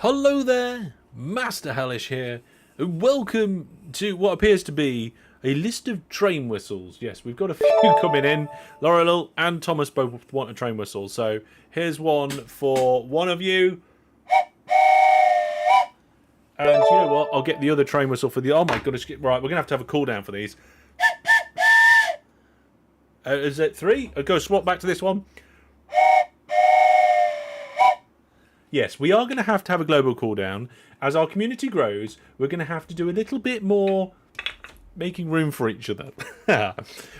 Hello there, Master Hellish here, and welcome to what appears to be a list of train whistles. Yes, we've got a few coming in. Laurel and Thomas both want a train whistle, so here's one for one of you. And you know what? I'll get the other train whistle for the... Oh my goodness, right, we're going to have a cooldown for these. Is it 3? I'll go swap back to this one. Yes, we are going to have a global cooldown. As our community grows, we're going to have to do a little bit more making room for each other.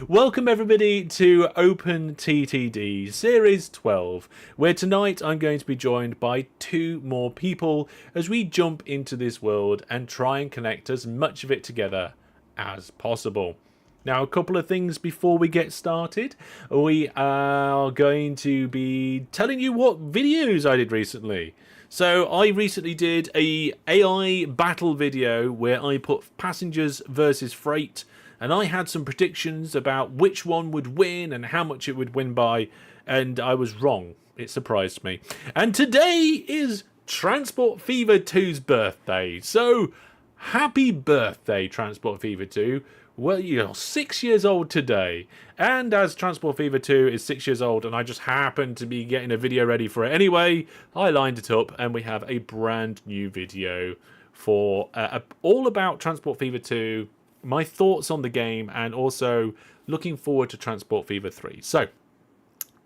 Welcome everybody to OpenTTD Series 12, where tonight I'm going to be joined by 2 more people as we jump into this world and try and connect as much of it together as possible. Now, a couple of things before we get started. We are going to be telling you what videos I did recently. So I recently did a AI battle video where I put passengers versus freight, and I had some predictions about which one would win and how much it would win by, and I was wrong. It surprised me. And today is Transport Fever 2's birthday. So happy birthday, Transport Fever 2. Well, you're 6 years old today, and as Transport Fever 2 is 6 years old, and I just happened to be getting a video ready for it anyway, I lined it up, and we have a brand new video for all about Transport Fever 2, my thoughts on the game, and also looking forward to Transport Fever 3. So,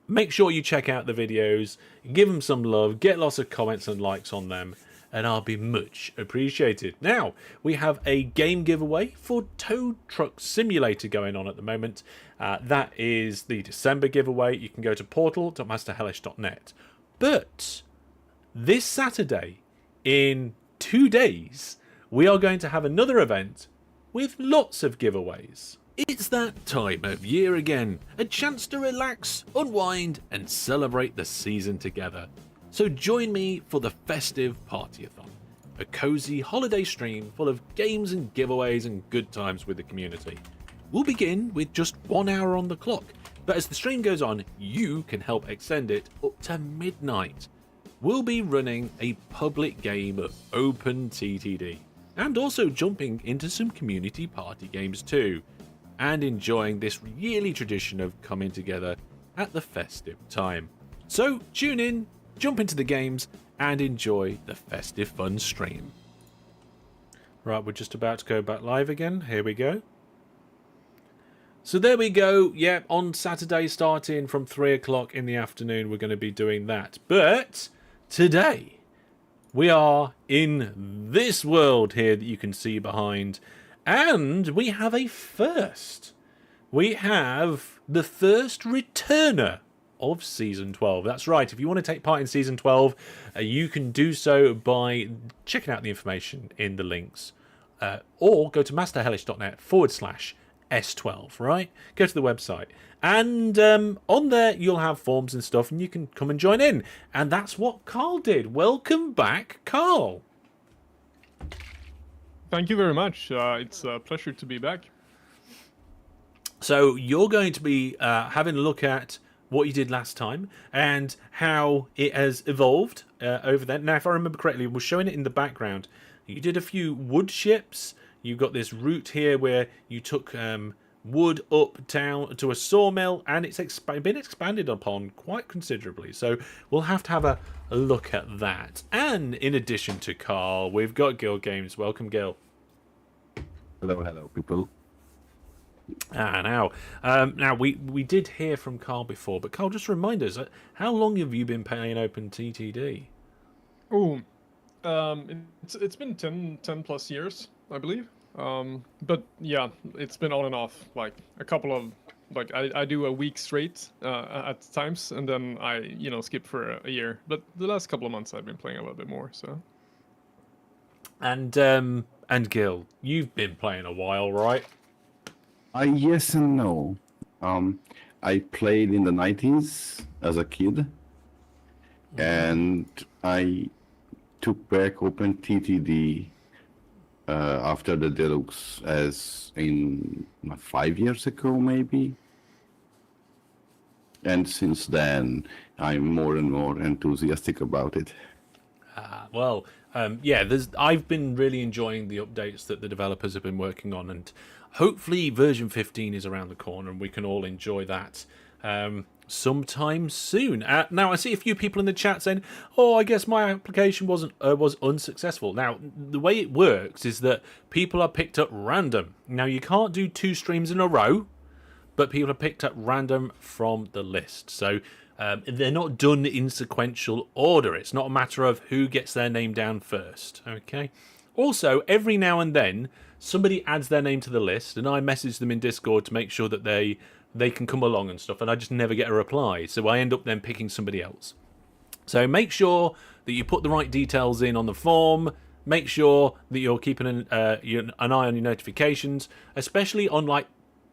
make sure you check out the videos, give them some love, get lots of comments and likes on them, and I'll be much appreciated. Now, we have a game giveaway for Tow Truck Simulator going on at the moment. That is the December giveaway. You can go to portal.masterhellish.net. But this Saturday, in 2 days, we are going to have another event with lots of giveaways. It's that time of year again. A chance to relax, unwind, and celebrate the season together. So join me for the festive partyathon, a cozy holiday stream full of games and giveaways and good times with the community. We'll begin with just 1 hour on the clock, but as the stream goes on, you can help extend it up to midnight. We'll be running a public game of OpenTTD, and also jumping into some community party games too, and enjoying this yearly tradition of coming together at the festive time. So tune in, jump into the games, and enjoy the festive fun stream. Right, we're just about to go back live again. Here we go. So there we go. Yeah, on Saturday starting from 3 o'clock in the afternoon, we're going to be doing that. But today, we are in this world here that you can see behind. And we have a first. We have the first returner of Season 12. That's right, if you want to take part in Season 12, you can do so by checking out the information in the links. Or go to masterhellish.net/S12, right? Go to the website. And on there, you'll have forms and stuff, and you can come and join in. And that's what Carl did. Welcome back, Carl. Thank you very much. It's a pleasure to be back. So you're going to be having a look at what you did last time and how it has evolved over there. Now, if I remember correctly, we're showing it in the background. You did a few wood ships. You got this route here where you took wood up down to a sawmill, and it's been expanded upon quite considerably. So we'll have to have a look at that. And in addition to Carl, we've got Gil Games. Welcome, Gil. Hello, people. Now we did hear from Carl before, but Carl, just remind us, how long have you been playing OpenTTD? Oh, it's been 10 plus years, I believe. But yeah, it's been on and off, like a couple of, like I do a week straight at times, and then I skip for a year. But the last couple of months I've been playing a little bit more. So. And Gil, you've been playing a while, right? Yes and no. I played in the 90s as a kid, and I took back OpenTTD after the Deluxe, as in 5 years ago, maybe. And since then, I'm more and more enthusiastic about it. Well, I've been really enjoying the updates that the developers have been working on, and hopefully version 15 is around the corner and we can all enjoy that sometime soon. Now I see a few people in the chat saying, "Oh, I guess my application was unsuccessful." Now the way it works is that people are picked up random. Now you can't do 2 streams in a row, but people are picked up random from the list. So they're not done in sequential order. It's not a matter of who gets their name down first. Okay. Also, every now and then, somebody adds their name to the list, and I message them in Discord to make sure that they can come along and stuff, and I just never get a reply. So I end up then picking somebody else. So make sure that you put the right details in on the form. Make sure that you're keeping an eye on your notifications, especially on like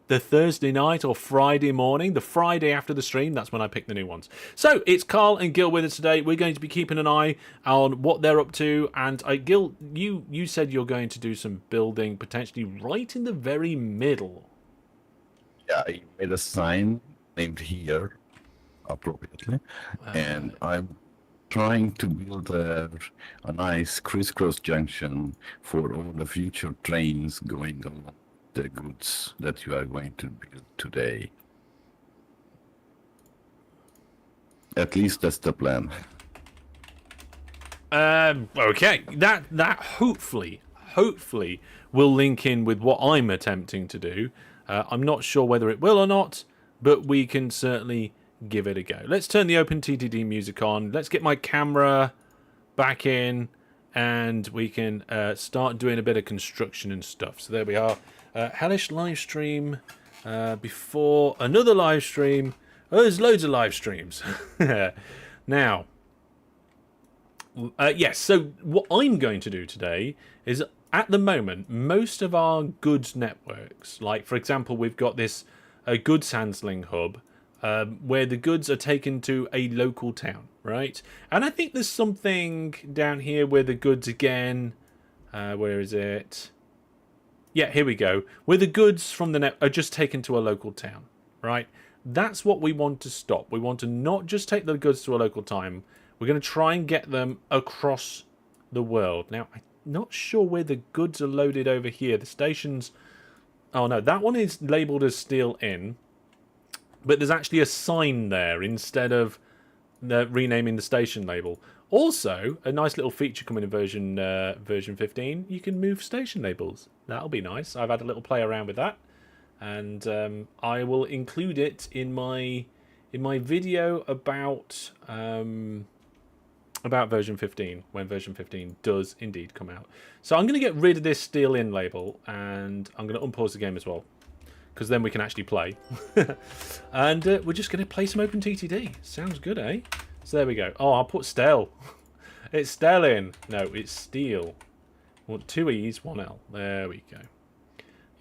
the Thursday night or Friday morning, the Friday after the stream. That's when I pick the new ones. So it's Carl and Gil with us today. We're going to be keeping an eye on what they're up to. And Gil, you said you're going to do some building potentially right in the very middle. Yeah, I made a sign named here appropriately, and I'm trying to build a nice crisscross junction for all the future trains going on the goods that you are going to build today. At least that's the plan. Okay, that hopefully will link in with what I'm attempting to do. I'm not sure whether it will or not, but we can certainly give it a go. Let's turn the OpenTTD music on. Let's get my camera back in, and we can start doing a bit of construction and stuff. So there we are. Hellish live stream before another live stream. Oh, there's loads of live streams. Now, yes, so what I'm going to do today is, at the moment, most of our goods networks, like, for example, we've got this goods handling hub where the goods are taken to a local town, right? And I think there's something down here where the goods again, where is it? Yeah, here we go. Where the goods from the net are just taken to a local town, right? That's what we want to stop. We want to not just take the goods to a local town. We're going to try and get them across the world. Now, I'm not sure where the goods are loaded over here. The stations... Oh, no, that one is labelled as steel in. But there's actually a sign there instead of renaming the station label. Also, a nice little feature coming in version 15. You can move station labels. That'll be nice. I've had a little play around with that, and I will include it in my video about version 15 when version 15 does indeed come out. So I'm going to get rid of this steel in label, and I'm going to unpause the game as well, because then we can actually play. And we're just going to play some OpenTTD. Sounds good, eh? So there we go. Oh, I'll put steel. It's steel in. No, it's steel. Well, 2 E's, 1 L. There we go.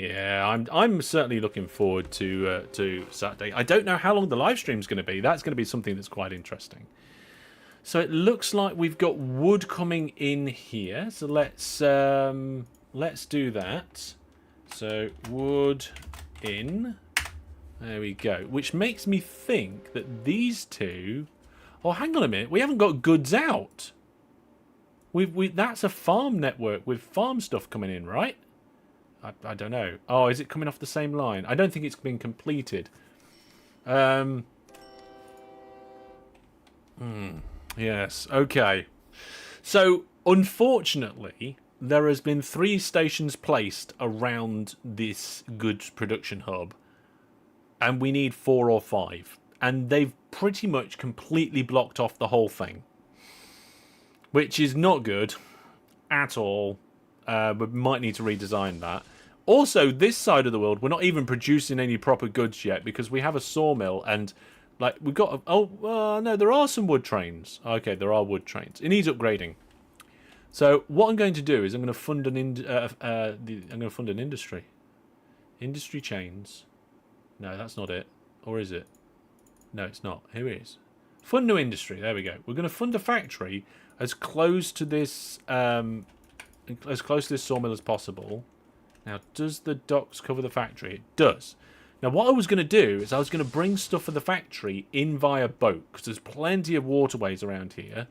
Yeah, I'm certainly looking forward to Saturday. I don't know how long the live stream's going to be. That's going to be something that's quite interesting. So it looks like we've got wood coming in here. So let's do that. So wood in. There we go. Which makes me think that these two... Oh, hang on a minute. We haven't got goods out. That's a farm network with farm stuff coming in, right? I don't know. Oh, is it coming off the same line? I don't think it's been completed. Yes, okay. So, unfortunately, there has been 3 stations placed around this goods production hub, and we need 4 or 5. And they've pretty much completely blocked off the whole thing, which is not good at all. We might need to redesign that. Also, this side of the world, we're not even producing any proper goods yet because we have a sawmill and, like, we've got... no, there are some wood trains. Okay, there are wood trains. It needs upgrading. So what I'm going to do is I'm going to fund an industry. Industry chains. No, that's not it. Or is it? No, it's not. Here it is. Fund new industry. There we go. We're going to fund a factory as close to this sawmill as possible. Now, does the docks cover the factory? It does. Now, what I was going to do is I was going to bring stuff for the factory in via boat, because there's plenty of waterways around here.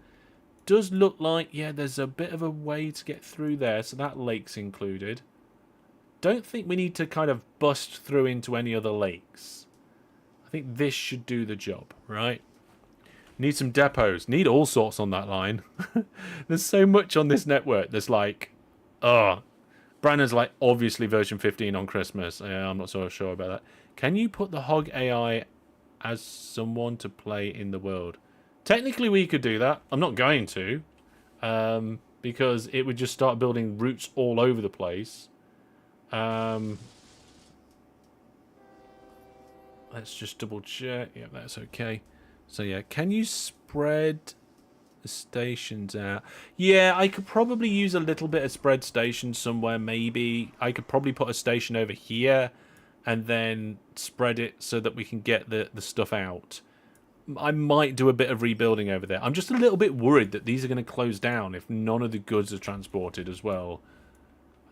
does look like, yeah, there's a bit of a way to get through there, so that lake's included. Don't think we need to kind of bust through into any other lakes. I think this should do the job, right? Need some depots. Need all sorts on that line. There's so much on this network. There's like, Brandon's like, obviously version 15 on Christmas. Yeah, I'm not so sure about that. Can you put the Hog AI as someone to play in the world? Technically, we could do that. I'm not going to. Because it would just start building routes all over the place. Let's just double check. Yeah, that's okay. So yeah, can you spread the stations out? Yeah, I could probably use a little bit of spread stations somewhere. Maybe I could probably put a station over here and then spread it so that we can get the stuff out. I might do a bit of rebuilding over there. I'm just a little bit worried that these are going to close down if none of the goods are transported as well.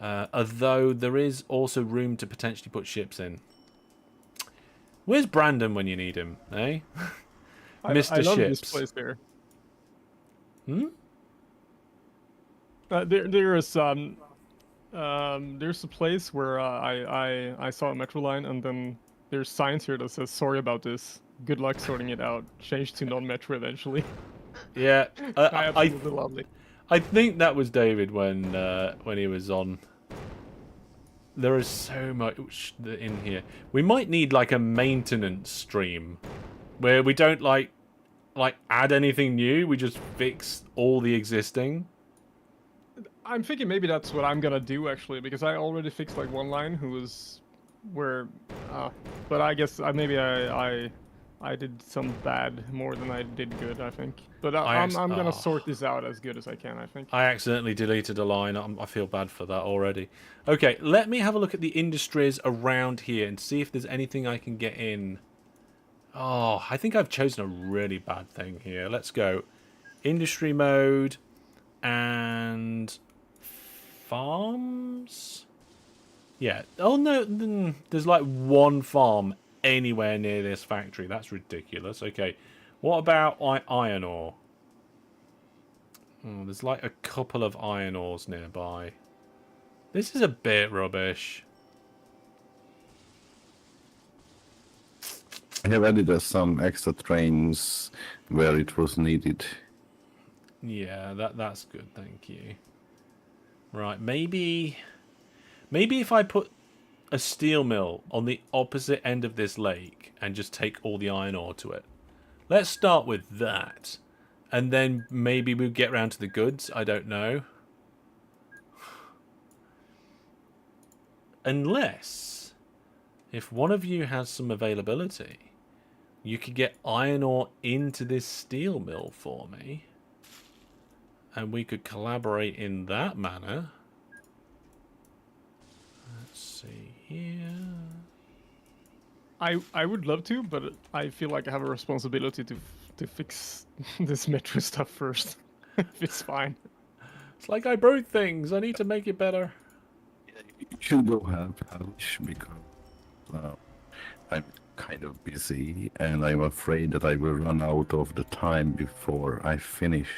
Although there is also room to potentially put ships in. Where's Brandon when you need him, eh? Mr. I love Ships. this place here. Hmm? There's a place where I saw a metro line, and then there's signs here that says sorry about this. Good luck sorting it out. Change to non-metro eventually. Yeah, Absolutely lovely. I think that was David when he was on. There is so much in here. We might need like a maintenance stream where we don't like add anything new. We just fix all the existing. I'm thinking maybe that's what I'm gonna do actually, because I already fixed like one line who was where, but I guess maybe I did some bad more than I did good, I think. But I'm gonna sort this out as good as I can, I think. I accidentally deleted a line. I feel bad for that already. Okay, let me have a look at the industries around here and see if there's anything I can get in. Oh, I think I've chosen a really bad thing here. Let's go. Industry mode and farms? Yeah. Oh, no. There's like one farm anywhere near this factory. That's ridiculous. Okay. What about iron ore? Oh, there's like a couple of iron ores nearby. This is a bit rubbish. I have added some extra trains where it was needed. Yeah, that's good, thank you. Right, maybe if I put a steel mill on the opposite end of this lake and just take all the iron ore to it. Let's start with that. And then maybe we'll get round to the goods, I don't know. Unless, if one of you has some availability, you could get iron ore into this steel mill for me. And we could collaborate in that manner. Let's see here. I would love to, but I feel like I have a responsibility to fix this metro stuff first. If it's fine. It's like I broke things. I need to make it better. You should go have Hellish because I'm kind of busy and I'm afraid that I will run out of the time before I finish.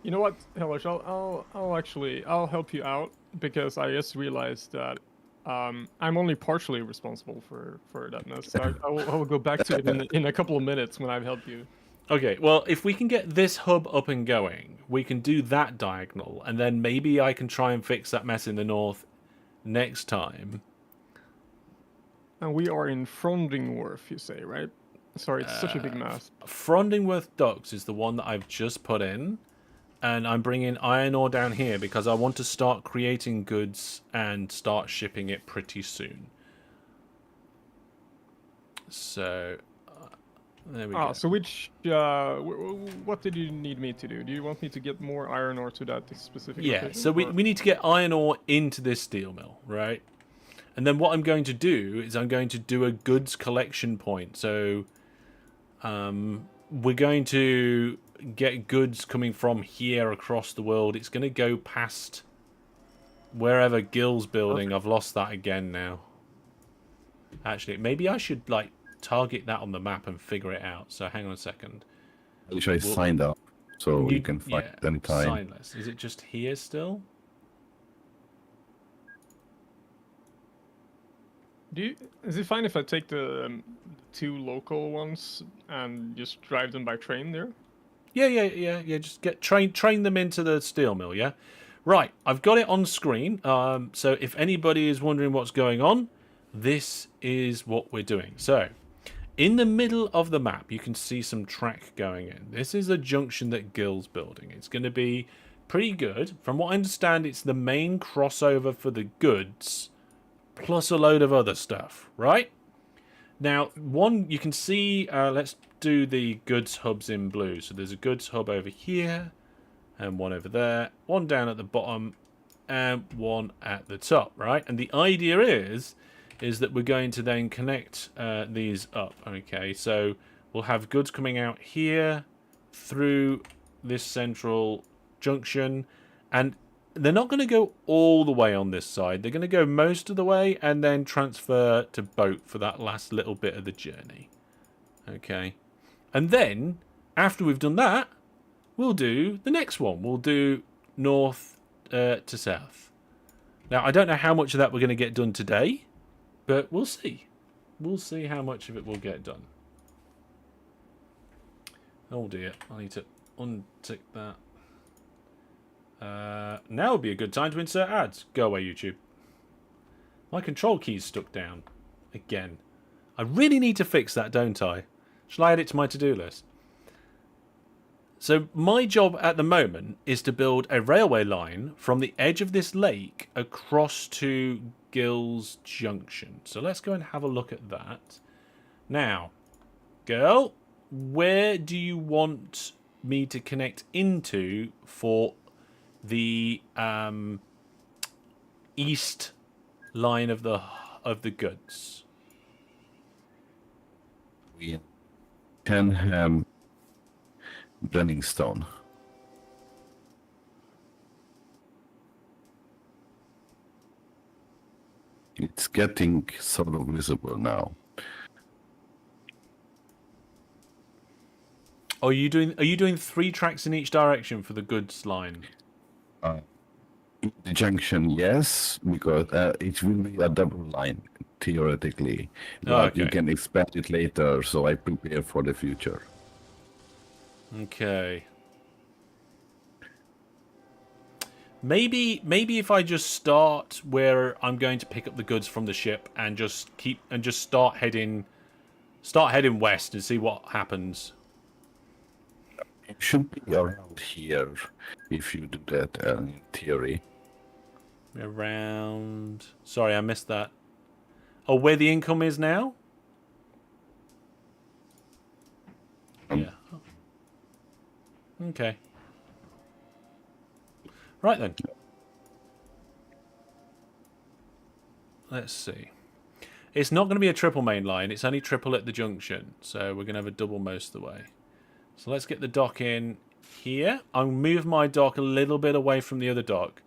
You know what, Hellish? I'll help you out because I just realized that I'm only partially responsible for that mess. So I will go back to it in a couple of minutes when I've helped you. Okay, well, if we can get this hub up and going, we can do that diagonal, and then maybe I can try and fix that mess in the north next time. And we are in Frondingworth, you say, right? Sorry, it's such a big mess. Frondingworth Docks is the one that I've just put in, and I'm bringing iron ore down here because I want to start creating goods and start shipping it pretty soon. So... there we go. So which, what did you need me to do? Do you want me to get more iron ore to that specific location? So we need to get iron ore into this steel mill, right? And then what I'm going to do is I'm going to do a goods collection point. So we're going to get goods coming from here across the world. It's going to go past wherever Gil's building. Okay. I've lost that again now. Actually, maybe I should, like, target that on the map and figure it out. So hang on a second. I wish I signed up so you can find it anytime. Signless. Is it just here still? Is it fine if I take the 2 local ones and just drive them by train there? Yeah. Just train them into the steel mill. Yeah. Right. I've got it on screen. So if anybody is wondering what's going on, this is what we're doing. So, in the middle of the map, you can see some track going in. This is a junction that Gil's building. It's going to be pretty good. From what I understand, it's the main crossover for the goods, plus a load of other stuff, right? Now, one, you can see, let's do the goods hubs in blue. So there's a goods hub over here, and one over there, one down at the bottom, and one at the top, right? And the idea is that we're going to then connect these up. Okay, so we'll have goods coming out here through this central junction, and they're not going to go all the way on this side. They're going to go most of the way and then transfer to boat for that last little bit of the journey. Okay, and then after we've done that, we'll do the next one. We'll do north to south. Now, I don't know how much of that we're going to get done today, but we'll see. We'll see how much of it will get done. Oh dear, I need to untick that. Now would be a good time to insert ads. Go away, YouTube. My control key's stuck down. Again. I really need to fix that, don't I? Shall I add it to my to-do list? So my job at the moment is to build a railway line from the edge of this lake across to Gil's Junction. So let's go and have a look at that. Now, girl, where do you want me to connect into for the east line of the goods? We can have blending stone. It's getting sort of visible now. Are you doing 3 tracks in each direction for the goods line? The junction, yes, because it will be a double line theoretically, but you can expand it later. So I prepare for the future. Okay. Maybe if I just start where I'm going to pick up the goods from the ship and just start heading west and see what happens. It should be around here if you do that in theory. Around. Sorry, I missed that. Oh, where the income is now? Yeah. Okay. Right then. Let's see. It's not going to be a triple main line. It's only triple at the junction. So we're going to have a double most of the way. So let's get the dock in here. I'll move my dock a little bit away from the other dock.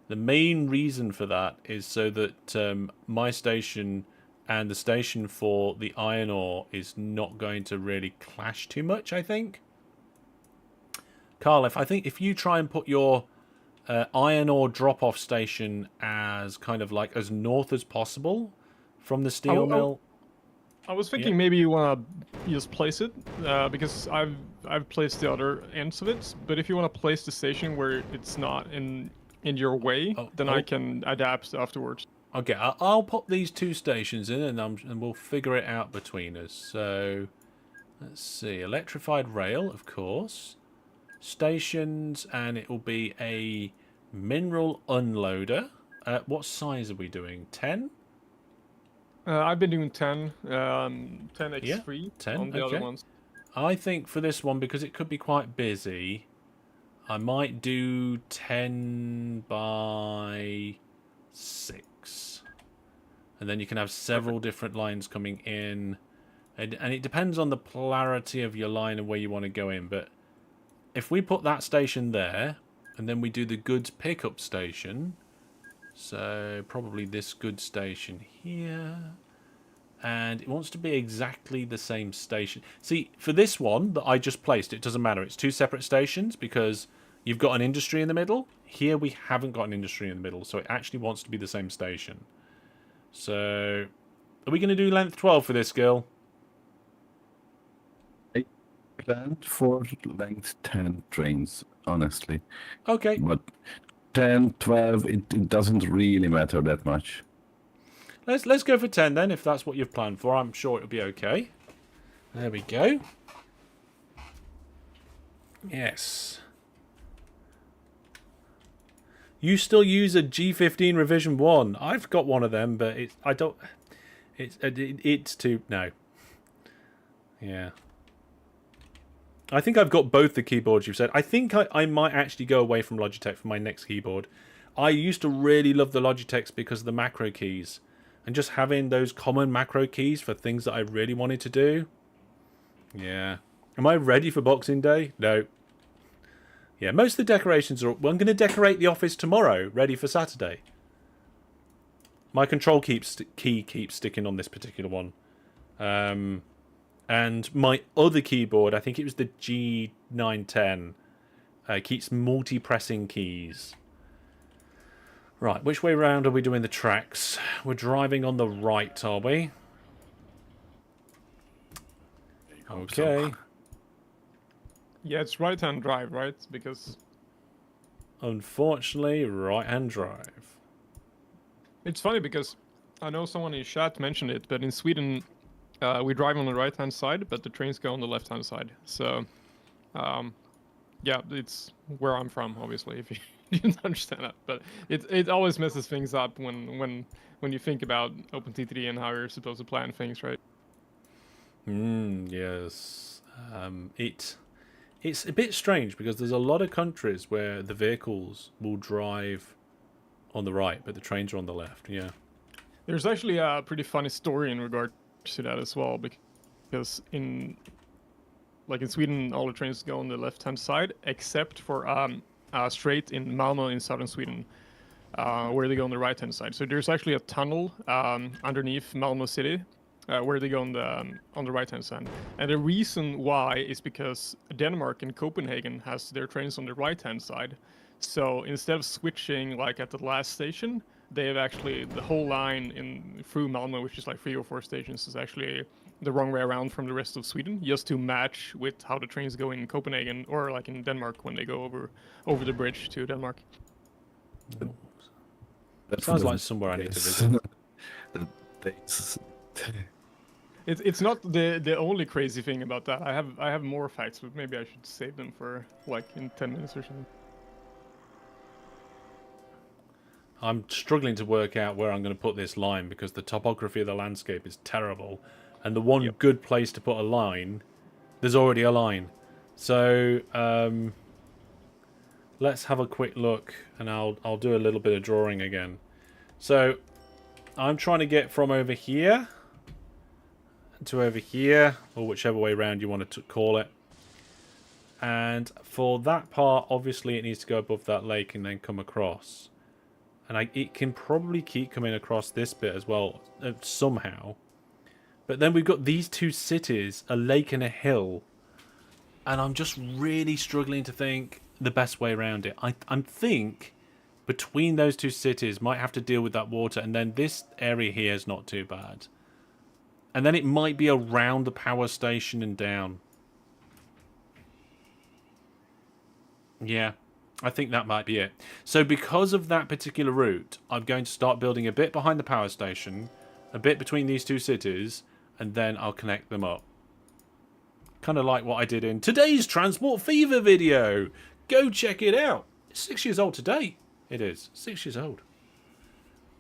The main reason for that is so that my station and the station for the iron ore is not going to really clash too much, I think. Carl, I think if you try and put your iron ore drop-off station as kind of like as north as possible from the steel mill. I was thinking maybe you want to just place it because I've placed the other ends of it. But if you want to place the station where it's not in your way, then I can adapt afterwards. Okay, I'll pop these 2 stations in and we'll figure it out between us. So let's see, electrified rail, of course. Stations, and it will be a mineral unloader. What size are we doing? 10? I've been doing 10, 10x3 10, on the other ones. I think for this one, because it could be quite busy, I might do 10 by 6. And then you can have several different lines coming in. And it depends on the polarity of your line and where you want to go in. But if we put that station there, and then we do the goods pickup station, so probably this goods station here, And it wants to be exactly the same station. See, for this one that I just placed, it doesn't matter. It's two separate stations because you've got an industry in the middle. Here we haven't got an industry in the middle, so it actually wants to be the same station. So, are we going to do length 12 for this, girl? I planned for length 10 trains, honestly. Okay. But 10, 12, it doesn't really matter that much. Let's go for 10 then, if that's what you've planned for. I'm sure it'll be okay. There we go. Yes. You still use a G15 revision 1. I've got one of them, but it's too... No. Yeah. I think I've got both the keyboards you've said. I think I might actually go away from Logitech for my next keyboard. I used to really love the Logitechs because of the macro keys. And just having those common macro keys for things that I really wanted to do. Yeah. Am I ready for Boxing Day? No. Yeah, most of the decorations are up. Well, I'm going to decorate the office tomorrow, ready for Saturday. My control key keeps sticking on this particular one. And my other keyboard, I think it was the G910, keeps multi-pressing keys. Right, which way round are we doing the tracks? We're driving on the right, are we? Okay. Yeah, it's right-hand drive, right? Because Unfortunately, right-hand drive. it's funny because I know someone in chat mentioned it, but in Sweden, we drive on the right-hand side, but the trains go on the left-hand side. So, yeah, it's where I'm from, obviously, if you didn't understand that. But it always messes things up when you think about OpenTTD and how you're supposed to plan things, right? Yes. It's a bit strange because there's a lot of countries where the vehicles will drive on the right, but the trains are on the left. Yeah. There's actually a pretty funny story in regard to that as well, because in Sweden, all the trains go on the left-hand side, except for straight in Malmö in southern Sweden, where they go on the right-hand side. So there's actually a tunnel underneath Malmö city where they go on the right-hand side. And the reason why is because Denmark and Copenhagen has their trains on the right-hand side. So instead of switching like at the last station, they have actually the whole line through Malmö, which is like 3 or 4 stations, is actually the wrong way around from the rest of Sweden, just to match with how the trains go in Copenhagen or like in Denmark when they go over the bridge to Denmark. That sounds like somewhere I need to visit. It's not the only crazy thing about that. I have more facts, but maybe I should save them for like in 10 minutes or something. I'm struggling to work out where I'm going to put this line because the topography of the landscape is terrible. And the one good place to put a line, there's already a line. So let's have a quick look and I'll do a little bit of drawing again. So I'm trying to get from over here to over here, or whichever way around you want to call it. And for that part, obviously it needs to go above that lake and then come across. And it can probably keep coming across this bit as well, somehow. But then we've got these two cities, a lake and a hill. And I'm just really struggling to think the best way around it. I think between those two cities might have to deal with that water. And then this area here is not too bad. And then it might be around the power station and down. Yeah. I think that might be it. So because of that particular route, I'm going to start building a bit behind the power station, a bit between these two cities, and then I'll connect them up. Kind of like what I did in today's Transport Fever video. Go check it out. It's 6 years old today. It is. 6 years old.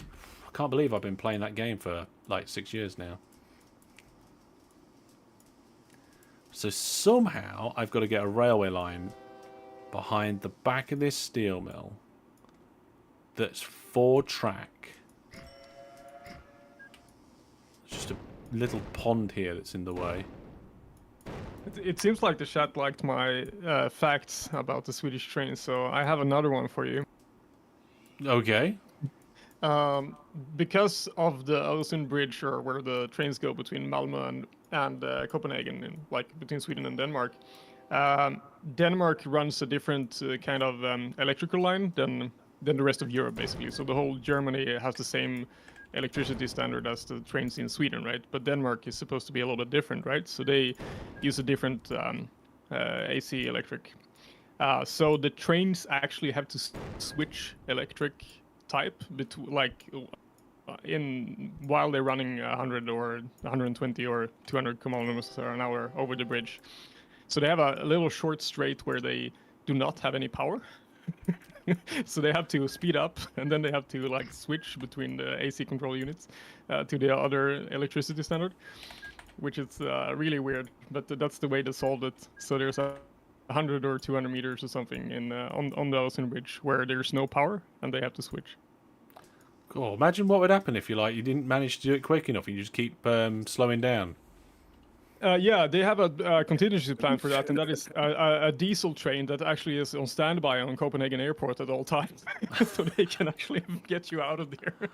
I can't believe I've been playing that game for like 6 years now. So somehow I've got to get a railway line behind the back of this steel mill that's 4-track. It's just a little pond here that's in the way. It seems like the chat liked my facts about the Swedish trains, so I have another one for you. Okay. Because of the Öresund Bridge, or where the trains go between Malmö and Copenhagen, like between Sweden and Denmark, Denmark runs a different kind of electrical line than the rest of Europe, basically. So the whole Germany has the same electricity standard as the trains in Sweden, right? But Denmark is supposed to be a little bit different, right? So they use a different AC electric. So the trains actually have to switch electric type between, like, while they're running 100 or 120 or 200 kilometers an hour over the bridge. So they have a little short straight where they do not have any power. So they have to speed up, and then they have to like switch between the AC control units to the other electricity standard, which is really weird. But that's the way they solved it. So there's 100 or 200 meters or something on the Öresund Bridge where there's no power, and they have to switch. Cool. Imagine what would happen if you didn't manage to do it quick enough and you just keep slowing down. Yeah, they have a contingency plan for that, and that is a diesel train that actually is on standby on Copenhagen Airport at all times, so they can actually get you out of there.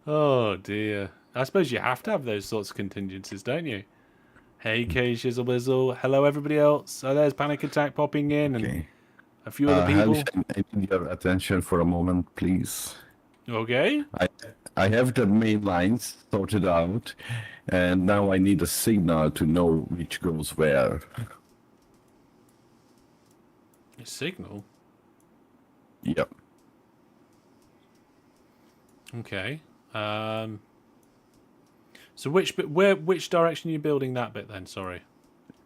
Oh dear. I suppose you have to have those sorts of contingencies, don't you? Hey, K Shizzle Bizzle. Hello, everybody else. Oh, there's Panic Attack popping in, and a few other people. Hellish, I need your attention for a moment, please. Okay. I have the main lines sorted out, and now I need a signal to know which goes where. A signal? Yep. Okay. So which direction are you building that bit then? Sorry.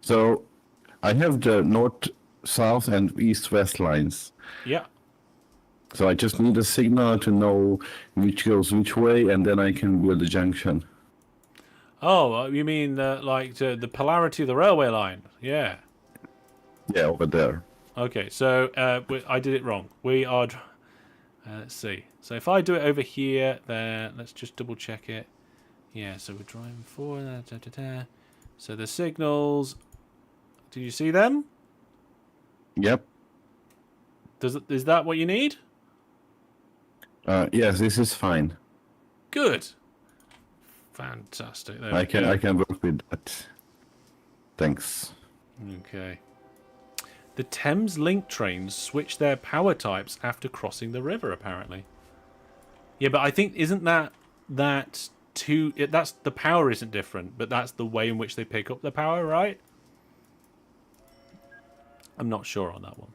So I have the north, south, and east-west lines. Yeah. So I just need a signal to know which goes which way, and then I can build a junction. Oh, you mean like the polarity of the railway line? Yeah. Yeah, over there. Okay, so I did it wrong. We are... let's see. So if I do it over here, then let's just double check it. Yeah, so we're driving forward. So the signals... Do you see them? Yep. Is that what you need? Yes, this is fine. Good. Fantastic. There I we go. can work with that. Thanks. Okay. The Thames Link trains switch their power types after crossing the river, apparently. Yeah, but I think isn't that's the power isn't different, but that's the way in which they pick up the power, right? I'm not sure on that one.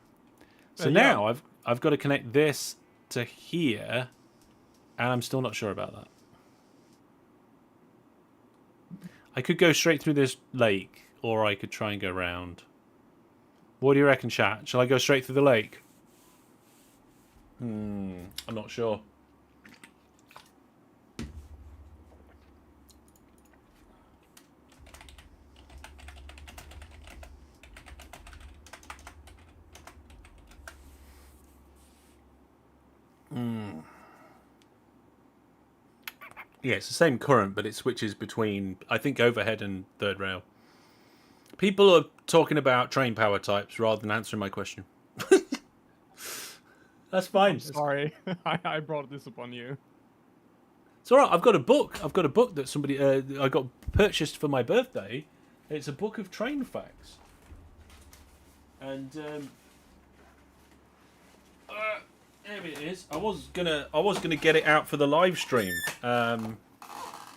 So now I've got to connect this to here, and I'm still not sure about that. I could go straight through this lake, or I could try and go round. What do you reckon, chat? Shall I go straight through the lake? I'm not sure. Yeah, it's the same current, but it switches between, I think, overhead and third rail. People are talking about train power types rather than answering my question. That's fine. I'm sorry, I brought this upon you. It's all right. I've got a book. I've got a book that somebody I got purchased for my birthday. It's a book of train facts. And there it is. I was gonna get it out for the live stream.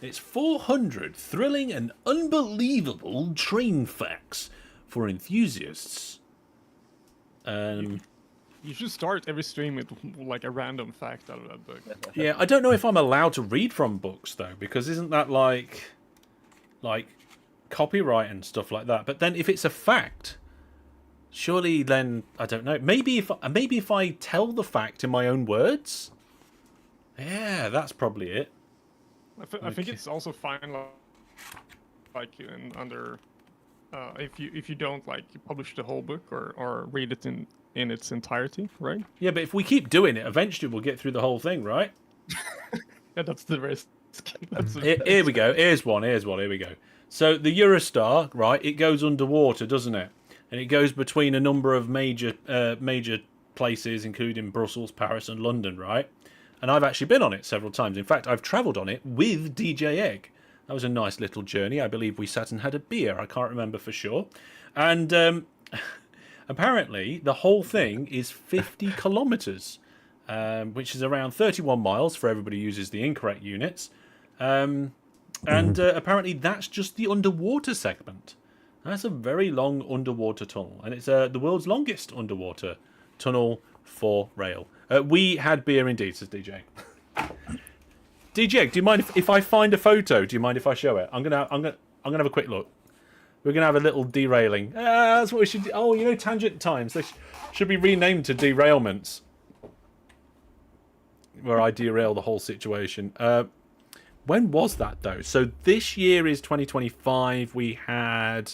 It's 400 thrilling and unbelievable train facts for enthusiasts. You should start every stream with like a random fact out of that book. Yeah, I don't know if I'm allowed to read from books though, because isn't that like copyright and stuff like that? But then if it's a fact, surely then I don't know. Maybe if I tell the fact in my own words. Yeah, that's probably it. I think it's also fine, like under if you don't like publish the whole book or read it in its entirety, right? Yeah, but if we keep doing it, eventually we'll get through the whole thing, right? Yeah, that's the risk. Here we go. Here's one. Here we go. So the Eurostar, right? It goes underwater, doesn't it? And it goes between a number of major places, including Brussels, Paris, and London, right? And I've actually been on it several times. In fact, I've travelled on it with DJ Egg. That was a nice little journey. I believe we sat and had a beer. I can't remember for sure. And apparently, the whole thing is 50 kilometres, which is around 31 miles for everybody who uses the incorrect units. And apparently, that's just the underwater segment. That's a very long underwater tunnel. And it's the world's longest underwater tunnel for rail. We had beer indeed, says DJ. DJ, do you mind if I find a photo? Do you mind if I show it? I'm gonna have a quick look. We're gonna have a little derailing. That's what we should do. Oh, you know, tangent times. They should be renamed to derailments, where I derail the whole situation. When was that though? So this year is 2025. We had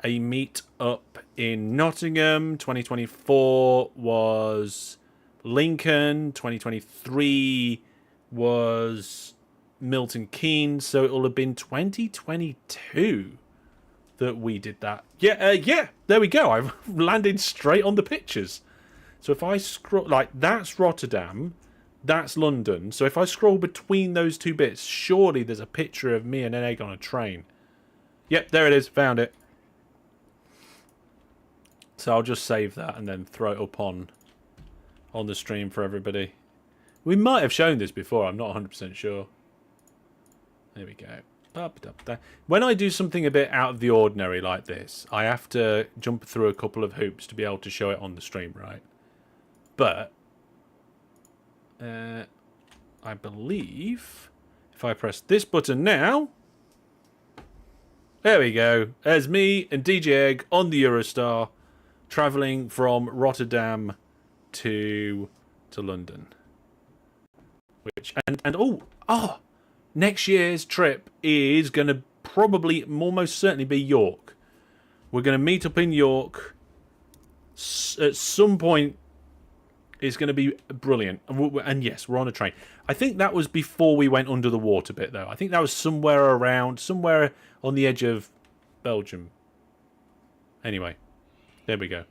a meet up in Nottingham. 2024 was Lincoln. 2023 was Milton Keynes. So it will have been 2022 that we did that. Yeah, there we go. I've landed straight on the pictures. So if I scroll, like, that's Rotterdam, that's London. So if I scroll between those two bits, surely there's a picture of me and an egg on a train. Yep, there it is. Found it. So I'll just save that and then throw it up on the stream for everybody. We might have shown this before. I'm not 100% sure. There we go. When I do something a bit out of the ordinary like this, I have to jump through a couple of hoops to be able to show it on the stream, right? But I believe if I press this button now, there we go. There's me and DJ Egg on the Eurostar, travelling from Rotterdam to London. Which and next year's trip is going to probably almost certainly be York. We're going to meet up in York at some point. It's going to be brilliant. And yes, we're on a train. I think that was before we went under the water bit, though. I think that was somewhere on the edge of Belgium. Anyway, there we go.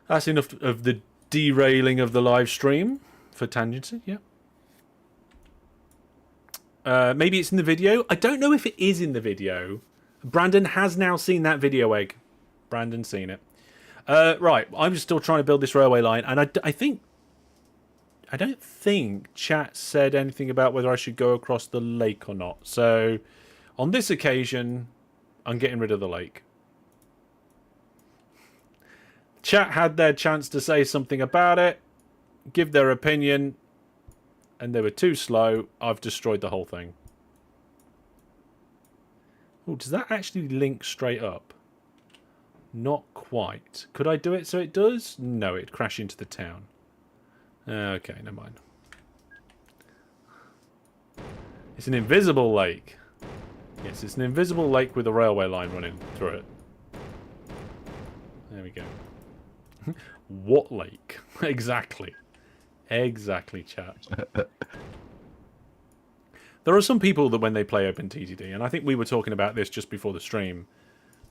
That's enough of the derailing of the live stream for tangency, yeah. Maybe it's in the video. I don't know if it is in the video. Brandon has now seen that video, Egg. Brandon's seen it. Right, I'm still trying to build this railway line, and I don't think chat said anything about whether I should go across the lake or not. So, on this occasion, I'm getting rid of the lake. Chat had their chance to say something about it, give their opinion, and they were too slow. I've destroyed the whole thing. Oh, does that actually link straight up? Not quite. Could I do it so it does? No, it'd crash into the town. Okay, never mind. It's an invisible lake. Yes, it's an invisible lake with a railway line running through it. There we go. What lake? Exactly. Exactly, chat. There are some people that when they play OpenTTD, and I think we were talking about this just before the stream,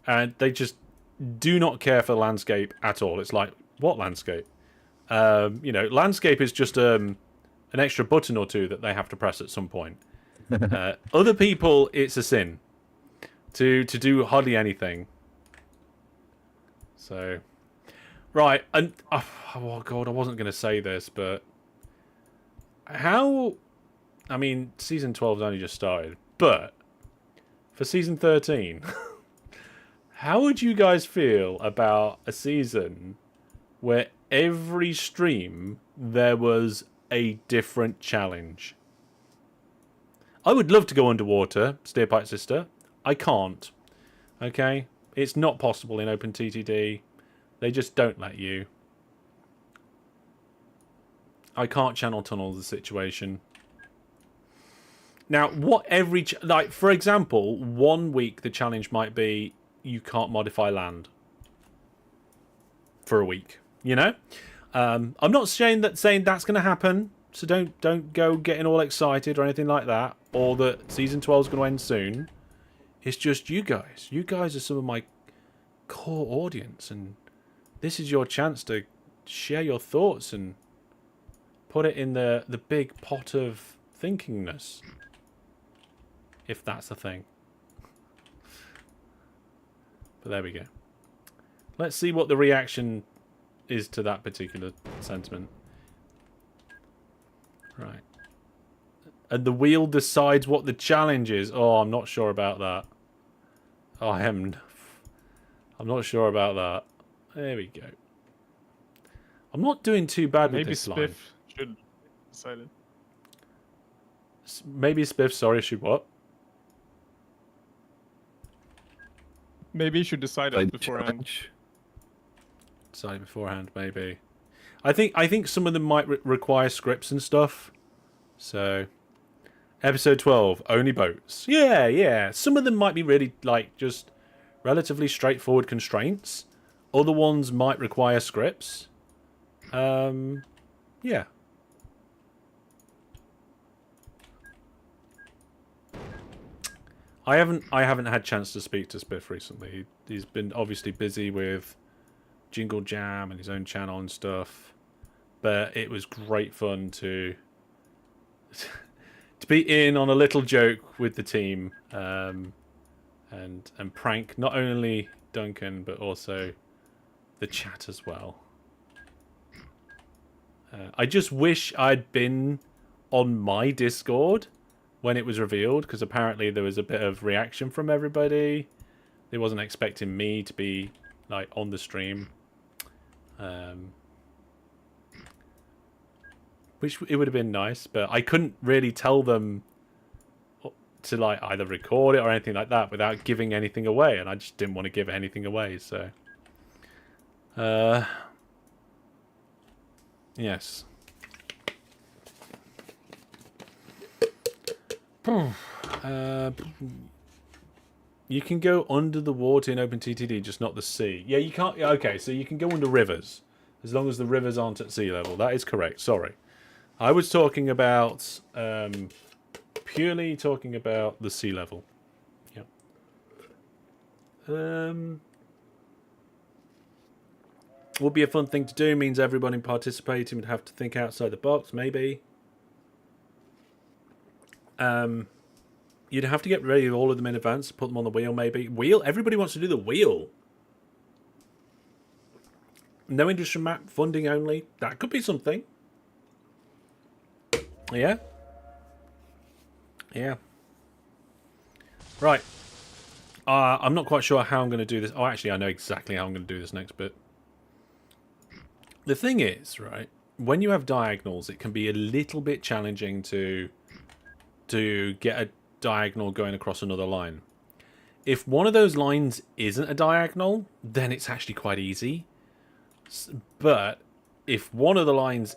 and they just do not care for the landscape at all. It's like, what landscape? You know, landscape is just an extra button or two that they have to press at some point. Other people, it's a sin to do hardly anything. So, right, and oh god, I wasn't going to say this, but how? I mean, season 12's only just started, but for season 13. How would you guys feel about a season where every stream there was a different challenge? I would love to go underwater, Steerpipe Sister. I can't. Okay? It's not possible in OpenTTD. They just don't let you. I can't channel tunnel the situation. Now, what every... like, for example, 1 week the challenge might be you can't modify land for a week, you know? I'm not saying that's going to happen, so don't go getting all excited or anything like that, or that season 12 is going to end soon. It's just you guys. You guys are some of my core audience, and this is your chance to share your thoughts and put it in the big pot of thinkingness. If that's a thing. But there we go. Let's see what the reaction is to that particular sentiment. Right. And the wheel decides what the challenge is. Oh, I'm not sure about that. Oh, I'm not sure about that. There we go. I'm not doing too bad with this line. Maybe Spiff should decide it. Maybe Spiff, sorry, should what? Maybe you should decide it beforehand. Decide beforehand, maybe. I think some of them might require scripts and stuff. So, episode 12, only boats. Yeah. Some of them might be really like just relatively straightforward constraints. Other ones might require scripts. Yeah. I haven't had chance to speak to Spiff recently. He's been obviously busy with Jingle Jam and his own channel and stuff. But it was great fun to be in on a little joke with the team, and prank not only Duncan but also the chat as well. I just wish I'd been on my Discord when it was revealed, because apparently there was a bit of reaction from everybody. They wasn't expecting me to be like on the stream. Which it would have been nice, but I couldn't really tell them to like either record it or anything like that without giving anything away, and I just didn't want to give anything away, so yes. You can go under the water in OpenTTD, just not the sea. Yeah, you can't. Okay, so you can go under rivers as long as the rivers aren't at sea level. That is correct. Sorry, I was talking about purely talking about the sea level. Yeah. Would be a fun thing to do. Means everybody participating would have to think outside the box. Maybe. You'd have to get ready with all of them in advance, put them on the wheel, maybe. Wheel? Everybody wants to do the wheel. No industry map, funding only. That could be something. Yeah? Yeah. Right. I'm not quite sure how I'm going to do this. Oh, actually, I know exactly how I'm going to do this next bit. The thing is, right, when you have diagonals, it can be a little bit challenging to get a diagonal going across another line. If one of those lines isn't a diagonal, then it's actually quite easy. But if one of the lines,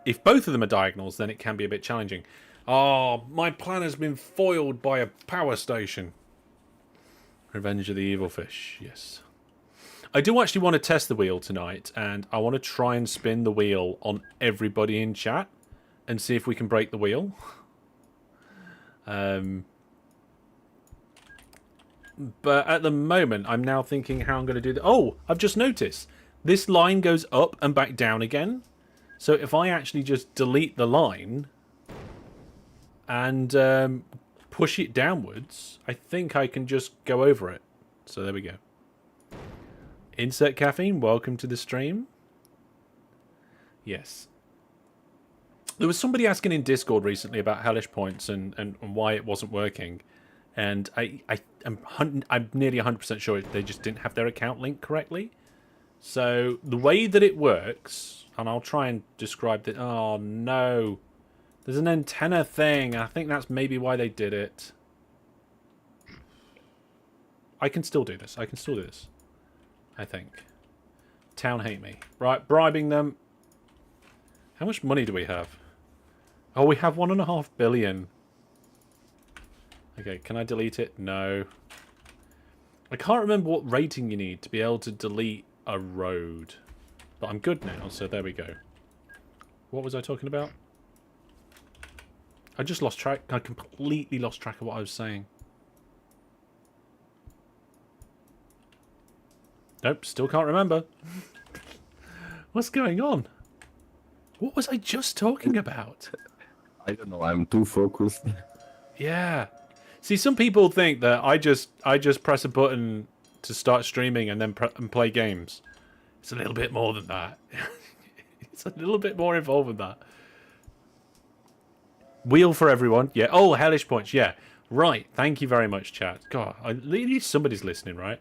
if both of them are diagonals, then it can be a bit challenging. Oh, my plan has been foiled by a power station. Revenge of the Evil Fish, yes. I do actually want to test the wheel tonight, and I want to try and spin the wheel on everybody in chat and see if we can break the wheel. But at the moment, I'm now thinking how I'm going to do that. Oh, I've just noticed. This line goes up and back down again. So if I actually just delete the line and push it downwards, I think I can just go over it. So there we go. Insert caffeine, welcome to the stream. Yes. There was somebody asking in Discord recently about Hellish points and why it wasn't working. And I'm nearly 100% sure they just didn't have their account linked correctly. So the way that it works, and I'll try and describe that. Oh no, there's an antenna thing. I think that's maybe why they did it. I can still do this. I think. Town hate me. Right, bribing them. How much money do we have? Oh, we have 1.5 billion. Okay, can I delete it? No. I can't remember what rating you need to be able to delete a road. But I'm good now, so there we go. What was I talking about? I just lost track. I completely lost track of what I was saying. Nope, still can't remember. What's going on? What was I just talking about? I don't know. I'm too focused. Yeah. See, some people think that I just press a button to start streaming and then and play games. It's a little bit more than that. It's a little bit more involved than that. Wheel for everyone. Yeah. Oh, Hellish points. Yeah. Right. Thank you very much, chat. God, at least somebody's listening, right?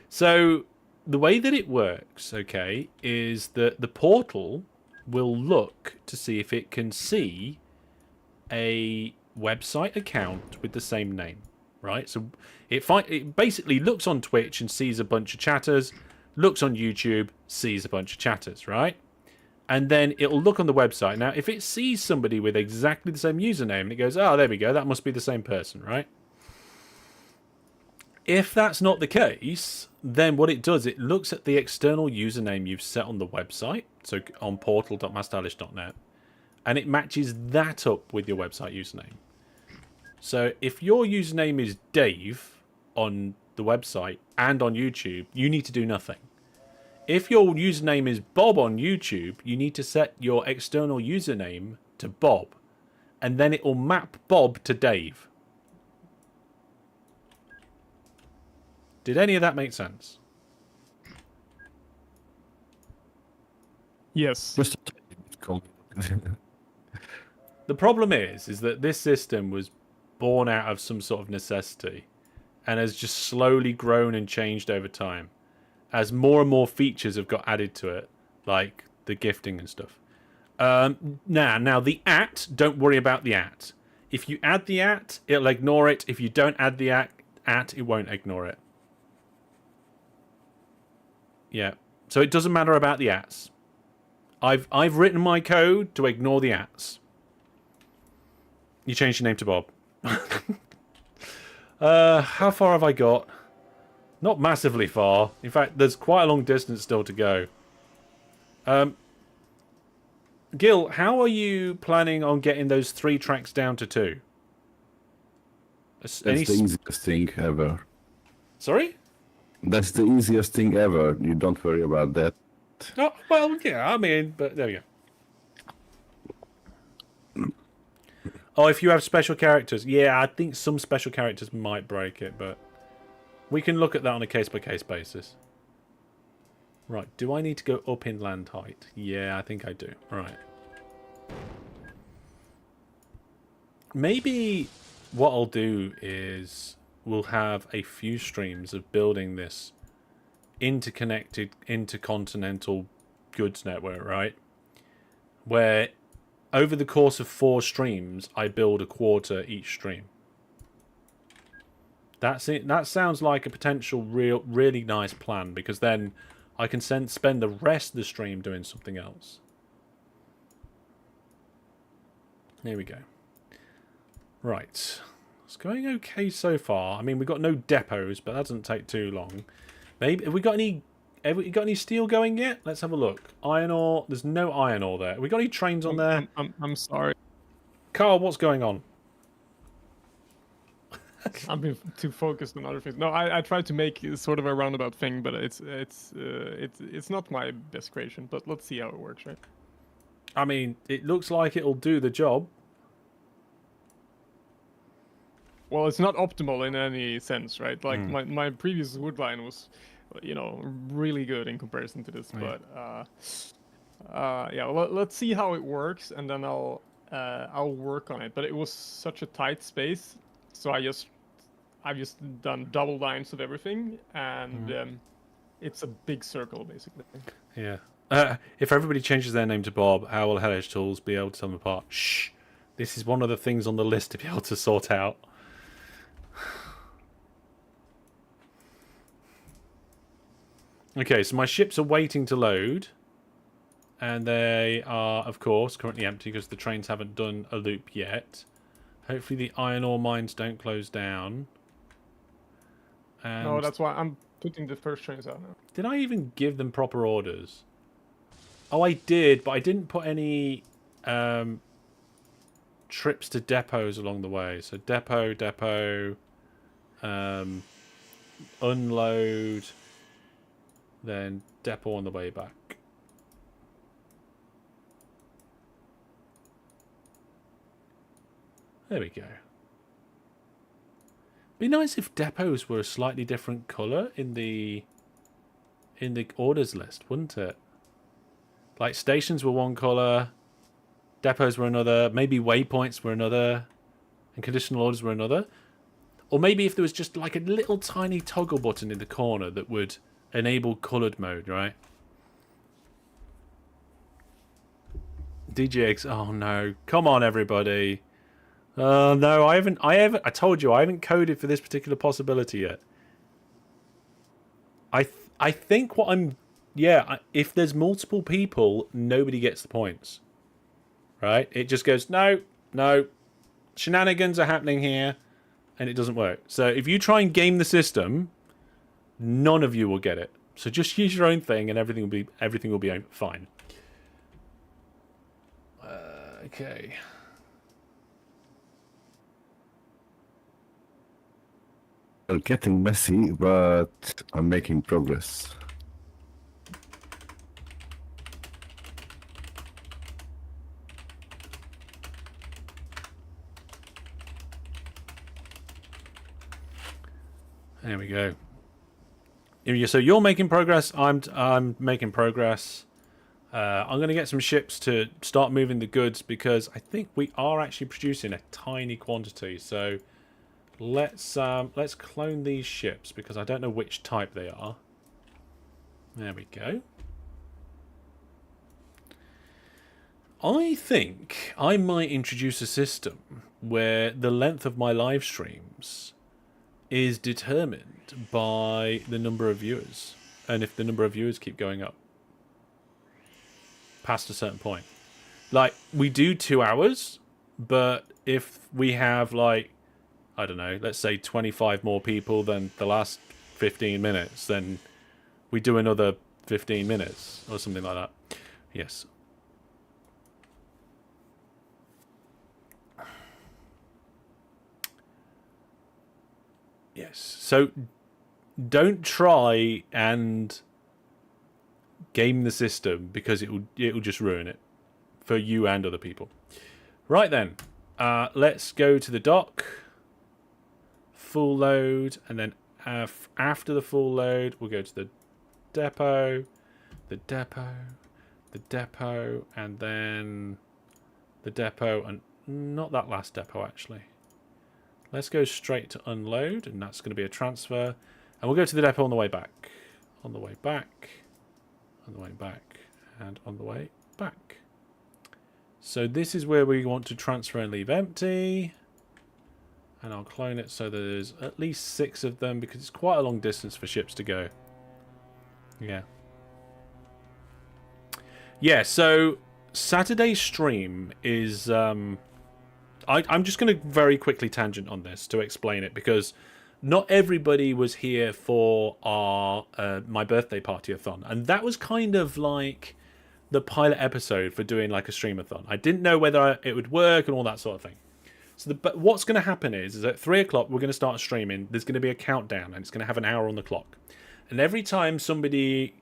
So the way that it works, okay, is that the portal will look to see if it can see a website account with the same name, right? So it basically looks on Twitch and sees a bunch of chatters, looks on YouTube, sees a bunch of chatters, right? And then it'll look on the website. Now, if it sees somebody with exactly the same username, it goes, oh, there we go, that must be the same person, right? If that's not the case, then what it does, it looks at the external username you've set on the website, so on portal.masterhellish.net, and it matches that up with your website username. So if your username is Dave on the website and on YouTube, you need to do nothing. If your username is Bob on YouTube, you need to set your external username to Bob, and then it will map Bob to Dave. Did any of that make sense? Yes. Just a tiny bit complicated. The problem is that this system was born out of some sort of necessity and has just slowly grown and changed over time as more and more features have got added to it, like the gifting and stuff. Now the @ don't worry about the @. If you add the @, it'll ignore it. If you don't add the @ it won't ignore it. Yeah, so it doesn't matter about the @s. I've written my code to ignore the @s. You changed your name to Bob. How far have I got? Not massively far. In fact, there's quite a long distance still to go. Gil, how are you planning on getting those 3 tracks down to 2? That's the easiest thing ever. Sorry? That's the easiest thing ever. You don't worry about that. Oh, well, yeah, I mean, but there we go. Oh, if you have special characters. Yeah, I think some special characters might break it, but we can look at that on a case-by-case basis. Right, do I need to go up in land height? Yeah, I think I do. Right. Maybe what I'll do is we'll have a few streams of building this interconnected intercontinental goods network, right? Where over the course of 4 streams, I build a quarter each stream. That's it. That sounds like a potential really nice plan, because then I can spend the rest of the stream doing something else. There we go. Right. It's going okay so far. I mean, we've got no depots, but that doesn't take too long. Maybe have we got any steel going yet? Let's have a look. Iron ore. There's no iron ore there. Have we got any trains on there? I'm sorry. Carl, what's going on? I've been too focused on other things. No, I tried to make sort of a roundabout thing, but it's not my best creation. But let's see how it works, right? I mean, it looks like it'll do the job. Well, it's not optimal in any sense, right? Like my previous wood line was, you know, really good in comparison to this. Right. But yeah, let's see how it works, and then I'll work on it. But it was such a tight space, so I've just done double lines of everything, and it's a big circle basically. Yeah. If everybody changes their name to Bob, how will Hellish Tools be able to tell them apart? Shh. This is one of the things on the list to be able to sort out. Okay, so my ships are waiting to load. And they are, of course, currently empty because the trains haven't done a loop yet. Hopefully the iron ore mines don't close down. And No, that's why I'm putting the first trains out now. did I even give them proper orders? Oh, I did, but I didn't put any trips to depots along the way. So depot, unload, then depot on the way back. There we go. Be nice if depots were a slightly different colour in the orders list, wouldn't it? Like stations were one colour, depots were another, maybe waypoints were another, and conditional orders were another. Or maybe if there was just like a little tiny toggle button in the corner that would enable coloured mode, right? DGX, oh no. Come on, everybody. No, I told you, I haven't coded for this particular possibility yet. I think what I'm... Yeah, if there's multiple people, nobody gets the points. Right? It just goes, no. Shenanigans are happening here, and it doesn't work. So if you try and game the system, none of you will get it. So just use your own thing, and everything will be fine. Okay. Well, getting messy, but I'm making progress. There we go. So you're making progress. I'm making progress. I'm going to get some ships to start moving the goods because I think we are actually producing a tiny quantity. So let's clone these ships because I don't know which type they are. There we go. I think I might introduce a system where the length of my live streams is determined by the number of viewers, and if the number of viewers keep going up past a certain point. Like, we do 2 hours, but if we have, like, I don't know, let's say 25 more people than the last 15 minutes, then we do another 15 minutes or something like that. Yes. Yes. So don't try and game the system because it'll just ruin it for you and other people. Right then, let's go to the dock. Full load, and then after the full load, we'll go to the depot, the depot, and then the depot, and not that last depot actually. Let's go straight to unload, and that's going to be a transfer. And we'll go to the depot on the way back. On the way back. On the way back. And on the way back. So this is where we want to transfer and leave empty. And I'll clone it so there's at least 6 of them because it's quite a long distance for ships to go. Yeah. Yeah, so Saturday's stream is... I'm just going to very quickly tangent on this to explain it because not everybody was here for our my birthday party-a-thon, and that was kind of like the pilot episode for doing like a stream-a-thon. I didn't know whether it would work and all that sort of thing. So but what's going to happen is at 3 o'clock we're going to start streaming. There's going to be a countdown, and it's going to have an hour on the clock. And every time somebody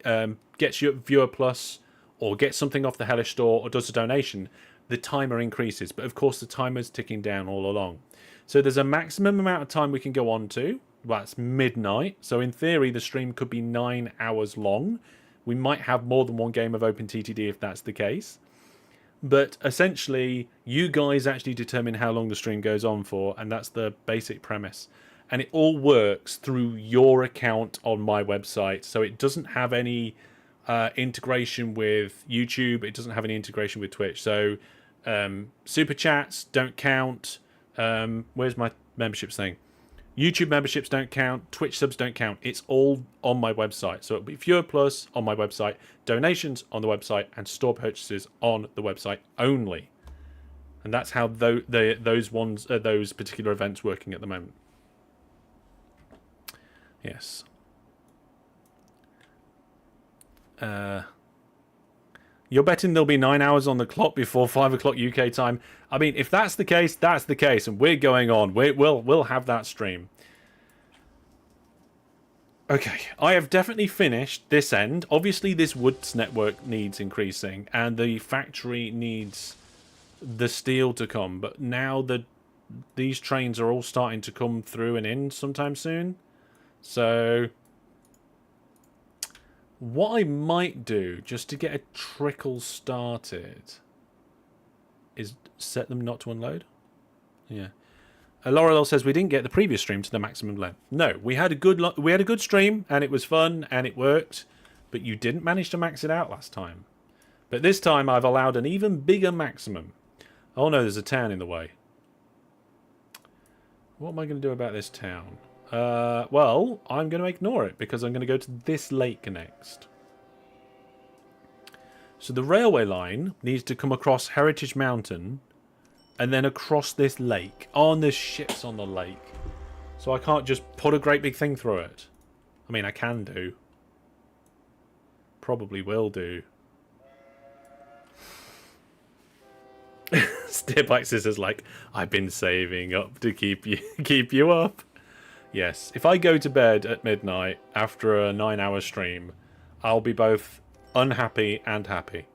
gets your viewer plus or gets something off the Hellish store or does a donation, the timer increases, but of course the timer's ticking down all along. So there's a maximum amount of time we can go on to. Well, that's midnight. So in theory, the stream could be 9 hours long. We might have more than one game of OpenTTD if that's the case. But essentially, you guys actually determine how long the stream goes on for, and that's the basic premise. And it all works through your account on my website. So it doesn't have any integration with YouTube. It doesn't have any integration with Twitch. So super chats don't count. Where's my memberships thing? YouTube memberships don't count. Twitch subs don't count. It's all on my website. So it'll be Viewer Plus on my website, donations on the website, and store purchases on the website only. And that's how those particular events working at the moment. Yes. You're betting there'll be 9 hours on the clock before 5 o'clock UK time. I mean, if that's the case, that's the case, and we're going on. We'll have that stream. Okay, I have definitely finished this end. Obviously, this woods network needs increasing, and the factory needs the steel to come. But now the these trains are all starting to come through and in sometime soon. So what I might do, just to get a trickle started, is set them not to unload. Yeah. Laurel says we didn't get the previous stream to the maximum length. No, we had a good stream and it was fun and it worked, but you didn't manage to max it out last time. But this time I've allowed an even bigger maximum. Oh no, there's a town in the way. What am I going to do about this town? Well, I'm going to ignore it because I'm going to go to this lake next. So the railway line needs to come across Heritage Mountain and then across this lake. Oh, and there's ships on the lake. So I can't just put a great big thing through it. I mean, I can do. Probably will do. Steerbike is like, I've been saving up to keep you up. Yes, if I go to bed at midnight after a 9-hour stream, I'll be both unhappy and happy.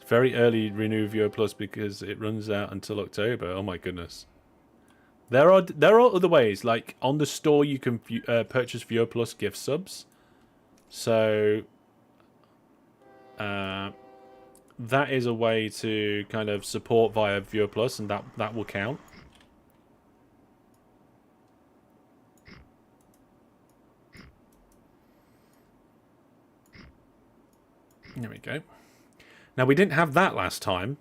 Very early renew Viewer Plus because it runs out until October. Oh my goodness. There are other ways, like on the store you can purchase Viewer Plus gift subs. So that is a way to kind of support via Viewer Plus, and that will count. There we go. Now, we didn't have that last time.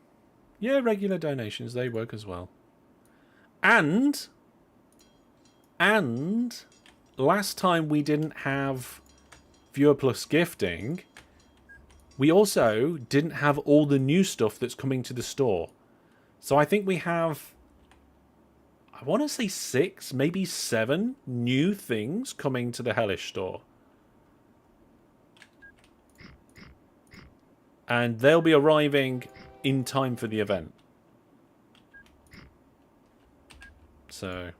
Yeah, regular donations, they work as well. And last time we didn't have Viewer Plus gifting, we also didn't have all the new stuff that's coming to the store. So I think we have, I want to say 6, maybe 7 new things coming to the Hellish store. And they'll be arriving in time for the event. So,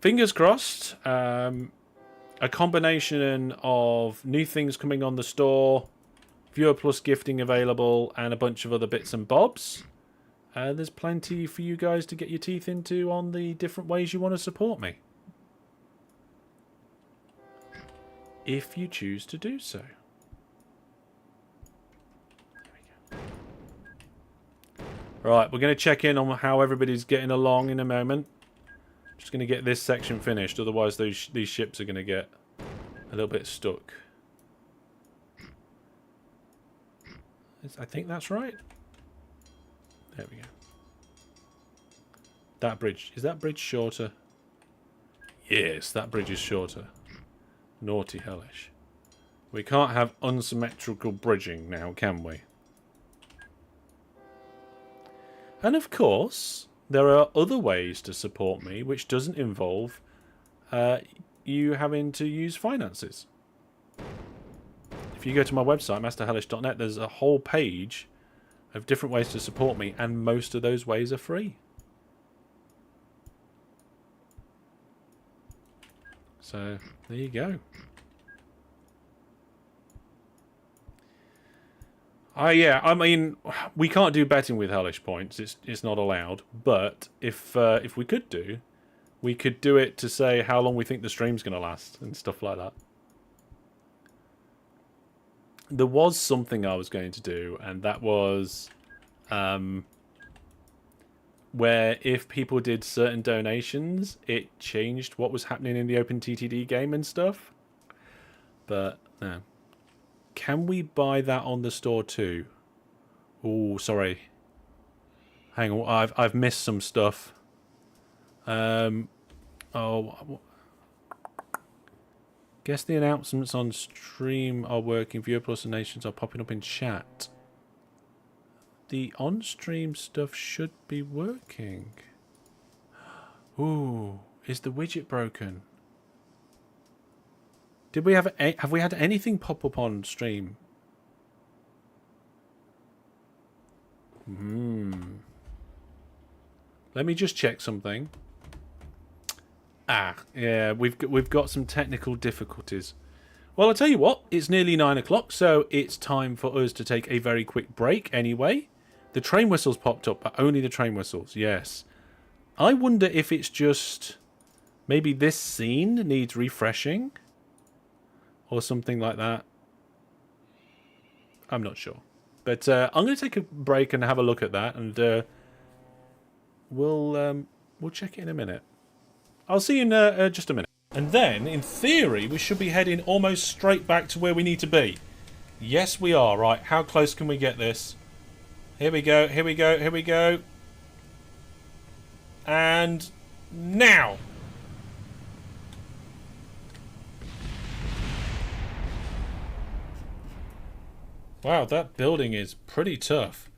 fingers crossed. A combination of new things coming on the store, Viewer Plus gifting available, and a bunch of other bits and bobs. There's plenty for you guys to get your teeth into on the different ways you want to support me. If you choose to do so. Right, we're going to check in on how everybody's getting along in a moment. Just going to get this section finished, otherwise these ships are going to get a little bit stuck. I think that's right. There we go. That bridge. Is that bridge shorter? Yes, that bridge is shorter. Naughty Hellish. We can't have unsymmetrical bridging now, can we? And of course, there are other ways to support me which doesn't involve you having to use finances. If you go to my website, masterhellish.net, there's a whole page of different ways to support me, and most of those ways are free. So, there you go. Yeah, I mean, we can't do betting with Hellish points. It's not allowed. But if we could do it to say how long we think the stream's going to last and stuff like that. There was something I was going to do, and that was where if people did certain donations, it changed what was happening in the OpenTTD game and stuff. But no. Can we buy that on the store too? Oh, sorry. Hang on, I've missed some stuff. Guess the announcements on stream are working. Viewer Plus and Nations are popping up in chat. The on-stream stuff should be working. Ooh, is the widget broken? Did we have we had anything pop up on stream? Let me just check something. Yeah, we've got some technical difficulties. Well, I'll tell you what, it's nearly 9 o'clock, so it's time for us to take a very quick break anyway. The train whistles popped up, but only the train whistles. Yes. I wonder if it's just maybe this scene needs refreshing or something like that. I'm not sure. But I'm going to take a break and have a look at that, and we'll check it in a minute. I'll see you in just a minute. And then, in theory, we should be heading almost straight back to where we need to be. Yes, we are. Right, how close can we get this? Here we go, here we go, here we go. And now! Wow, that building is pretty tough.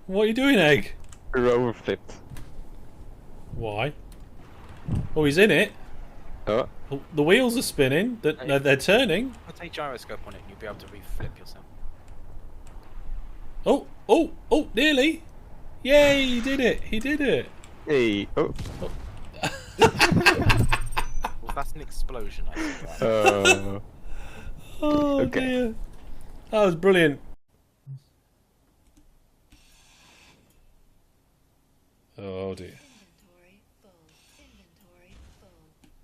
What are you doing, Egg? Rover flipped. Why? Oh, he's in it. Oh. The wheels are spinning. They're turning. Put a gyroscope on it and you'll be able to reflip yourself. Oh, oh, oh, nearly. Yay, he did it. He did it. Hey. Oh. Well, that's an explosion, I think. Oh, Okay. dear. That was brilliant. Oh, dear.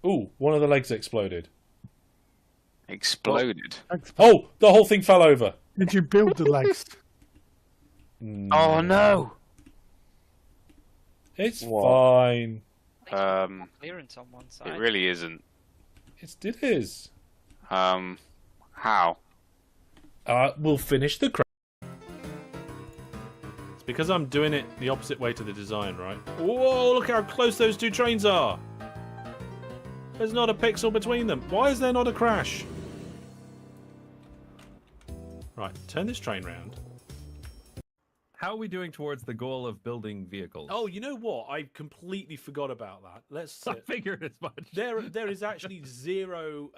Ooh, one of the legs exploded. Exploded. Oh, the whole thing fell over. Did you build the legs? Oh no! It's What? fine. Clearance on one side. It really isn't. It is. How? We'll finish the crash. It's because I'm doing it the opposite way to the design, right? Whoa, look how close those two trains are. There's not a pixel between them. Why is there not a crash? Right, turn this train round. How are we doing towards the goal of building vehicles? Oh, you know what? I completely forgot about that. Let's. I figured as much. There is actually zero.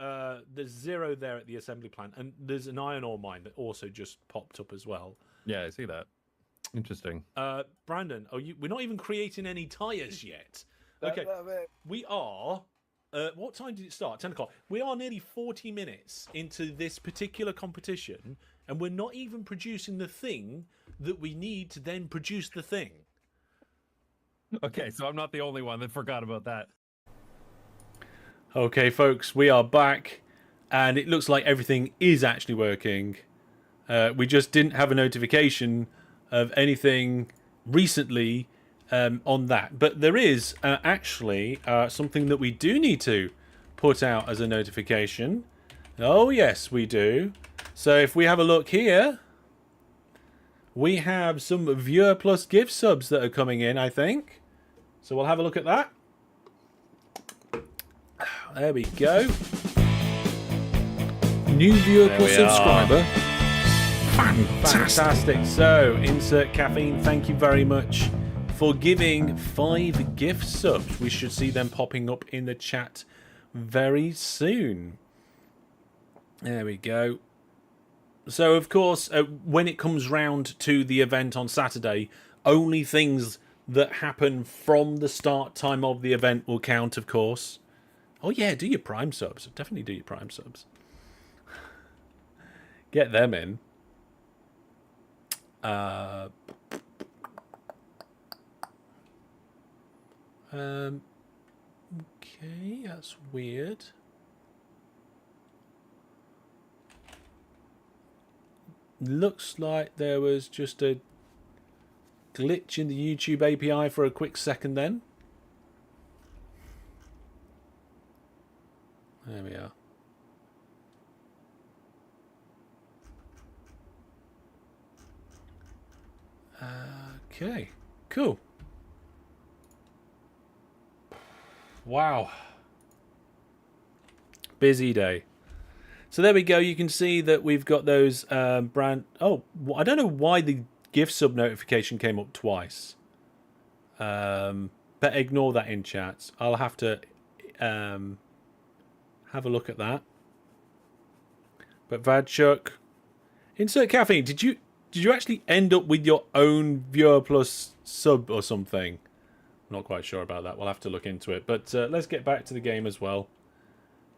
There's zero there at the assembly plant, and there's an iron ore mine that also just popped up as well. Yeah, I see that. Interesting. Brandon, we're not even creating any tires yet. Okay, we are. What time did it start? 10 o'clock. We are nearly 40 minutes into this particular competition, and we're not even producing the thing that we need to then produce the thing. Okay, so I'm not the only one that forgot about that. Okay, folks, we are back, and it looks like everything is actually working. We just didn't have a notification of anything recently on that. But there is actually something that we do need to put out as a notification. Oh, yes, we do. So if we have a look here, we have some Viewer Plus gift subs that are coming in, I think. So we'll have a look at that. There we go. New Viewer Plus subscriber. Fantastic. So, Insert Caffeine, thank you very much for giving 5 gift subs. We should see them popping up in the chat very soon. There we go. So, of course, when it comes round to the event on Saturday, only things that happen from the start time of the event will count, of course. Oh, yeah, do your Prime subs. Definitely do your Prime subs. Get them in. Okay, that's weird. Looks like there was just a glitch in the YouTube API for a quick second then. There we are. Okay, cool. Wow. Busy day. So there we go. You can see that we've got those brand... Oh, I don't know why the gift sub notification came up twice. But ignore that in chats. I'll have to have a look at that. But Vadchuk... Insert Caffeine, did you actually end up with your own Viewer Plus sub or something? I'm not quite sure about that. We'll have to look into it. But let's get back to the game as well.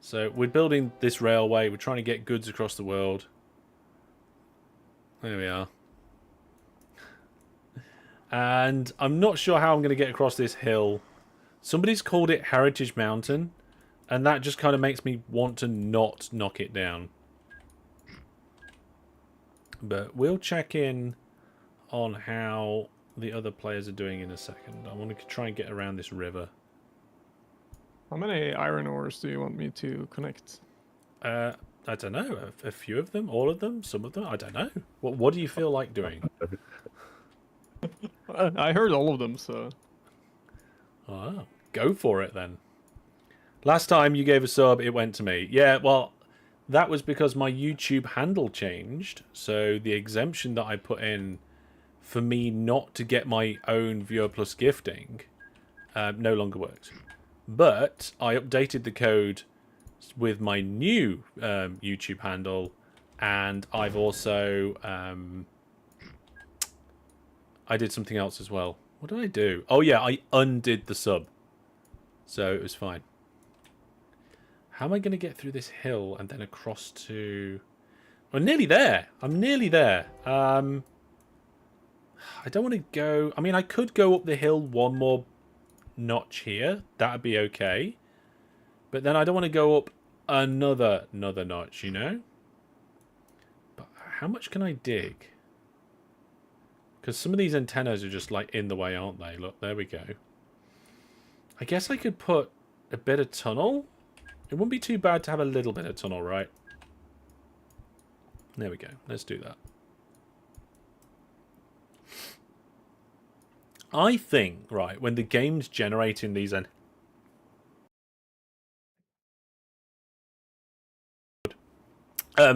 So we're building this railway. We're trying to get goods across the world. There we are. And I'm not sure how I'm going to get across this hill. Somebody's called it Heritage Mountain, and that just kind of makes me want to not knock it down. But we'll check in on how the other players are doing in a second. I want to try and get around this river. How many iron ores do you want me to connect? I don't know. A few of them? All of them? Some of them? I don't know. What do you feel like doing? I heard all of them, so... Oh, go for it then. Last time you gave a sub, it went to me. Yeah, well, that was because my YouTube handle changed. So the exemption that I put in for me not to get my own Viewer Plus gifting no longer works. But I updated the code with my new YouTube handle, and I've also... I did something else as well. What did I do? Oh yeah, I undid the sub. So it was fine. How am I going to get through this hill and then across to... I'm nearly there. I'm nearly there. I don't want to go... I mean, I could go up the hill one more notch here. That would be okay. But then I don't want to go up another notch, you know? But how much can I dig? Because some of these antennas are just like in the way, aren't they? Look, there we go. I guess I could put a bit of tunnel. It wouldn't be too bad to have a little bit of tunnel, right? There we go. Let's do that. I think, right, when the game's generating these...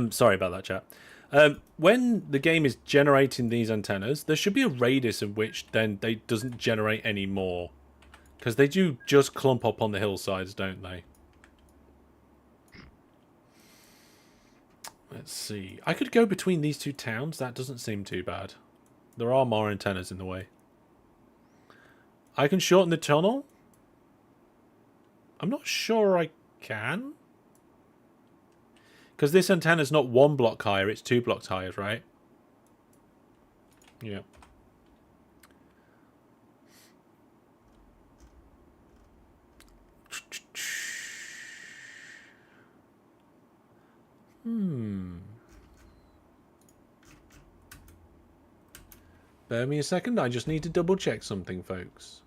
sorry about that, chat. When the game is generating these antennas, there should be a radius in which then they doesn't generate any more. Because they do just clump up on the hillsides, don't they? Let's see. I could go between these two towns. That doesn't seem too bad. There are more antennas in the way. I can shorten the tunnel. I'm not sure I can. Because this antenna is not 1 block higher, it's 2 blocks higher, right? Yeah. Bear me a second, I just need to double check something, folks.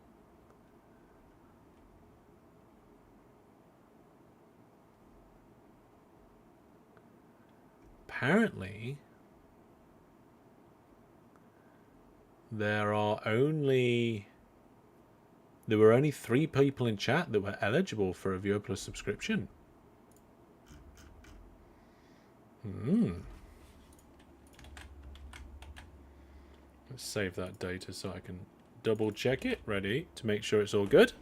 Apparently, there were only 3 people in chat that were eligible for a Viewer Plus subscription. Let's save that data so I can double check it. Ready to make sure it's all good.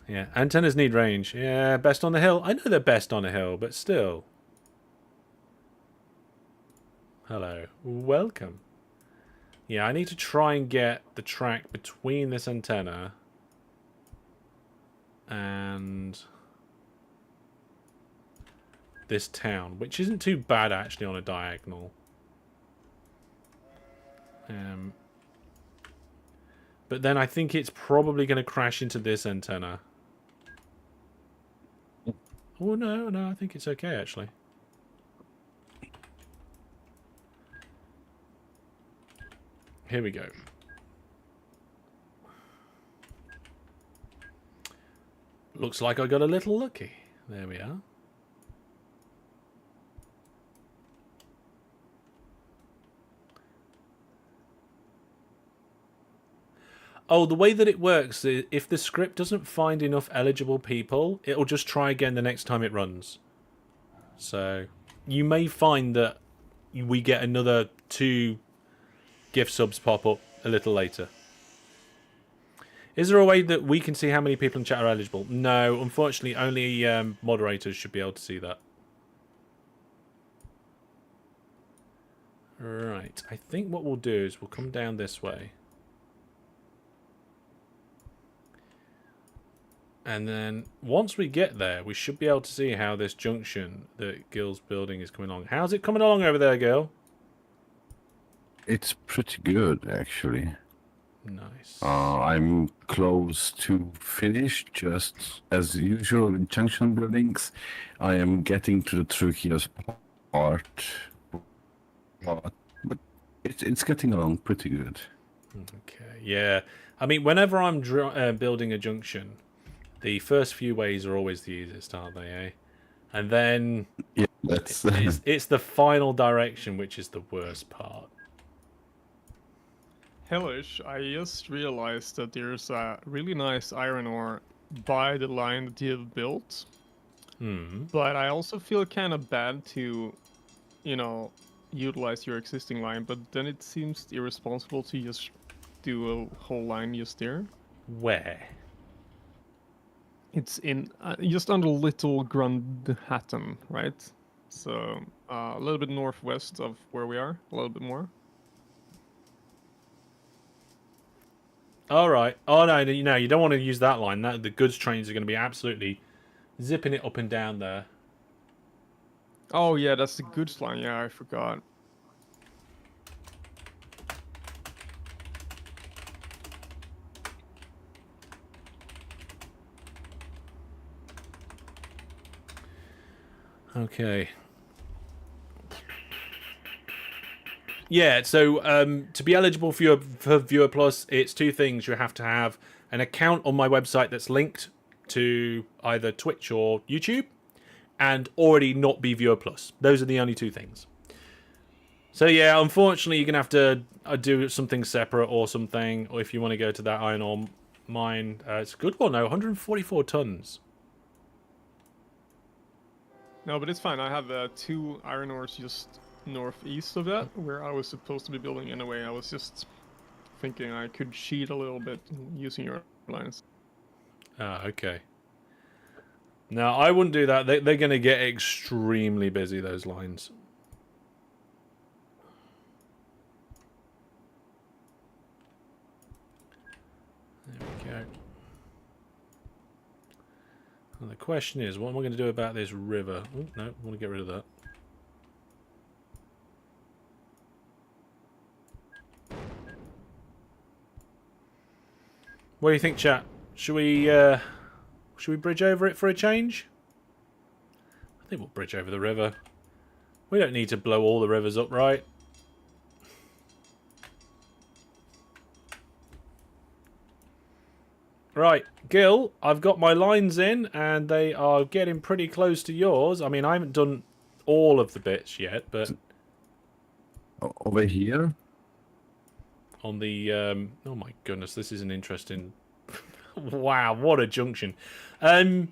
Yeah, antennas need range. Yeah, best on the hill. I know they're best on a hill, but still. Hello. Welcome. Yeah, I need to try and get the track between this antenna and this town, which isn't too bad actually on a diagonal. But then I think it's probably going to crash into this antenna. Oh, no, I think it's okay actually. Here we go. Looks like I got a little lucky. There we are. Oh, the way that it works is if the script doesn't find enough eligible people, it'll just try again the next time it runs. So you may find that we get another 2 gift subs pop up a little later. Is there a way that we can see how many people in chat are eligible? No, unfortunately, only moderators should be able to see that. Right, I think what we'll do is we'll come down this way. And then once we get there, we should be able to see how this junction that Gil's building is coming along. How's it coming along over there, Gil? It's pretty good, actually. Nice. I'm close to finish, just as usual in junction buildings. I am getting to the trickiest part, but it's getting along pretty good. Okay, yeah. I mean, whenever I'm building a junction, the first few ways are always the easiest, aren't they, eh? And then Yeah, that's it's the final direction which is the worst part. Hellish, I just realized that there's a really nice iron ore by the line that you've built. But I also feel kind of bad to, utilize your existing line, but then it seems irresponsible to just do a whole line just there. Where? It's in just under Little Grundhattan, right? So a little bit northwest of where we are, a little bit more. All right. Oh no, you don't want to use that line. The goods trains are going to be absolutely zipping it up and down there. Oh yeah, that's the goods line. Yeah, I forgot. Okay. Yeah, so to be eligible for Viewer Plus, it's two things. You have to have an account on my website that's linked to either Twitch or YouTube, and already not be Viewer Plus. Those are the only two things. So yeah, unfortunately, you're going to have to do something separate or something, or if you want to go to that iron ore mine. It's a good one, though, 144 tons. No, but it's fine. I have 2 iron ores just northeast of that, where I was supposed to be building anyway. I was just thinking I could cheat a little bit using your lines. Ah, okay. No, I wouldn't do that. They're going to get extremely busy, those lines. There we go. And the question is, what am I going to do about this river? Oh, no, I want to get rid of that. What do you think, chat? Should we bridge over it for a change? I think we'll bridge over the river. We don't need to blow all the rivers up, right? Right, Gil, I've got my lines in, and they are getting pretty close to yours. I mean, I haven't done all of the bits yet, but... Over here? On the... oh my goodness, this is an interesting... Wow, what a junction. On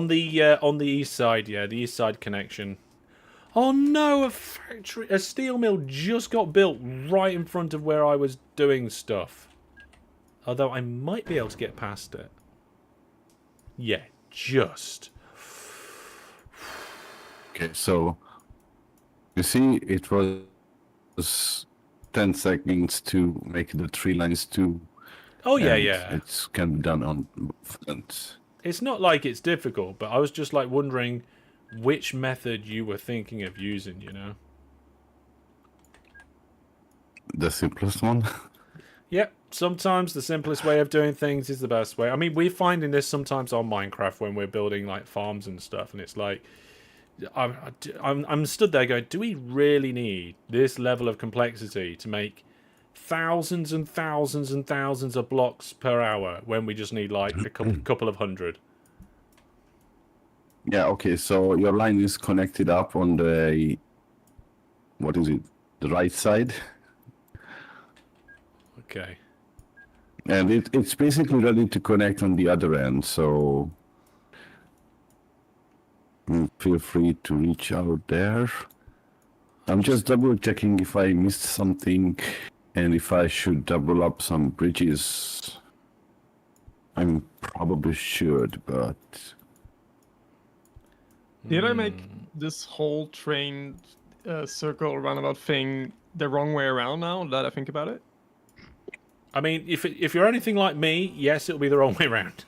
the east side, yeah, the east side connection. Oh no, a steel mill just got built right in front of where I was doing stuff. Although I might be able to get past it. Yeah, just. Okay, so you see, it was 10 seconds to make the 3 lines too. Oh yeah, yeah. It can be done on both ends. It's not like it's difficult, but I was just like wondering which method you were thinking of using, you know? The simplest one? Yep, sometimes the simplest way of doing things is the best way. I mean, we're finding this sometimes on Minecraft when we're building like farms and stuff, and it's like, I'm stood there going, do we really need this level of complexity to make thousands and thousands and thousands of blocks per hour when we just need like a couple of hundred? Yeah, okay, so your line is connected up on the, what is it, the right side? Okay. And it's basically ready to connect on the other end, so feel free to reach out there. I'm just double checking if I missed something and if I should double up some bridges. I'm probably should, but... Did I make this whole train circle roundabout thing the wrong way around now that I think about it? I mean, if you're anything like me, yes, it'll be the wrong way around.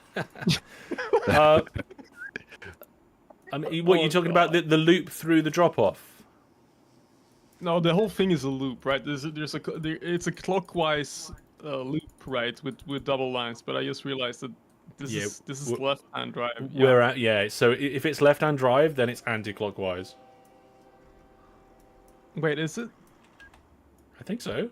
I mean, what you're talking about, the loop through the drop-off? No, the whole thing is a loop, right? It's a clockwise loop, right, with double lines. But I just realized that this is left-hand drive. We're at so if it's left-hand drive, then it's anti-clockwise. Wait, is it? I think so.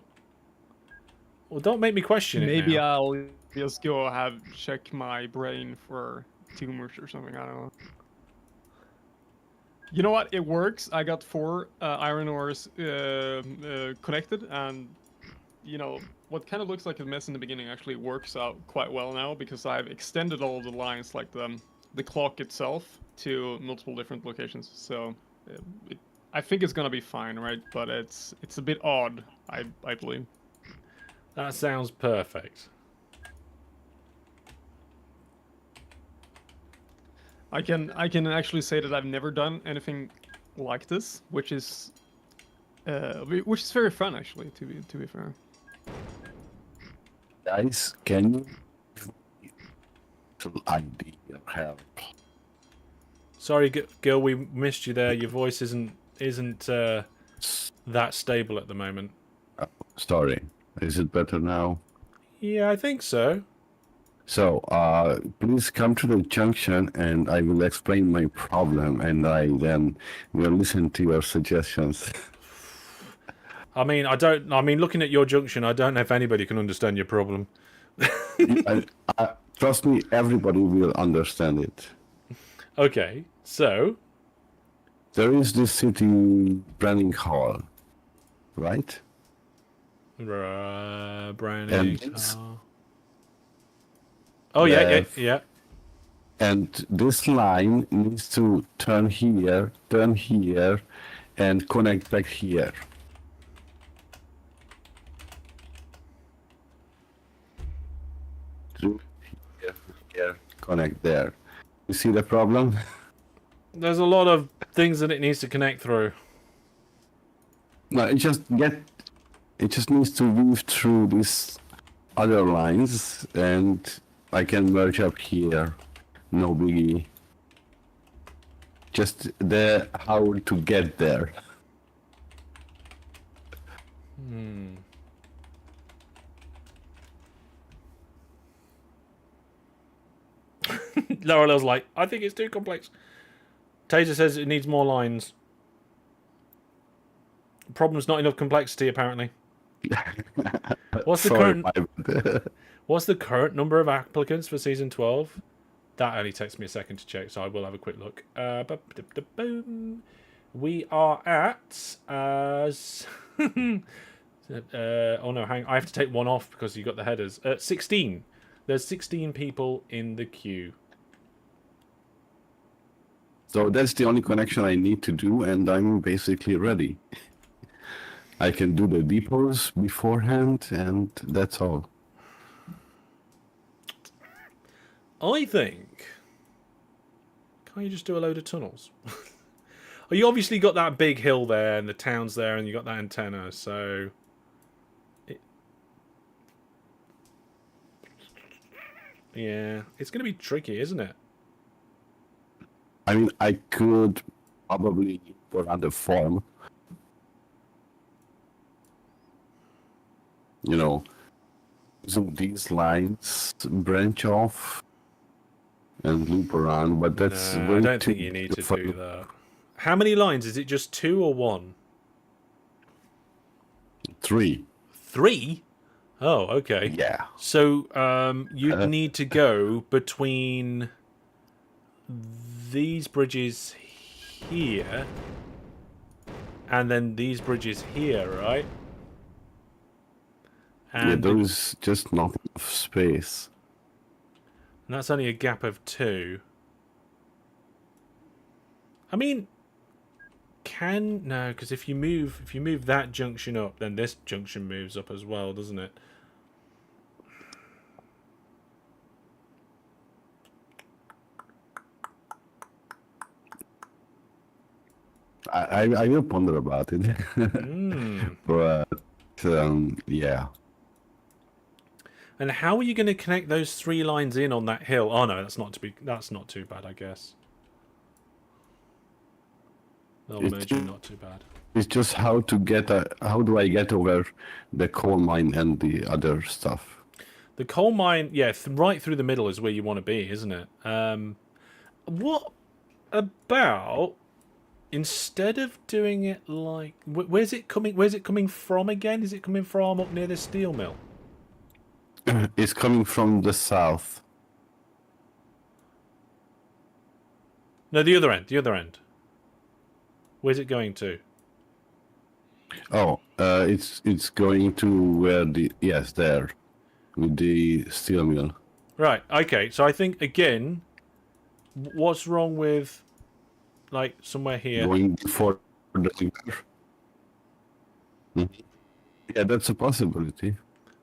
Well, don't make me question it Maybe now. I'll just go check my brain for tumors or something. I don't know. You know what? It works. I got 4 iron ores connected, and you know what kind of looks like a mess in the beginning actually works out quite well now because I've extended all the lines, like the clock itself, to multiple different locations. So I think it's gonna be fine, right? But it's a bit odd, I believe. That sounds perfect. I can actually say that I've never done anything like this, which is very fun actually. To be fair. Guys, can you ID or help? Sorry, Gil, we missed you there. Your voice isn't that stable at the moment. Sorry. Is it better now? Yeah, I think so. So, please come to the junction and I will explain my problem and I then will listen to your suggestions. I mean, looking at your junction, I don't know if anybody can understand your problem. Trust me, everybody will understand it. Okay, so There is this city branding hall, right? Browning. And Oh yeah. And this line needs to turn here, and connect back here. Through here, connect there. You see the problem? There's a lot of things that it needs to connect through. No, it just needs to weave through these other lines, and I can merge up here. No biggie. Just how to get there. Laurel's like, I think it's too complex. Taser says it needs more lines. Problem's not enough complexity, apparently. What's the current number of applicants for season 12? That only takes me a second to check, so I will have a quick look. We are at oh no, hang on. I have to take one off because you got the headers. 16. There's 16 people in the queue. So that's the only connection I need to do, and I'm basically ready. I can do the depots beforehand, and that's all. I think... Can't you just do a load of tunnels? Well, you obviously got that big hill there, and the town's there, and you got that antenna, so... Yeah, it's going to be tricky, isn't it? I mean, I could probably put on the form. You know, so these lines branch off and loop around, but that's No, I don't think you need to do that. How many lines? Is it just 2 or 1? 3. 3? Oh, okay. Yeah. So you'd need to go between these bridges here and then these bridges here, right? And yeah, there is just not enough space. And that's only a gap of 2. I mean, no, because if you move that junction up, then this junction moves up as well, doesn't it? I will ponder about it. But yeah. And how are you going to connect those 3 lines in on that hill? Oh no, that's not too bad, I guess. They'll merge in, not too bad. It's just how do I get over the coal mine and the other stuff? The coal mine, yeah, right through the middle is where you want to be, isn't it? What about instead of doing it like where's it coming? Where's it coming from again? Is it coming from up near the steel mill? It's coming from the south. No, the other end. The other end. Where's it going to? Oh, it's going to where there, with the steel mill. Right. Okay. So I think again, what's wrong with like somewhere here? Going for the river. Yeah, that's a possibility.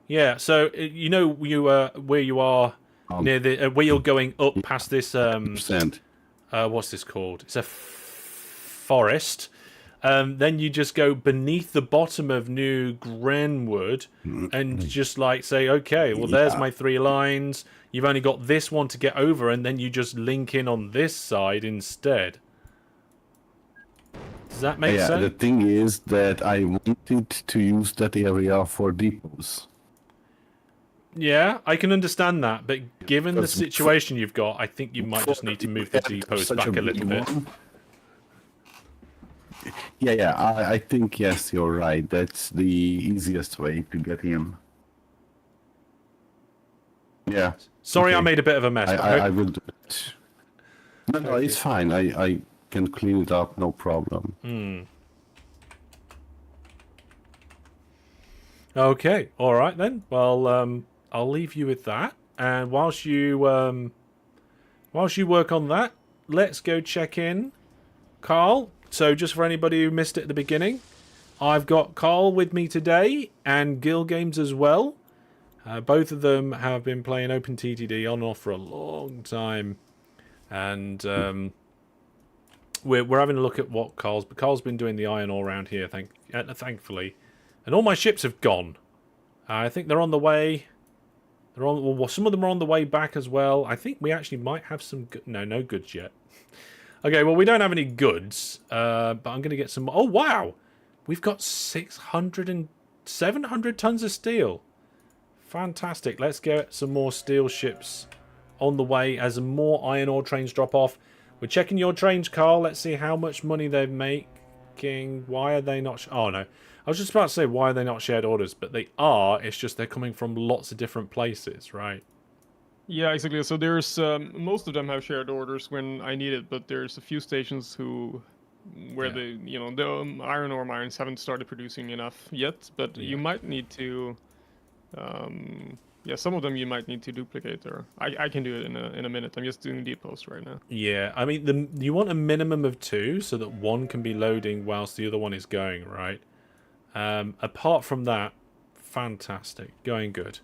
Yeah. So you know where you are near the where you're going up past this what's this called? It's a forest. Then you just go beneath the bottom of New Grenwood and just like say, okay, well, there's my 3 lines. You've only got this one to get over, and then you just link in on this side instead. Does that make sense? The thing is that I wanted to use that area for depots. Yeah, I can understand that, but given the situation you've got, I think you might just need to move the depots back a little bit. Yeah, I think, yes, you're right. That's the easiest way to get him. Yeah. Sorry, okay. I made a bit of a mess. I will do it. No, it's fine. I can clean it up, no problem. Okay, all right then. Well, I'll leave you with that. And whilst you work on that, let's go check in Carl. So just for anybody who missed it at the beginning, I've got Carl with me today and Gil Games as well. Both of them have been playing OpenTTD on and off for a long time. And we're having a look at what Carl's been doing the iron ore around here, thankfully. And all my ships have gone. I think they're on the way. Well, some of them are on the way back as well. I think we actually might have some... No goods yet. Okay, well, we don't have any goods. But I'm going to get some... Oh, wow! We've got 700 tons of steel. Fantastic. Let's get some more steel ships on the way as more iron ore trains drop off. We're checking your trains, Carl. Let's see how much money they're making. Why are they not... Oh, no. I was just about to say, why are they not shared orders? But they are. It's just they're coming from lots of different places, right? Yeah, exactly. So there's most of them have shared orders when I need it, but there's a few stations where the iron ore mines haven't started producing enough yet. But you might need to, some of them you might need to duplicate. Or I can do it in a minute. I'm just doing depots right now. Yeah, I mean you want a minimum of 2 so that one can be loading whilst the other one is going, right? Apart from that, fantastic, going good.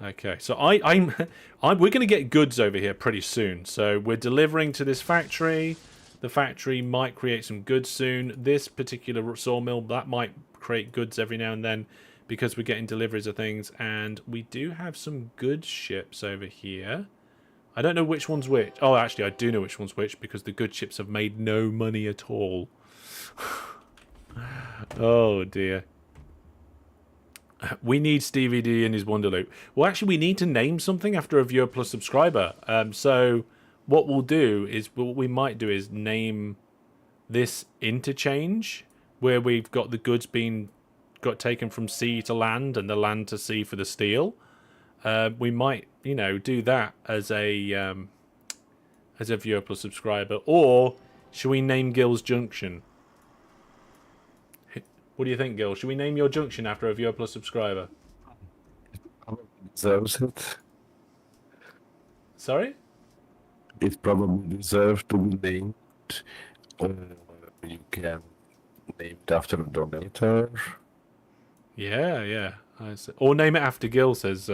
Okay, so we're going to get goods over here pretty soon. So we're delivering to this factory. The factory might create some goods soon. This particular sawmill, that might create goods every now and then because we're getting deliveries of things. And we do have some good ships over here. I don't know which one's which. Oh, actually, I do know which one's which because the good ships have made no money at all. Oh, dear. We need Stevie D in his Wonderloop. Well, actually, we need to name something after a viewer plus subscriber. So what we'll do is, what we might do is name this interchange where we've got the goods got taken from sea to land and the land to sea for the steel. We might, do that as a viewer plus subscriber. Or should we name Gil's Junction? What do you think, Gil? Should we name your junction after a viewer plus subscriber? Deserves it. Sorry? It probably deserves to be named. You can name it after a donator. Yeah. Or name it after Gil, says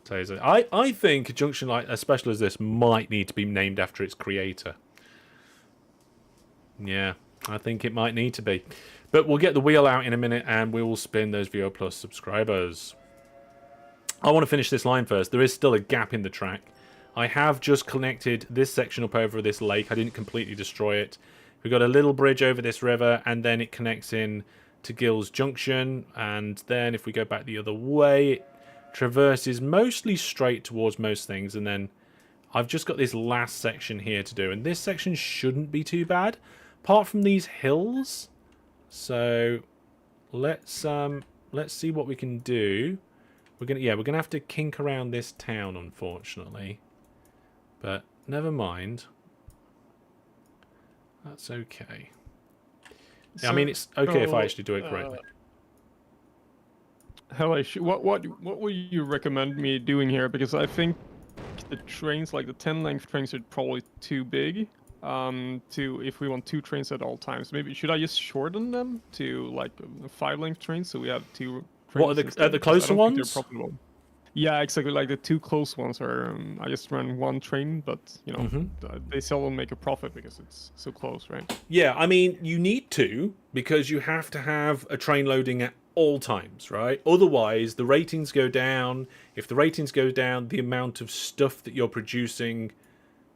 Taser. I think a junction like as special as this might need to be named after its creator. Yeah, I think it might need to be. But we'll get the wheel out in a minute and we will spin those Viewer Plus subscribers. I want to finish this line first. There is still a gap in the track. I have just connected this section up over this lake. I didn't completely destroy it We've got a little bridge over this river, and then it connects in to Gill's Junction. And then if we go back the other way, it traverses mostly straight towards most things. And then I've just got this last section here to do. And this section shouldn't be too bad, apart from these hills. So let's see what we can do. We're gonna have to kink around this town, unfortunately. But never mind. That's okay. I mean, it's okay if I actually do it correctly. Hellish, what would you recommend me doing here? Because I think the trains, like the 10-length trains, are probably too big. If we want 2 trains at all times, maybe should I just shorten them to like 5-length trains so we have 2 trains? What are the closer ones? Yeah, exactly. Like the 2 close ones are. I just run 1 train, but you know they seldom make a profit because it's so close, right? Yeah, I mean you need to, because you have to have a train loading at all times, right? Otherwise, the ratings go down. If the ratings go down, the amount of stuff that you're producing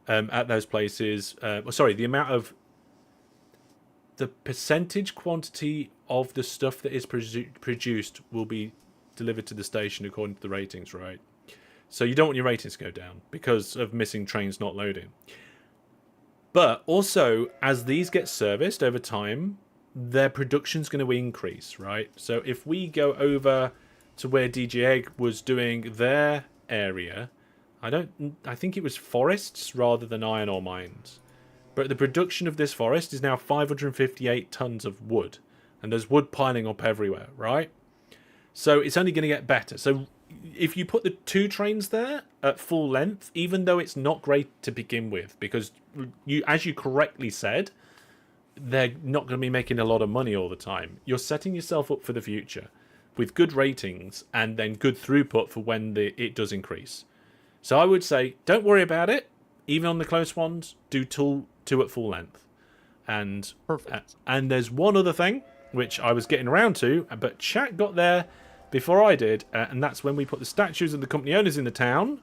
at those places, the percentage quantity of the stuff that is produced will be delivered to the station according to the ratings, right? So you don't want your ratings to go down because of missing trains not loading. But also, as these get serviced over time, their production's going to increase, right? So if we go over to where DJ Egg was doing their area, I think it was forests rather than iron ore mines. But the production of this forest is now 558 tons of wood. And there's wood piling up everywhere, right? So it's only going to get better. So if you put the 2 trains there at full length, even though it's not great to begin with, because as you correctly said, they're not going to be making a lot of money all the time. You're setting yourself up for the future with good ratings and then good throughput for when it does increase. So I would say, don't worry about it. Even on the close ones, do 2 at full length. And Perfect. And there's one other thing, which I was getting around to, but chat got there before I did, and that's when we put the statues of the company owners in the town,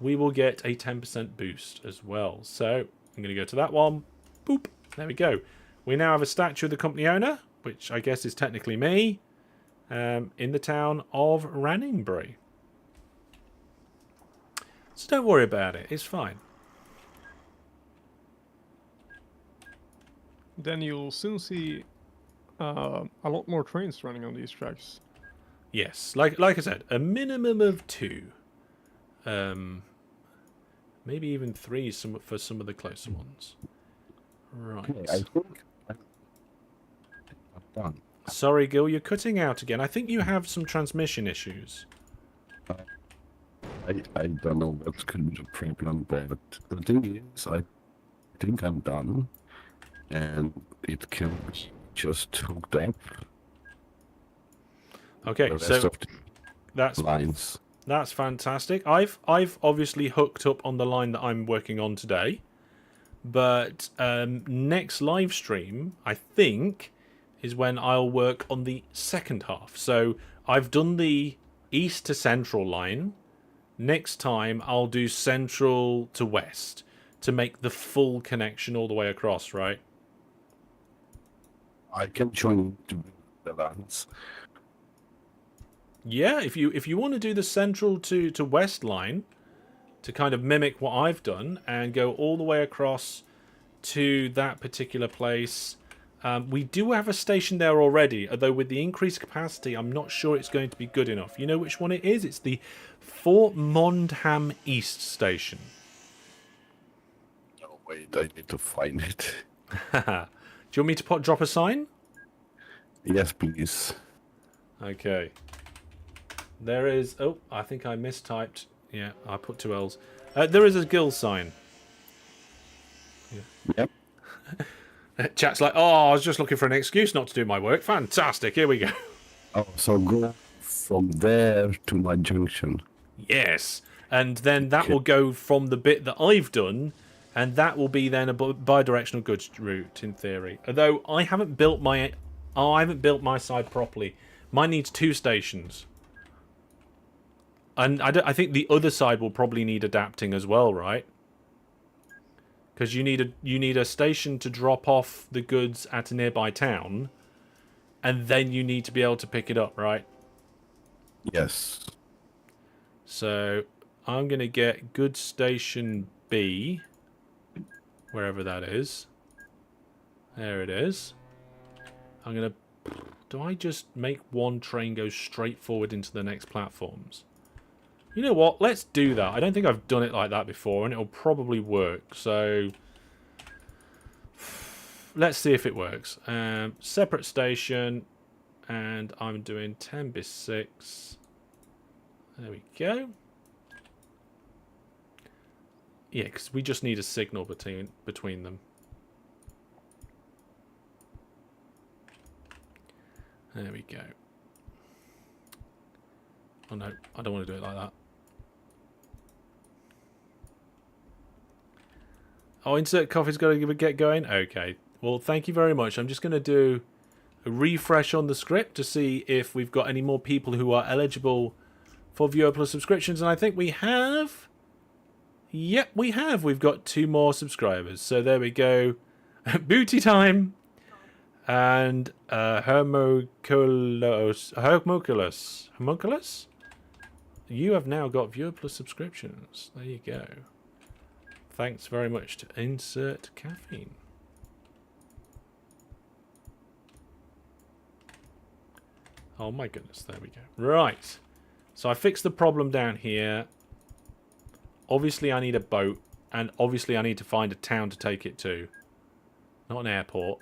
we will get a 10% boost as well. So I'm going to go to that one. Boop. There we go. We now have a statue of the company owner, which I guess is technically me, in the town of Ranningbury. So don't worry about it. It's fine. Then you'll soon see a lot more trains running on these tracks. Yes, like I said, a minimum of 2, maybe even 3 for some of the closer ones. Right. Okay, I think I'm done. Sorry, Gil, you're cutting out again. I think you have some transmission issues. I don't know what's going to be the problem, but the thing is, I think I'm done, and it can be just hooked up. Okay, The rest so of the that's lines. That's fantastic. I've obviously hooked up on the line that I'm working on today, but next live stream, I think, is when I'll work on the second half. So I've done the east to central line. Next time I'll do central to west to make the full connection all the way across, right? I can join to the lines. Yeah, if you want to do the central to west line to kind of mimic what I've done and go all the way across to that particular place, we do have a station there already, although with the increased capacity I'm not sure it's going to be good enough. You know which one it is? It's the Fort Mondham East station. Oh wait, I need to find it. Do you want me to drop a sign? Yes, please. Okay. There is... Oh, I think I mistyped. Yeah, I put 2 L's. There is a Gill sign. Yep. Chat's like, oh, I was just looking for an excuse not to do my work. Fantastic, here we go. Oh, so go from there to my junction. Yes. And then that will go from the bit that I've done, and that will be then a bidirectional goods route, in theory. Although I haven't built my... Oh, I haven't built my side properly. Mine needs 2 stations. And I think the other side will probably need adapting as well, right? because you need a station to drop off the goods at a nearby town, and then you need to be able to pick it up, right? Yes. So I'm gonna get goods station B, wherever that is. There it is. I'm gonna. Do I just make one train go straight forward into the next platforms? You know what? Let's do that. I don't think I've done it like that before, and it'll probably work. So let's see if it works. Separate station, and I'm doing 10 bis 6. There we go. Yeah, because we just need a signal between them. There we go. Oh no, I don't want to do it like that. Oh, insert coffee's got to get going? Okay. Well, thank you very much. I'm just going to do a refresh on the script to see if we've got any more people who are eligible for Viewer Plus subscriptions. And I think we have. Yep, we have. We've got 2 more subscribers. So there we go. Booty time. And Homunculus, you have now got Viewer Plus subscriptions. There you go. Thanks very much to Insert Caffeine. Oh my goodness, there we go. Right. So I fixed the problem down here. Obviously I need a boat, and obviously I need to find a town to take it to. Not an airport.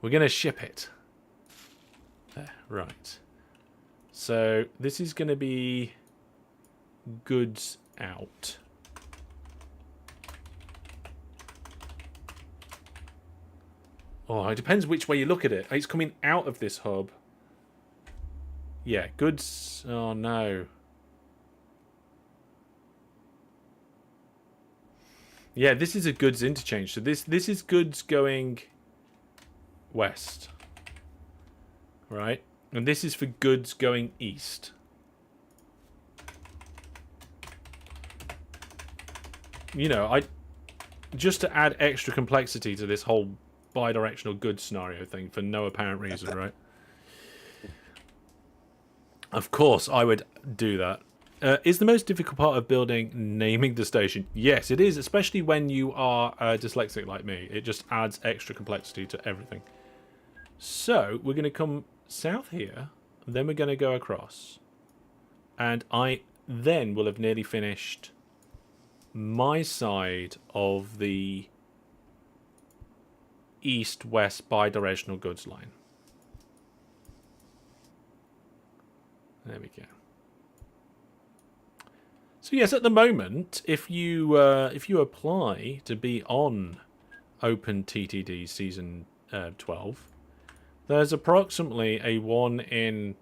We're going to ship it. There, right. So this is going to be goods out. Oh, it depends which way you look at it. It's coming out of this hub. Yeah, goods. Oh no. Yeah, this is a goods interchange. So this is goods going west, right? And this is for goods going east. You know, just to add extra complexity to this whole bidirectional goods scenario thing for no apparent reason, right? Of course, I would do that. Is the most difficult part of building naming the station? Yes, it is, especially when you are dyslexic like me. It just adds extra complexity to everything. So, we're going to come south here, and then we're going to go across. And I then will have nearly finished my side of the east-west bidirectional goods line. There we go. So yes, at the moment, if you apply to be on OpenTTD Season 12, there's approximately a 1 in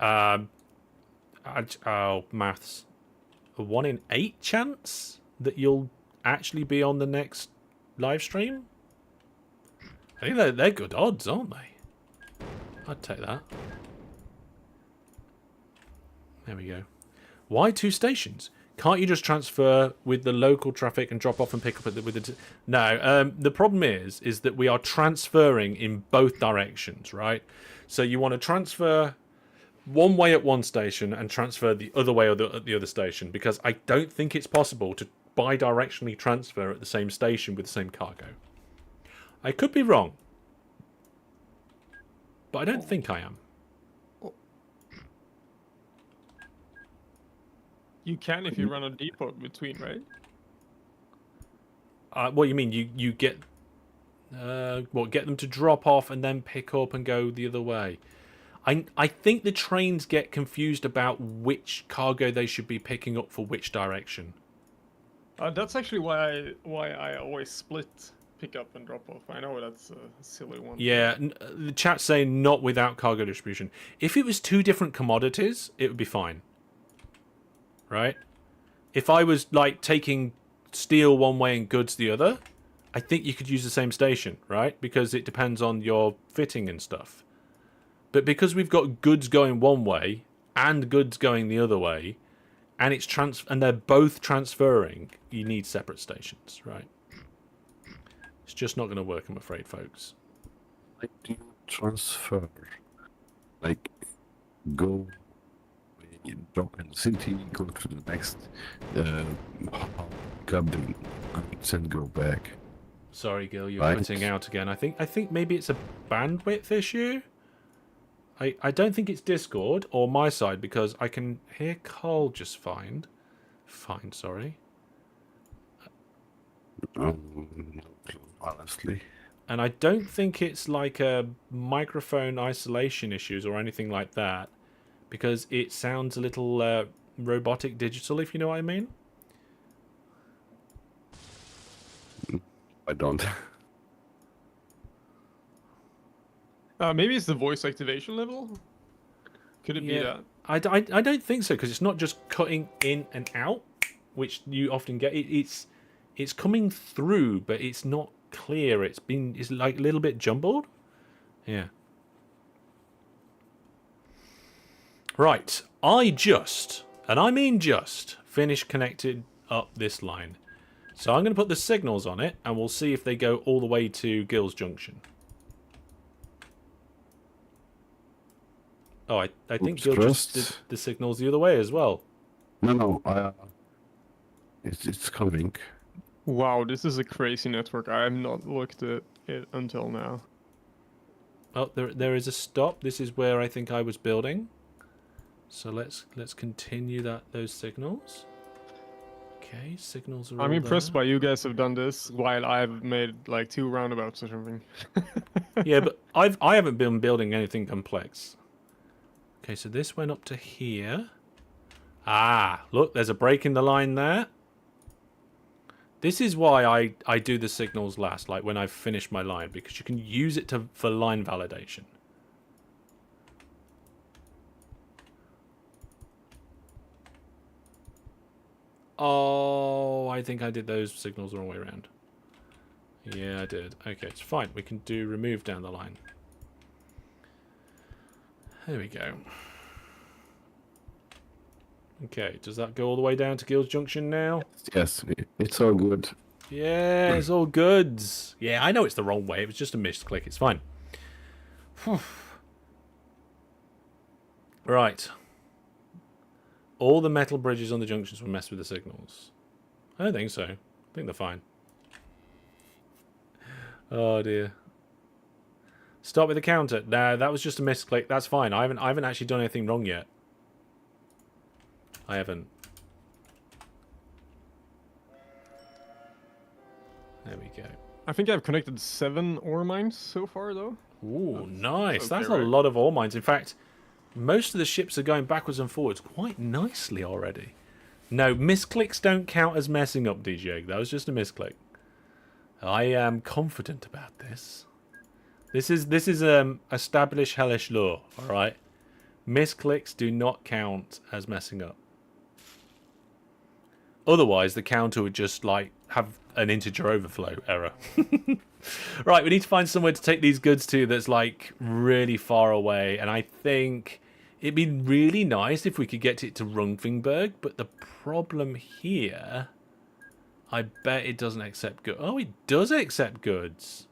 maths, a 1 in 8 chance that you'll actually be on the next live stream. I think they're good odds, aren't they? I'd take that. There we go. Why 2 stations? Can't you just transfer with the local traffic and drop off and pick up with the... No, the problem is that we are transferring in both directions, right? So you want to transfer one way at one station and transfer the other way at the other station, because I don't think it's possible to bidirectionally transfer at the same station with the same cargo. I could be wrong, but I don't think I am. You can if you run a depot between, right? What do you mean? You get get them to drop off and then pick up and go the other way? I think the trains get confused about which cargo they should be picking up for which direction. That's actually why I always split pick up and drop off. I know that's a silly one. Yeah, the chat's saying not without cargo distribution. If it was 2 different commodities, it would be fine. Right? If I was like taking steel one way and goods the other, I think you could use the same station, right? Because it depends on your fitting and stuff. But because we've got goods going one way and goods going the other way, and it's and they're both transferring, you need separate stations, right? It's just not going to work, I'm afraid, folks. Like, do you transfer? Like, go, drop in the city, go to the next cabin, and go back. Sorry, Gil, you're Right. cutting out again. I think maybe it's a bandwidth issue. I don't think it's Discord or my side because I can hear Carl just fine. Fine, sorry. No clue, honestly. And I don't think it's like a microphone isolation issues or anything like that, because it sounds a little robotic digital, if you know what I mean. I don't. Maybe it's the voice activation level. Could it be that? I don't think so, because it's not just cutting in and out, which you often get. It's coming through, but it's not clear. It's like a little bit jumbled. Yeah. Right. I mean just, finished connected up this line. So I'm going to put the signals on it, and we'll see if they go all the way to Gil's Junction. Oh, I think Gil just did the signals the other way as well. No, it's coming. Wow, this is a crazy network. I have not looked at it until now. Oh, there is a stop. This is where I think I was building. So let's continue those signals. Okay, signals are. I'm all impressed there. by you guys have done this while I've made like 2 roundabouts or something. Yeah, but I haven't been building anything complex. Okay, so this went up to here. Ah, look, there's a break in the line there. This is why I do the signals last, like when I've finished my line, because you can use it for line validation. Oh, I think I did those signals the wrong way around. Yeah, I did. Okay, it's fine. We can do remove down the line. There we go. Okay, does that go all the way down to Gil's Junction now? Yes, it's all good. Yeah, it's all goods. Yeah, I know it's the wrong way. It was just a misclick. It's fine. Right. All the metal bridges on the junctions will mess with the signals. I don't think so. I think they're fine. Oh dear. Start with the counter. No, that was just a misclick. That's fine. I haven't actually done anything wrong yet. I haven't. There we go. I think I've connected 7 ore mines so far, though. Ooh, nice. okay, That's right? a lot of ore mines. In fact, most of the ships are going backwards and forwards quite nicely already. No, misclicks don't count as messing up, DJ. That was just a misclick. I am confident about this. This is established Hellish law, all right? Misclicks do not count as messing up. Otherwise, the counter would just like have an integer overflow error. Right, we need to find somewhere to take these goods to that's like really far away, and I think it'd be really nice if we could get it to Rungfingberg, but the problem here, I bet it doesn't accept goods. Oh, it does accept goods.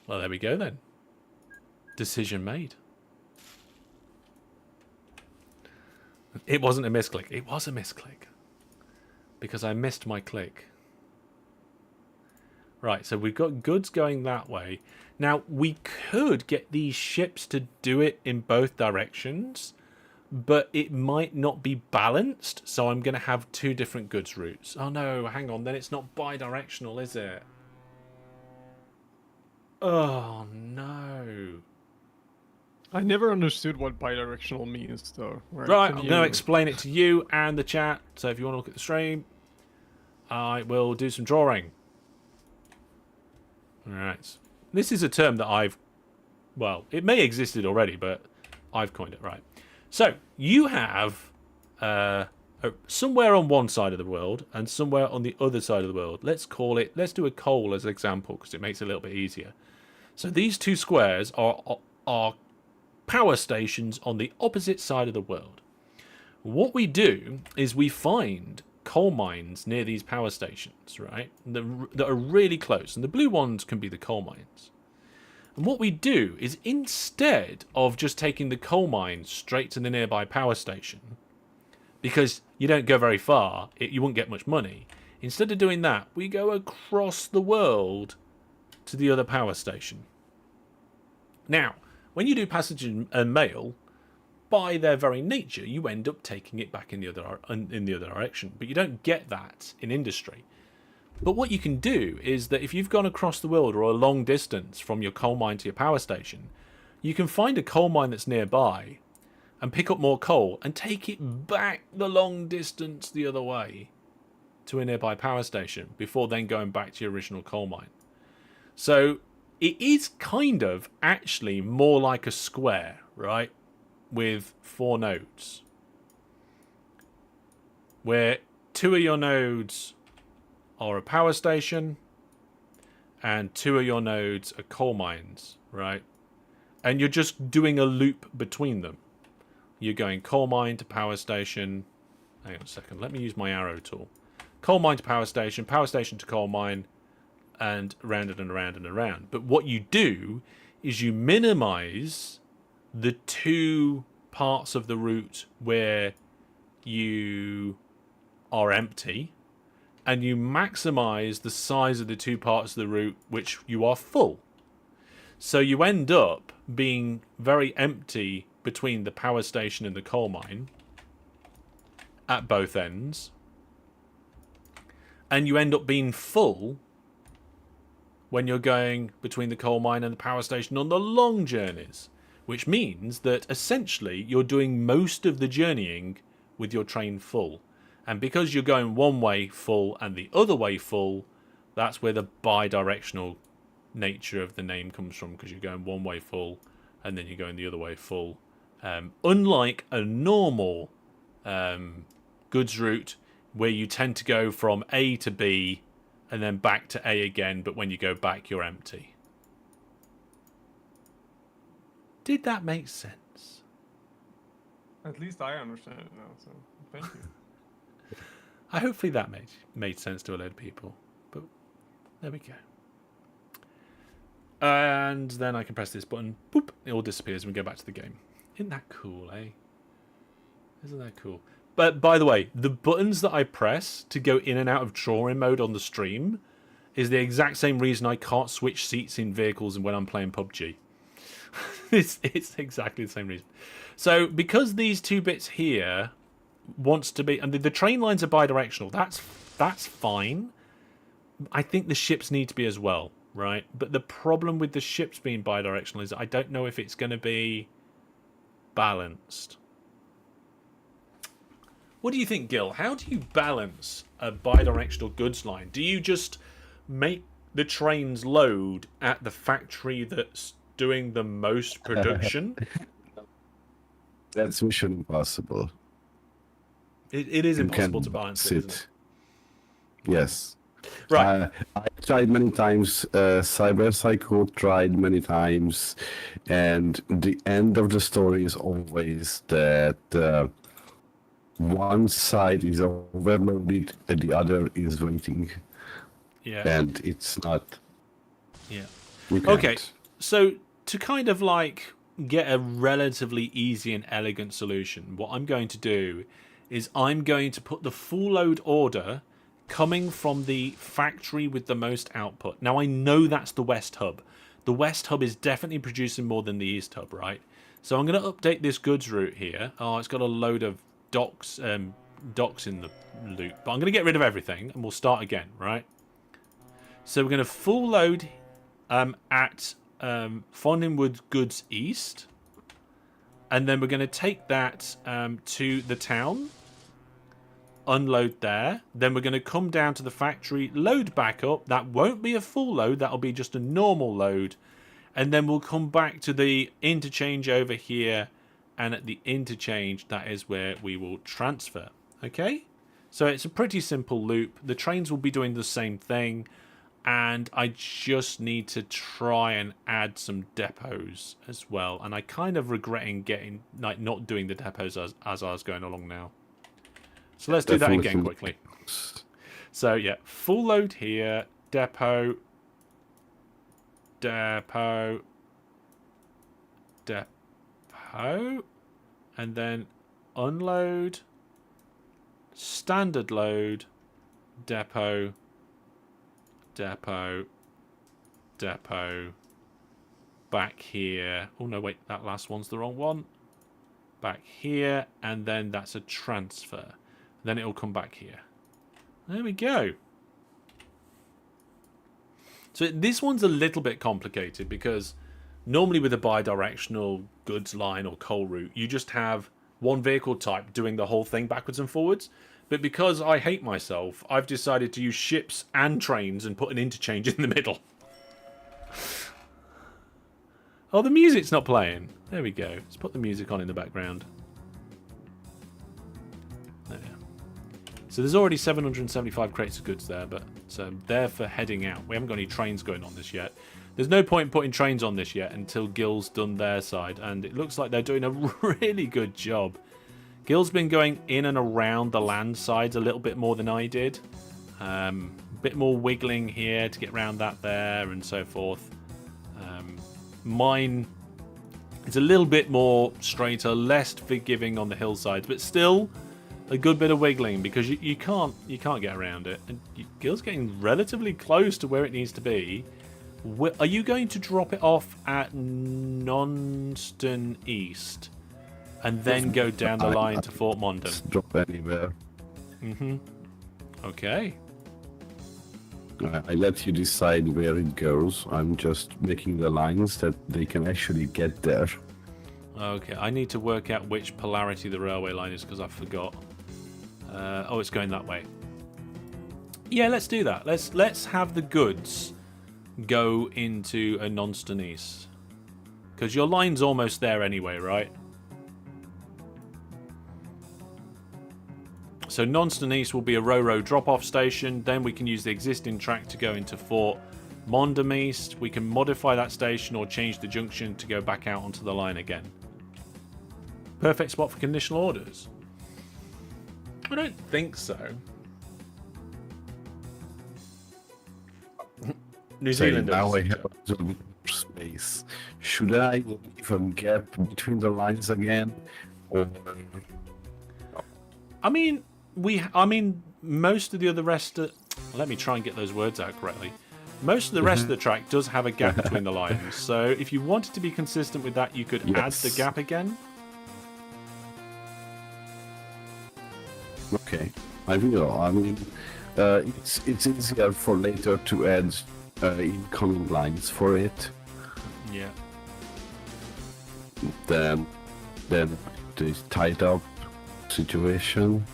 Well, there we go then. Decision made. It wasn't a misclick. It was a misclick. Because I missed my click. Right, so we've got goods going that way. Now, we could get these ships to do it in both directions, but it might not be balanced, so I'm going to have 2 different goods routes. Oh no, hang on, then it's not bidirectional, is it? Oh no. I never understood what bidirectional means, though. Right, can I'm you- going to explain it to you and the chat, so if you want to look at the stream, I will do some drawing. Alright. This is a term that I've... Well, it may have existed already, but I've coined it, right. So, you have somewhere on one side of the world and somewhere on the other side of the world. Let's do a coal as an example, because it makes it a little bit easier. So these 2 squares are power stations on the opposite side of the world. What we do is we find coal mines near these power stations, right? That are really close, and the blue ones can be the coal mines. And what we do is, instead of just taking the coal mine straight to the nearby power station, because you don't go very far, you won't get much money. Instead of doing that, we go across the world to the other power station. Now, when you do passage and mail, by their very nature, you end up taking it back in the other direction. But you don't get that in industry. But what you can do is that if you've gone across the world or a long distance from your coal mine to your power station, you can find a coal mine that's nearby and pick up more coal and take it back the long distance the other way to a nearby power station before then going back to your original coal mine. So it is kind of actually more like a square, right? With 4 nodes. Where 2 of your nodes are a power station and 2 of your nodes are coal mines, right? And you're just doing a loop between them. You're going coal mine to power station. Hang on a second. Let me use my arrow tool. Coal mine to power station to coal mine, and around and around and around. But what you do is you minimize the 2 parts of the route where you are empty, and you maximize the size of the 2 parts of the route which you are full. So you end up being very empty between the power station and the coal mine at both ends, and you end up being full when you're going between the coal mine and the power station on the long journeys, which means that essentially you're doing most of the journeying with your train full. And because you're going one way full and the other way full, that's where the bidirectional nature of the name comes from, because you're going one way full and then you're going the other way full. Unlike a normal goods route where you tend to go from A to B and then back to A again, but when you go back, you're empty. Did that make sense? At least I understand it now, so thank you. Hopefully that made sense to a load of people. But there we go. And then I can press this button. Boop. It all disappears and we go back to the game. Isn't that cool, eh? Isn't that cool? But by the way, the buttons that I press to go in and out of drawing mode on the stream is the exact same reason I can't switch seats in vehicles when I'm playing PUBG. it's exactly the same reason. So because these 2 bits here wants to be, and the train lines are bidirectional, that's fine. I think the ships need to be as well, right? But the problem with the ships being bidirectional is I don't know if it's going to be balanced. What do you think, Gil? How do you balance a bidirectional goods line? Do you just make the trains load at the factory that's doing the most production? That's mission impossible. It is You impossible can to balance sit. it, isn't it? Yes. Right. I tried many times. Cyber Psycho tried many times, and the end of the story is always that one side is overloaded and the other is waiting, Yeah. and it's not. Yeah. You Okay. can't. So to kind of like get a relatively easy and elegant solution, what I'm going to do is I'm going to put the full load order coming from the factory with the most output. Now I know that's the West Hub. The West Hub is definitely producing more than the East Hub, right? So I'm going to update this goods route here. Oh, it's got a load of docks in the loop, but I'm going to get rid of everything and we'll start again, right? So we're going to full load at Fondingwood Goods East, and then we're going to take that to the town, unload there, then we're going to come down to the factory, load back up. That won't be a full load, that'll be just a normal load, and then we'll come back to the interchange over here, and at the interchange that is where we will transfer. Okay, so it's a pretty simple loop. The trains will be doing the same thing, and I just need to try and add some depots as well, and I kind of regretting getting not doing the depots as I was going along now. So let's do that Definitely. again quickly. So yeah, full load here, depot, depot, depot, and then unload, standard load, depot, depot, depot, back here. Oh no, wait, that last one's the wrong one. Back here, and then that's a transfer. Then it'll come back here. There we go. So this one's a little bit complicated because normally with a bidirectional goods line or coal route, you just have one vehicle type doing the whole thing backwards and forwards. But because I hate myself, I've decided to use ships and trains and put an interchange in the middle. Oh, the music's not playing. There we go. Let's put the music on in the background. There. So there's already 775 crates of goods there, but so they're for heading out. We haven't got any trains going on this yet. There's no point in putting trains on this yet until Gil's done their side, and it looks like they're doing a really good job. Gil's been going in and around the land sides a little bit more than I did. A bit more wiggling here to get around that there and so forth. Mine is a little bit more straighter, less forgiving on the hillsides, but still a good bit of wiggling because you can't get around it. And Gil's getting relatively close to where it needs to be. Are you going to drop it off at Nonston East and then go down the line to Fort Mondon? Drop anywhere. Okay. I let you decide where it goes. I'm just making the lines that they can actually get there. Okay, I need to work out which polarity the railway line is because I forgot. Oh, it's going that way. Yeah, let's do that. Let's have the goods go into a Nonston East. Because your line's almost there anyway, right? So Nonston East will be a Ro-Ro drop-off station. Then we can use the existing track to go into Fort Mondam East. We can modify that station or change the junction to go back out onto the line again. Perfect spot for conditional orders. I don't think so. New Zealanders. Now I have a little bit more space. Should I leave a gap between the lines again? Or... I mean, most of the other rest of... Let me try and get those words out correctly. Most of the rest of the track does have a gap between the lines. So if you wanted to be consistent with that, you could add the gap again. Okay, I will. I mean, it's easier for later to add incoming lines for it. Yeah. Then the tied up situation.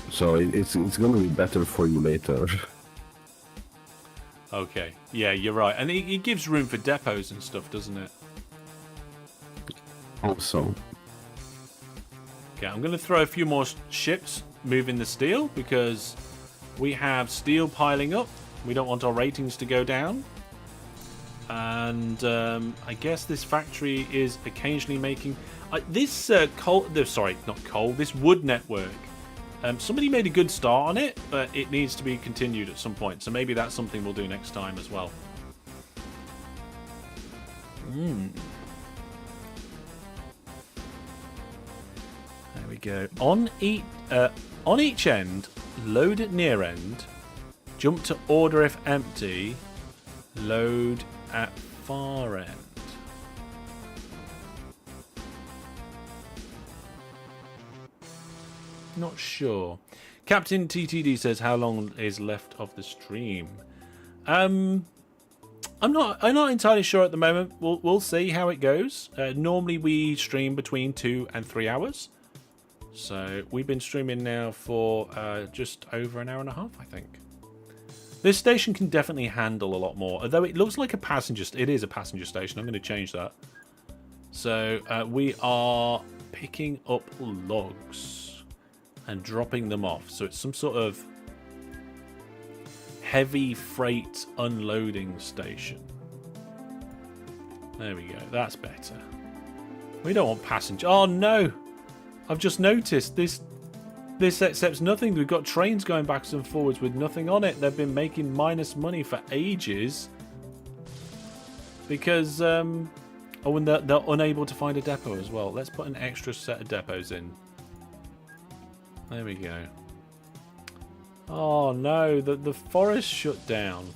So it's going to be better for you later. Okay. Yeah, you're right. And it gives room for depots and stuff, doesn't it? Also. Okay, I'm going to throw a few more ships moving the steel because we have steel piling up. We don't want our ratings to go down. And I guess this factory is occasionally making... this this wood network. Somebody made a good start on it, but it needs to be continued at some point. So maybe that's something we'll do next time as well. There we go. On each end, load at near end, jump to order if empty, load at far end. Not sure. Captain TTD says, how long is left of the stream? I'm not entirely sure at the moment. We'll see how it goes. Normally we stream between 2 and 3 hours. So we've been streaming now for just over an hour and a half, I think. This station can definitely handle a lot more. Although it looks like it is a passenger station. I'm going to change that. So we are picking up logs and dropping them off. So it's some sort of heavy freight unloading station. There we go. That's better. We don't want passenger. Oh no! I've just noticed this accepts nothing. We've got trains going backwards and forwards with nothing on it. They've been making minus money for ages because and they're unable to find a depot as well. Let's put an extra set of depots in. There we go. Oh no, the forest shut down.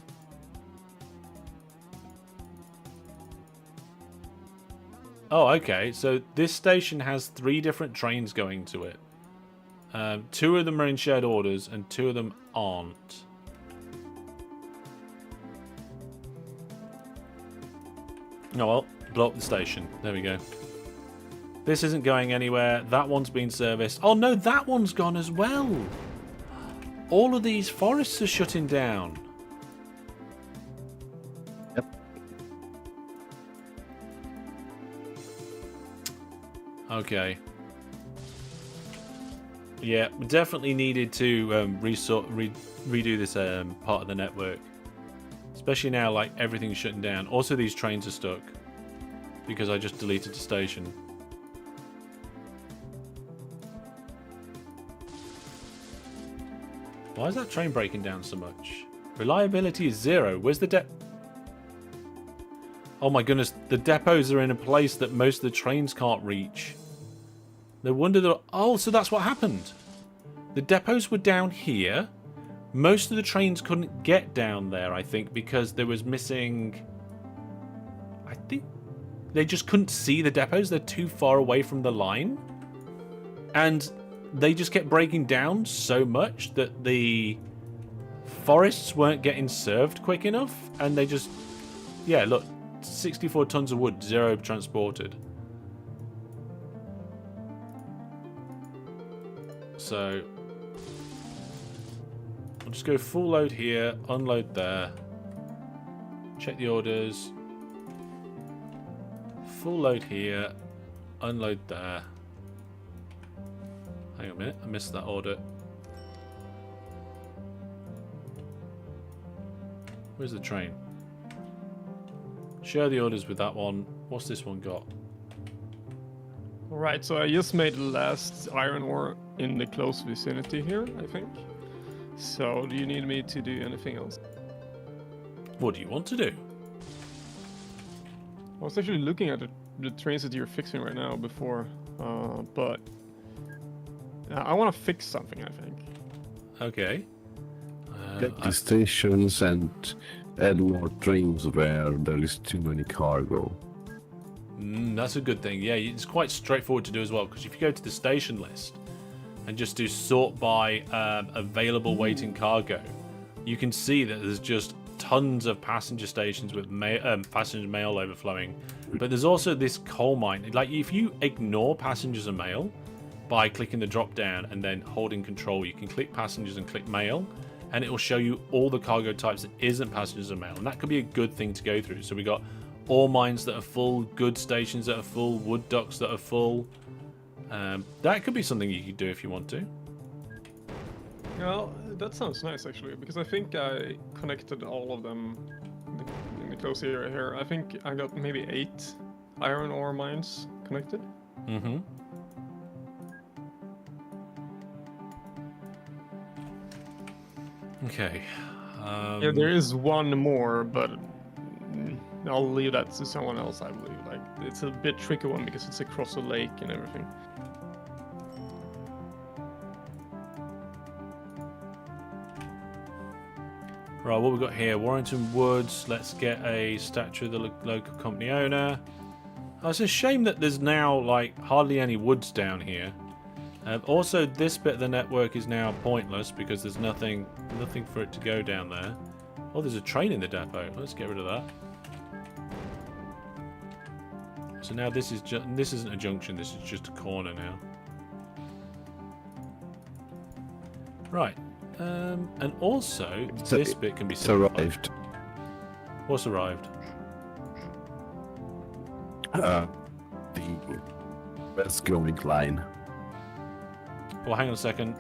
Oh, okay. So this station has 3 different trains going to it. 2 of them are in shared orders and 2 of them aren't. Oh well, blow up the station. There we go. This isn't going anywhere. That one's been serviced. Oh no, that one's gone as well. All of these forests are shutting down. Yep. Okay. Yeah, we definitely needed to redo this part of the network. Especially now, like, everything's shutting down. Also, these trains are stuck. Because I just deleted the station. Why is that train breaking down so much? Reliability is 0. Where's the depot? Oh my goodness, the depots are in a place that most of the trains can't reach. No wonder they're... Oh, so that's what happened. The depots were down here. Most of the trains couldn't get down there, I think, because there was missing... I think they just couldn't see the depots. They're too far away from the line. And they just kept breaking down so much that the forests weren't getting served quick enough. And they just... Yeah, look. 64 tons of wood, 0 transported. So... I'll just go full load here, unload there. Check the orders. Full load here, unload there. Hang on a minute, I missed that order. Where's the train? Share the orders with that one. What's this one got? Alright, so I just made the last iron ore in the close vicinity here, I think. So, do you need me to do anything else? What do you want to do? I was actually looking at the trains that you're fixing right now before, but I want to fix something, I think. Okay. Get the stations and add more trains where there is too many cargo. That's a good thing. Yeah, it's quite straightforward to do as well, because if you go to the station list and just do sort by available waiting cargo, you can see that there's just tons of passenger stations with passenger mail overflowing. But there's also this coal mine. Like, if you ignore passengers and mail by clicking the drop down and then holding control, you can click passengers and click mail, and it will show you all the cargo types that isn't passengers and mail. And that could be a good thing to go through. So we got ore mines that are full, goods stations that are full, wood docks that are full. That could be something you could do if you want to. Well, that sounds nice actually, because I think I connected all of them in the close area here. I think I got maybe 8 iron ore mines connected. Mm-hmm. Okay. Yeah, there is one more, but I'll leave that to someone else, I believe. Like, it's a bit tricky one because it's across a lake and everything. Right, what we got here? Warrington Woods. Let's get a statue of the local company owner. Oh, it's a shame that there's now, like, hardly any woods down here. Also, this bit of the network is now pointless because there's nothing for it to go down there. Oh, there's a train in the depot. Let's get rid of that. So now this isn't a junction. This is just a corner now. Right. And also, this bit can be arrived. What's arrived? The west going line. Well, hang on a second.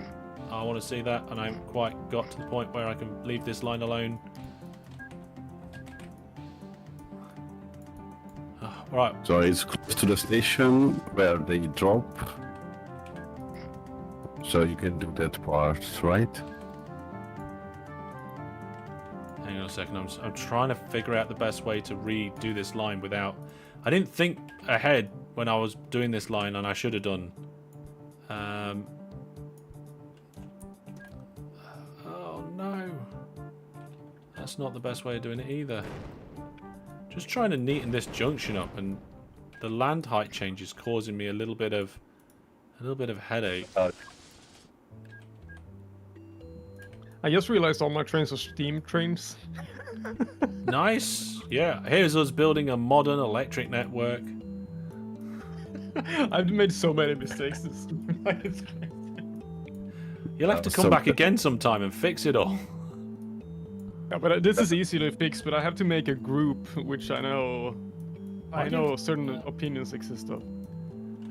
I want to see that, and I haven't quite got to the point where I can leave this line alone. Right. So it's close to the station where they drop. so you can do that part, right? Hang on a second. I'm trying to figure out the best way to redo this line without. I didn't think ahead when I was doing this line, and I should have done. Oh no, that's not the best way of doing it either. Just trying to neaten this junction up, and the land height change is causing me a little bit of headache. I just realized all my trains are steam trains. Nice. Yeah, here's us building a modern electric network. I've made so many mistakes. It's crazy. You'll have to come back again sometime and fix it all. Yeah, but this is easy to fix. But I have to make a group, which I know certain opinions exist of.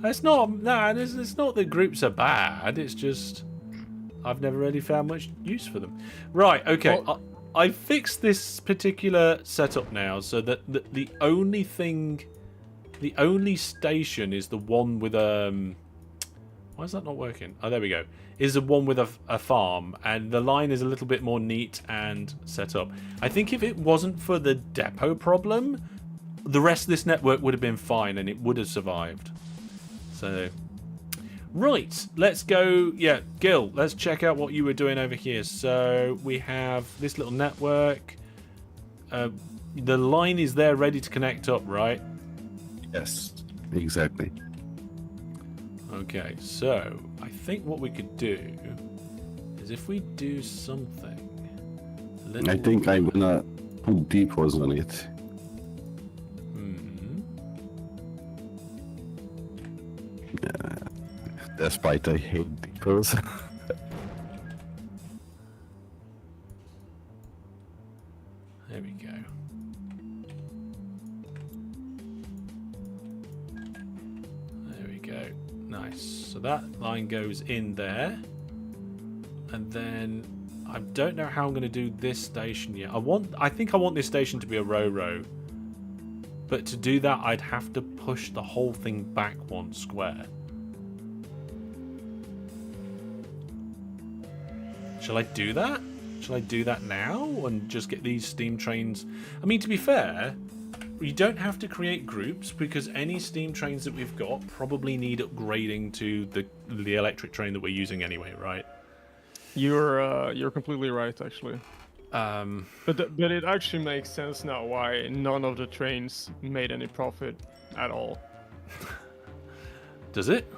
It's not. Nah, it's not that groups are bad. It's just I've never really found much use for them. Right. Okay. Well, I fixed this particular setup now, so that the only station is the one with Why is that not working? Oh, there we go. Is the one with a farm, and the line is a little bit more neat and set up. I think if it wasn't for the depot problem, the rest of this network would have been fine and it would have survived. So, right, let's go. Yeah, Gil, let's check out what you were doing over here. So we have this little network. The line is there ready to connect up, right? Yes, exactly. Okay, so I think what we could do is if we do something. I think I'm gonna put depots on it. Despite I hate depots. There we go. There we go. Nice. So that line goes in there. And then I don't know how I'm going to do this station yet. I think I want this station to be a row. But to do that, I'd have to push the whole thing back one square. Shall I do that? Shall I do that now and just get these steam trains? I mean, to be fair, you don't have to create groups because any steam trains that we've got probably need upgrading to the electric train that we're using anyway, right? You're completely right, actually. But it actually makes sense now why none of the trains made any profit at all. Does it?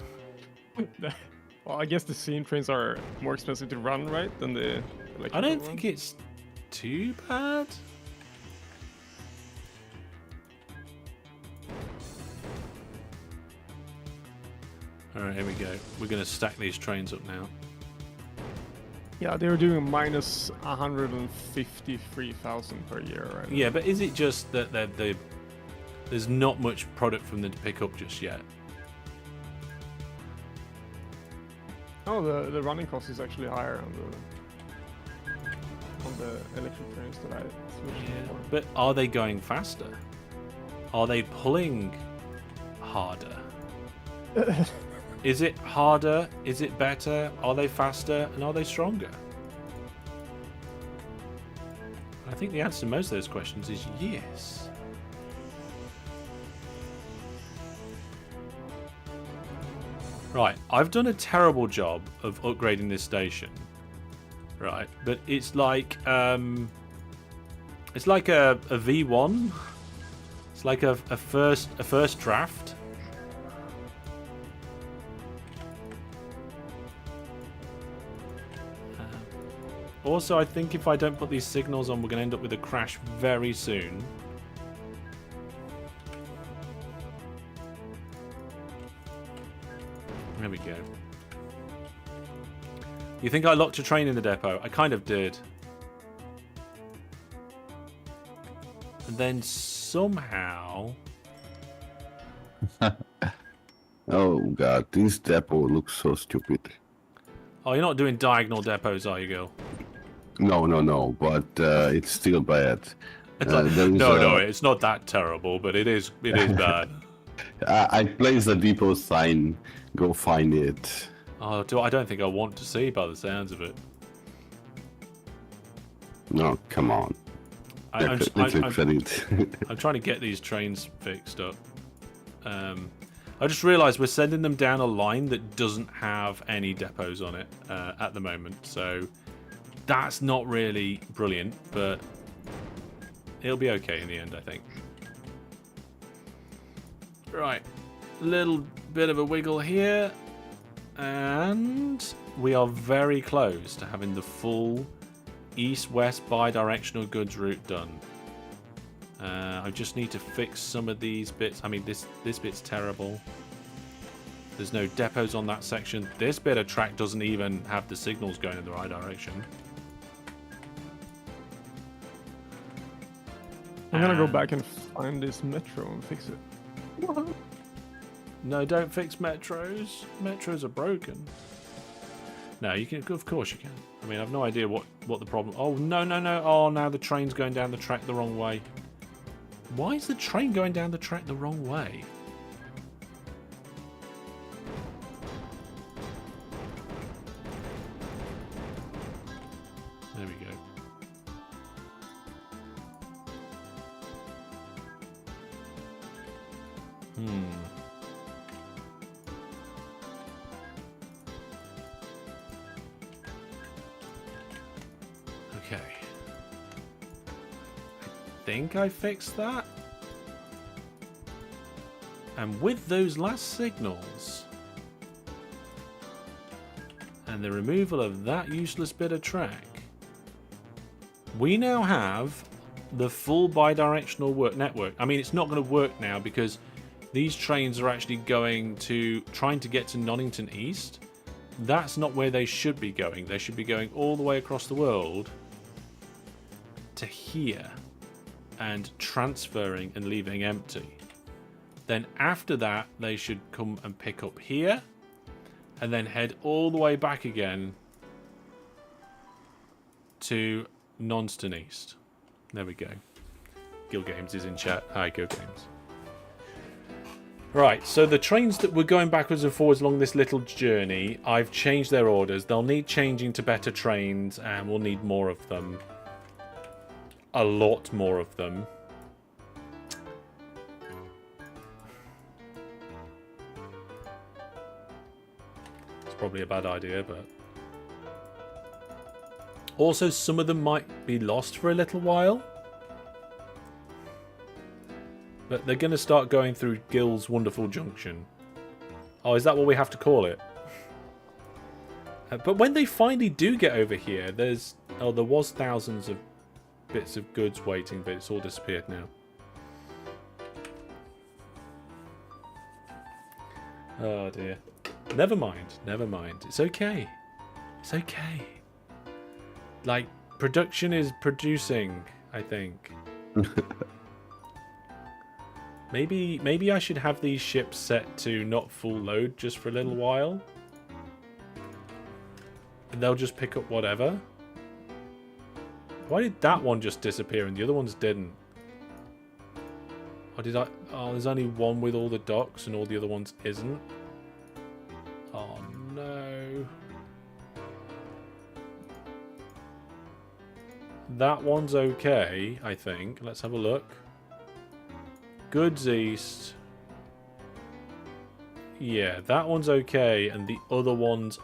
Well, I guess the steam trains are more expensive to run, right, than the electric. I don't think it's too bad. Alright, here we go. We're going to stack these trains up now. Yeah, they were doing minus 153,000 per year, right? Yeah, but is it just that there's not much product from them to pick up just yet? Oh, the running cost is actually higher on the electric trains that I switched for. But are they going faster? Are they pulling harder? Is it harder? Is it better? Are they faster? And are they stronger? I think the answer to most of those questions is yes. Right, I've done a terrible job of upgrading this station. Right, but it's like a V1. It's like a first draft. Also, I think if I don't put these signals on, we're going to end up with a crash very soon. There we go. You think I locked a train in the depot? I kind of did. And then somehow... Oh god, this depot looks so stupid. Oh, you're not doing diagonal depots, are you, girl? No, but it's still bad. It's like, no, it's not that terrible, but it is bad. I placed the depot sign. Go find it. Oh, I don't think I want to see by the sounds of it. No, come on. I'm I'm trying to get these trains fixed up. I just realised we're sending them down a line that doesn't have any depots on it at the moment, so that's not really brilliant, but it'll be okay in the end, I think. Right, little bit of a wiggle here, and we are very close to having the full east-west bidirectional goods route done. I just need to fix some of these bits. I mean, this bit's terrible. There's no depots on that section. This bit of track doesn't even have the signals going in the right direction. I'm gonna go back and find this metro and fix it. What? No, don't fix metros. Metros are broken. No, you can. Of course you can. I mean, I've no idea what the problem. Oh no. Oh, now the train's going down the track the wrong way. Why is the train going down the track the wrong way? There we go. Okay. I think I fixed that. And with those last signals and the removal of that useless bit of track, we now have the full bidirectional network. I mean, it's not going to work now because these trains are actually trying to get to Nonnington East. That's not where they should be going. They should be going all the way across the world to here and transferring and leaving empty. Then after that, they should come and pick up here and then head all the way back again to Nonston East. There we go. Gil Games is in chat. Hi, Gil Games. Right, so the trains that were going backwards and forwards along this little journey, I've changed their orders. They'll need changing to better trains, and we'll need more of them. A lot more of them. It's probably a bad idea, but... Also, some of them might be lost for a little while. But they're going to start going through Gil's wonderful junction. Oh, is that what we have to call it? But when they finally do get over here, there's... Oh, there was thousands of bits of goods waiting, but it's all disappeared now. Oh, dear. Never mind. Never mind. It's okay. It's okay. Like, production is producing, I think. Maybe I should have these ships set to not full load just for a little while. And they'll just pick up whatever. Why did that one just disappear and the other ones didn't? Or did I... Oh, there's only one with all the docks and all the other ones isn't. Oh, no. That one's okay, I think. Let's have a look. Goods East. Yeah, that one's okay, and the other ones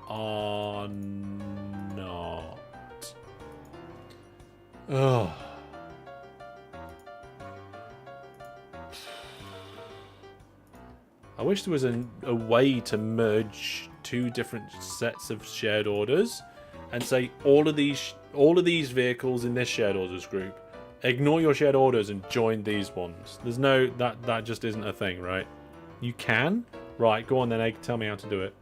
are not. Oh. I wish there was a way to merge two different sets of shared orders and say all of these vehicles in this shared orders group, ignore your shared orders and join these ones. There's no... That just isn't a thing, right? You can? Right, go on then, Egg. Tell me how to do it.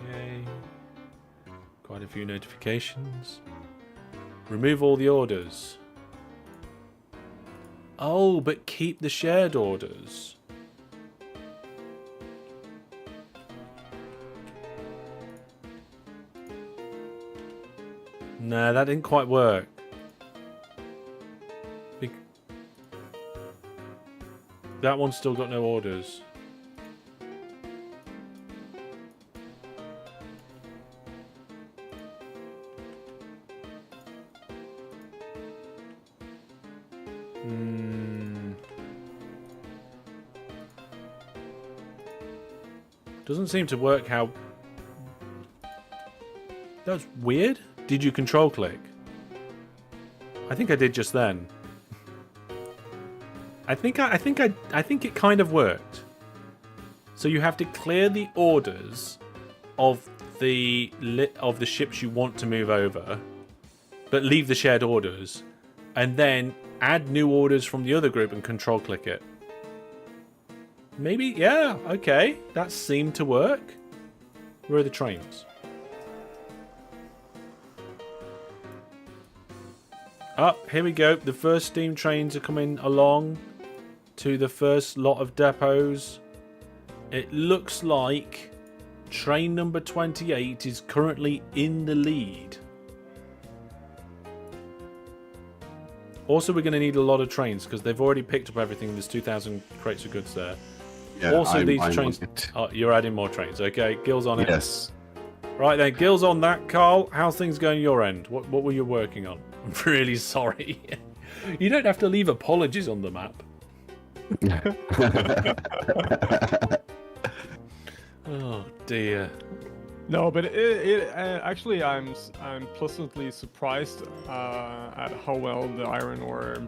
Okay. Quite a few notifications. Remove all the orders. Oh, but keep the shared orders. Nah, that didn't quite work. That one's still got no orders. Doesn't seem to work how... That's weird. Did you control click? I think I did just then. I think it kind of worked. So you have to clear the orders of the ships you want to move over, but leave the shared orders, and then add new orders from the other group and control click it. Maybe, yeah, okay. That seemed to work. Where are the trains? Oh, here we go. The first steam trains are coming along to the first lot of depots. It looks like train number 28 is currently in the lead. Also, we're going to need a lot of trains because they've already picked up everything. There's 2,000 crates of goods there. Yeah, Also, these I'm trains... on it. Oh, you're adding more trains. Okay, Gil's on it. Yes. Right then, Gil's on that. Carl, how's things going your end? What were you working on? I'm really sorry. You don't have to leave apologies on the map. Oh dear. No, but actually, I'm pleasantly surprised at how well the iron ore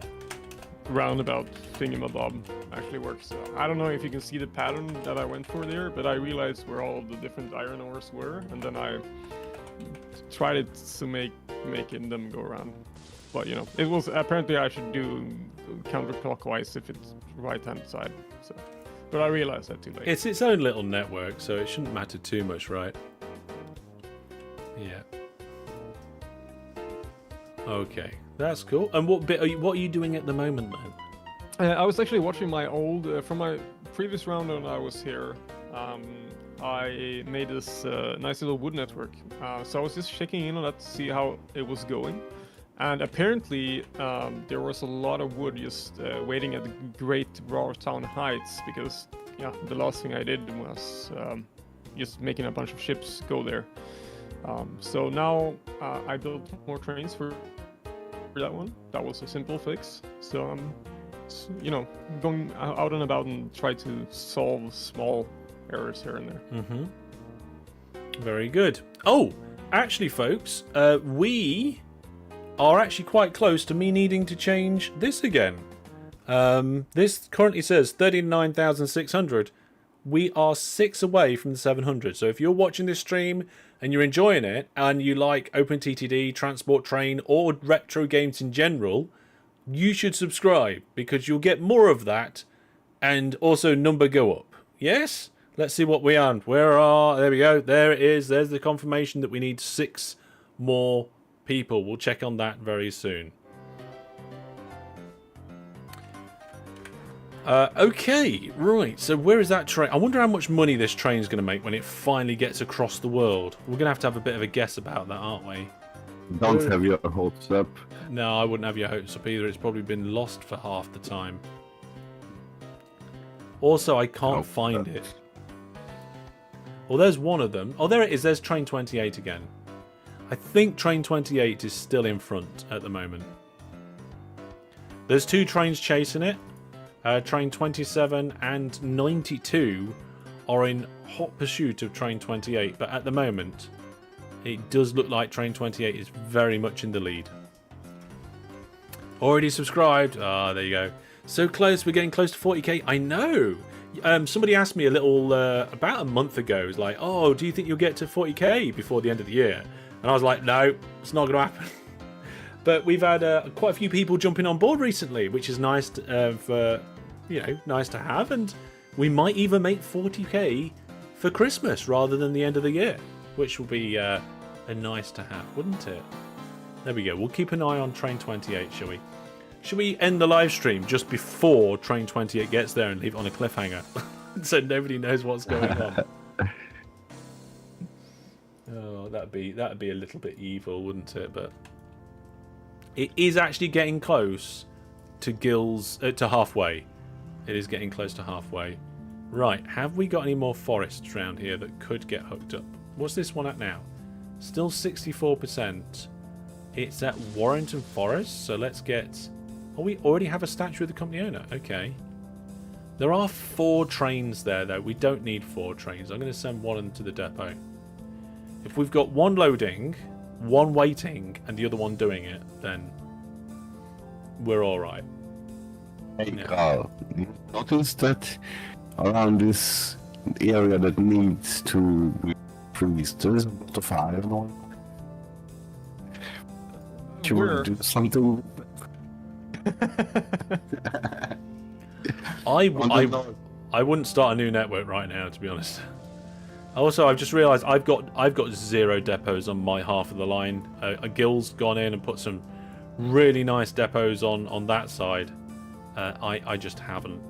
roundabout thingamabob actually works. I don't know if you can see the pattern that I went for there, but I realized where all the different iron ores were, and then I tried it to making them go around. But you know, it was apparently I should do counterclockwise if it's right hand side. So, but I realized that too late. It's its own little network, so it shouldn't matter too much, right? Yeah. Okay, that's cool. And what are you doing at the moment then? I was actually watching my old from my previous round when I was here. I made this nice little wood network. So I was just checking in on that to see how it was going. And apparently there was a lot of wood just waiting at the Great Town Heights because yeah, the last thing I did was just making a bunch of ships go there. So now I built more trains for that one. That was a simple fix. So I'm, you know, going out and about and try to solve small errors here and there. Mm-hmm. Very good. Oh, actually, folks, we are actually quite close to me needing to change this again. This currently says 39,600. We are 6 away from the 700. So if you're watching this stream and you're enjoying it and you like OpenTTD, Transport Train, or retro games in general, you should subscribe because you'll get more of that and also number go up. Yes? Let's see what we are. There we go. There it is. There's the confirmation that we need 6 more people. We'll check on that very soon. Okay, right. So where is that train? I wonder how much money this train's going to make when it finally gets across the world. We're going to have a bit of a guess about that, aren't we? Don't have your hopes up. No, I wouldn't have your hopes up either. It's probably been lost for half the time. Also, I can't find it. Well, there's one of them. Oh, there it is. There's train 28 again. I think train 28 is still in front at the moment. There's 2 trains chasing it. Train 27 and 92 are in hot pursuit of train 28, but at the moment it does look like train 28 is very much in the lead. Already subscribed. Ah, there you go. So close. We're getting close to 40k. I know. Somebody asked me a little about a month ago. It was like, oh, do you think you'll get to 40k before the end of the year? And I was like, no, it's not going to happen. But we've had quite a few people jumping on board recently, which is nice to, nice to have. And we might even make 40k for Christmas rather than the end of the year, which will be a nice to have, wouldn't it? There we go. We'll keep an eye on train 28, shall we? Should we end the live stream just before train 28 gets there and leave it on a cliffhanger, so nobody knows what's going on? Oh, that'd be a little bit evil, wouldn't it? But it is actually getting close to Gil's to halfway. It is getting close to halfway. Right, have we got any more forests around here that could get hooked up? What's this one at now? Still 64%. It's at Warrington Forest, so let's get... Oh, we already have a statue of the company owner. Okay. There are 4 trains there, though. We don't need 4 trains. I'm going to send one to the depot. If we've got one loading, one waiting, and the other one doing it, then we're all right. Hey, Carl, you notice that around this area that needs to be freezed, there is a lot of iron ore? Should we do something? I wouldn't start a new network right now, to be honest. Also, I've just realised I've got 0 depots on my half of the line. Gil's gone in and put some really nice depots on that side. I just haven't.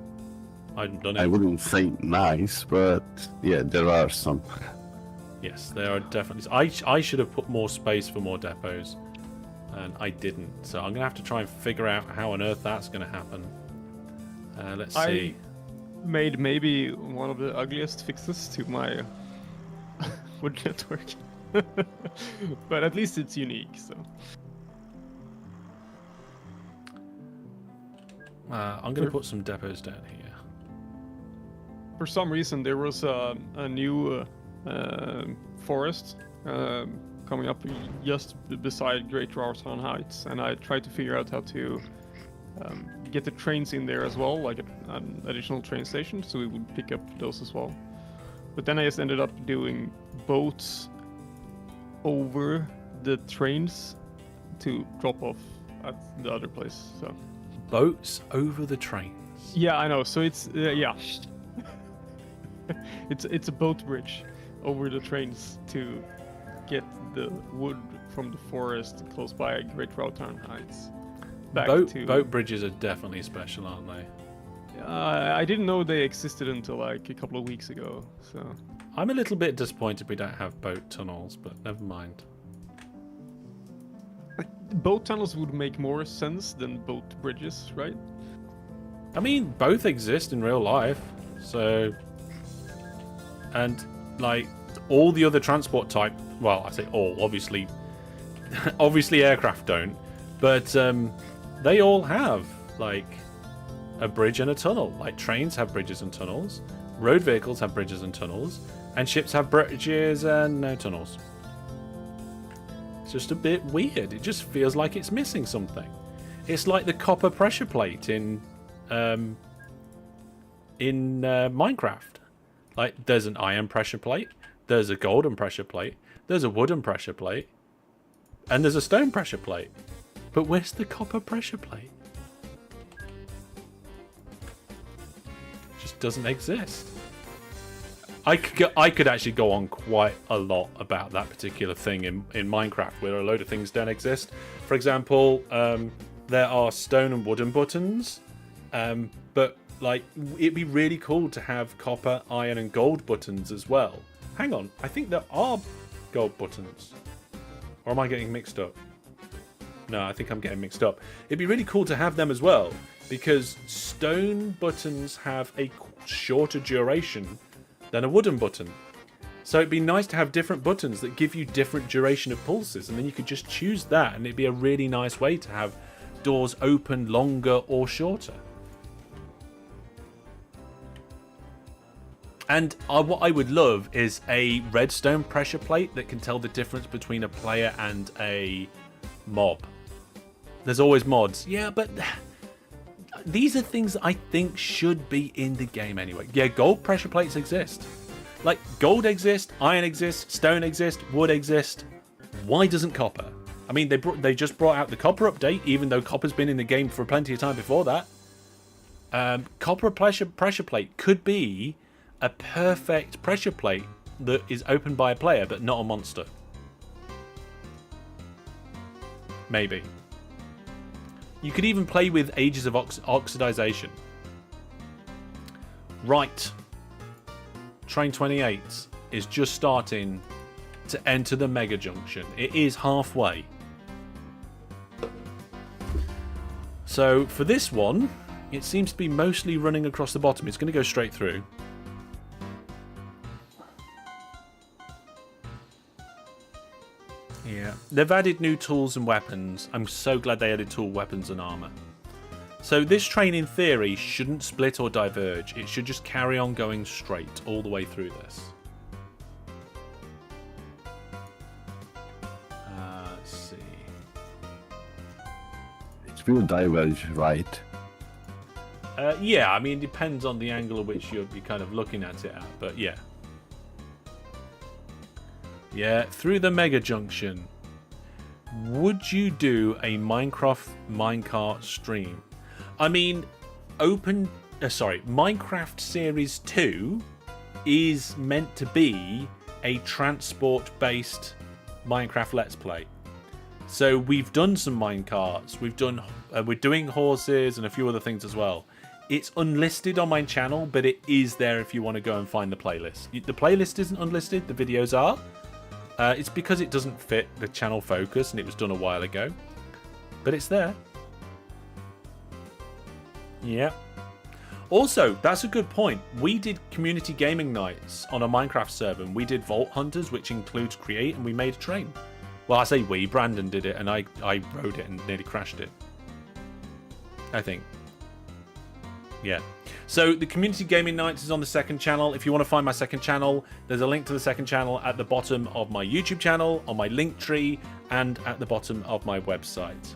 I haven't done it. I wouldn't say nice, but yeah, there are some. Yes, there are definitely. I should have put more space for more depots, and I didn't. So I'm gonna have to try and figure out how on earth that's gonna happen. Let's see. I made maybe one of the ugliest fixes to my wood network, but at least it's unique. So I'm gonna put some depots down here. for some reason there was a new forest coming up just beside Great Rartown Heights, and I tried to figure out how to get the trains in there as well, like an additional train station, so we would pick up those as well. But then I just ended up doing boats over the trains to drop off at the other place. So Boats over the trains. yeah, I know. So it's yeah, it's a boat bridge over the trains to get the wood from the forest close by Great Rartown Heights. Boat bridges are definitely special, aren't they? I didn't know they existed until like a couple of weeks ago. So I'm a little bit disappointed we don't have boat tunnels, but never mind. boat tunnels would make more sense than boat bridges, right? I mean, both exist in real life, so... And, like, all the other transport type... Well, I say all, obviously... obviously aircraft don't, but they all have, like, a bridge and a tunnel. Like, trains have bridges and tunnels, road vehicles have bridges and tunnels, and ships have bridges and no tunnels. It's just a bit weird. It just feels like it's missing something. It's like the copper pressure plate in Minecraft. Like, there's an iron pressure plate, there's a golden pressure plate, there's a wooden pressure plate, and there's a stone pressure plate. But where's the copper pressure plate? It just doesn't exist. I could actually go on quite a lot about that particular thing in Minecraft, where a load of things don't exist. For example, there are stone and wooden buttons, but like it'd be really cool to have copper, iron, and gold buttons as well. Hang on, I think there are gold buttons, or am I getting mixed up? No, I think I'm getting mixed up. It'd be really cool to have them as well, because stone buttons have a shorter duration than a wooden button. So it'd be nice to have different buttons that give you different duration of pulses, and then you could just choose that, and it'd be a really nice way to have doors open longer or shorter. And what I would love is a redstone pressure plate that can tell the difference between a player and a mob. There's always mods. Yeah, but these are things that I think should be in the game anyway. Yeah, gold pressure plates exist. Like, gold exists, iron exists, stone exists, wood exists. Why doesn't copper? I mean, they just brought out the copper update, even though copper's been in the game for plenty of time before that. Copper pressure plate could be a perfect pressure plate that is opened by a player, but not a monster. Maybe. You could even play with ages of oxidization. Right. Train 28 is just starting to enter the Mega Junction. It is halfway. So for this one, It seems to be mostly running across the bottom. It's going to go straight through. Yeah. They've added new tools and weapons. I'm so glad they added tool, weapons, and armor. So this train, in theory, shouldn't split or diverge. It should just carry on going straight all the way through this. Let's see. It will diverge, right? Yeah, I mean, it depends on the angle at which you're kind of looking at it at, but yeah. Yeah, through the Mega Junction. Would you do a Minecraft minecart stream? I mean, Minecraft Series 2 is meant to be a transport-based Minecraft Let's Play. So we've done some minecarts, we're doing horses and a few other things as well. It's unlisted on my channel, but it is there if you want to go and find the playlist. The playlist isn't unlisted, the videos are. It's because it doesn't fit the channel focus and it was done a while ago. But it's there. Yeah. Also, that's a good point. We did community gaming nights on a Minecraft server and we did Vault Hunters, which includes Create, and we made a train. Well, I say we, Brandon did it and I rode it and nearly crashed it. I think. Yeah. So the community gaming nights is on the second channel. If you want to find my second channel, there's a link to the second channel at the bottom of my YouTube channel, on my link tree, and at the bottom of my website.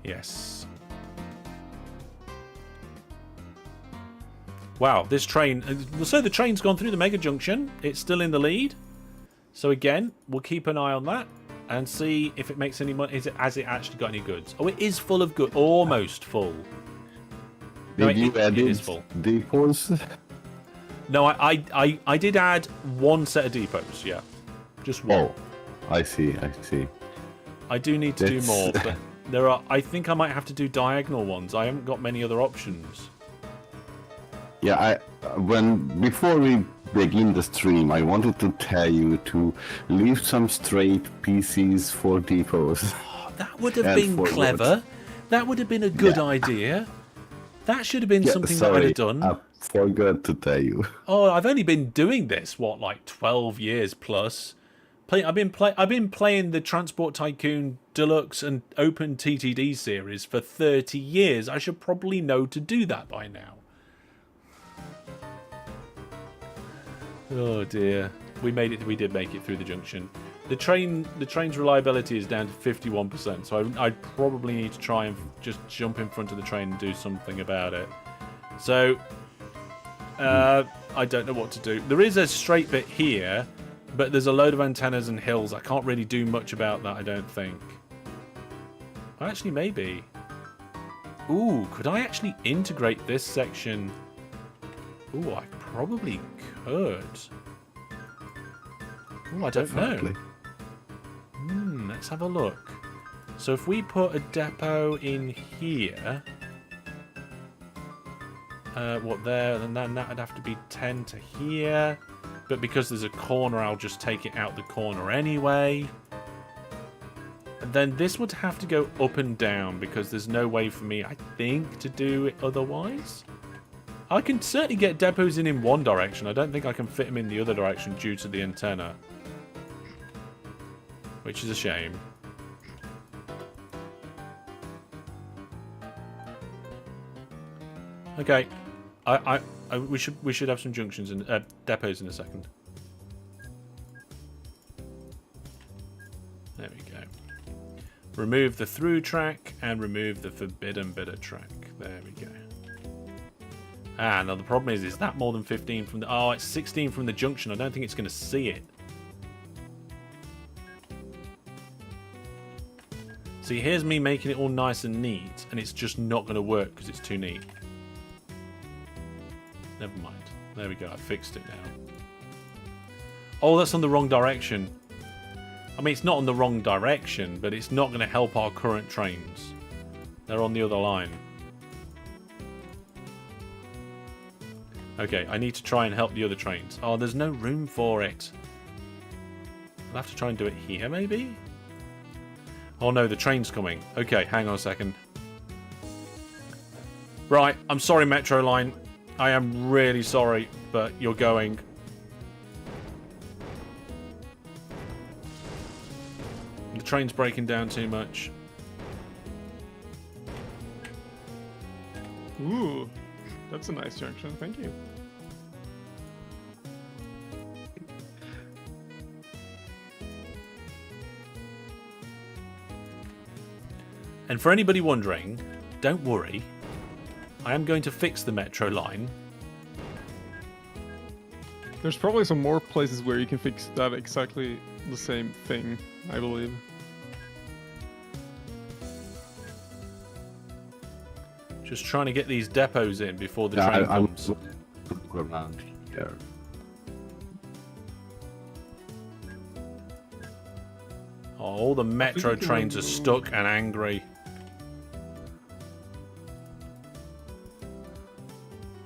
Yes. Wow, this train... So the train's gone through the Mega Junction. It's still in the lead. So again, we'll keep an eye on that and see if it makes any money. Has it actually got any goods? Oh, it is full of goods. Almost full. Did you add depots? No, I did add one set of depots, yeah. Just one. Oh, I see. I do need to do more, but there are... I think I might have to do diagonal ones. I haven't got many other options. Yeah, before we begin the stream, I wanted to tell you to leave some straight PCs for depots. Oh, that would have been clever. That would have been a good idea. That should have been something that I'd have done. I forgot to tell you. Oh, I've only been doing this, what, like 12 years plus. I've been playing the Transport Tycoon Deluxe and OpenTTD series for 30 years. I should probably know to do that by now. Oh dear. We did make it through the junction. The train's reliability is down to 51%, so I'd probably need to try and just jump in front of the train and do something about it. So, I don't know what to do. There is a straight bit here, but there's a load of antennas and hills. I can't really do much about that, I don't think. Actually, maybe. Ooh, could I actually integrate this section? Ooh, I probably could. Ooh, I don't know. Let's have a look. So if we put a depot in here, what there, then that would have to be 10 to here. But because there's a corner, I'll just take it out the corner anyway. And then this would have to go up and down because there's no way for me, I think, to do it otherwise. I can certainly get depots in one direction. I don't think I can fit them in the other direction due to the antenna. Which is a shame. Okay, we should have some junctions and depots in a second. There we go. Remove the through track and remove the forbidden bidder track. There we go. Ah, now the problem is that more than 15 from the... Oh, it's 16 from the junction. I don't think it's going to see it. See, here's me making it all nice and neat, and it's just not going to work because it's too neat. Never mind. There we go. I fixed it now. Oh, that's on the wrong direction. I mean, it's not on the wrong direction, but it's not going to help our current trains. They're on the other line. Okay, I need to try and help the other trains. Oh, there's no room for it. I'll have to try and do it here, maybe? Oh no, the train's coming. Okay, hang on a second. Right, I'm sorry, Metro Line. I am really sorry, but you're going. The train's breaking down too much. Ooh, that's a nice junction. Thank you. And for anybody wondering, don't worry. I am going to fix the Metro Line. There's probably some more places where you can fix that exactly the same thing, I believe. Just trying to get these depots in before the Yeah, train I'm comes. look around here. Oh, all the metro we can trains are remove- stuck and angry.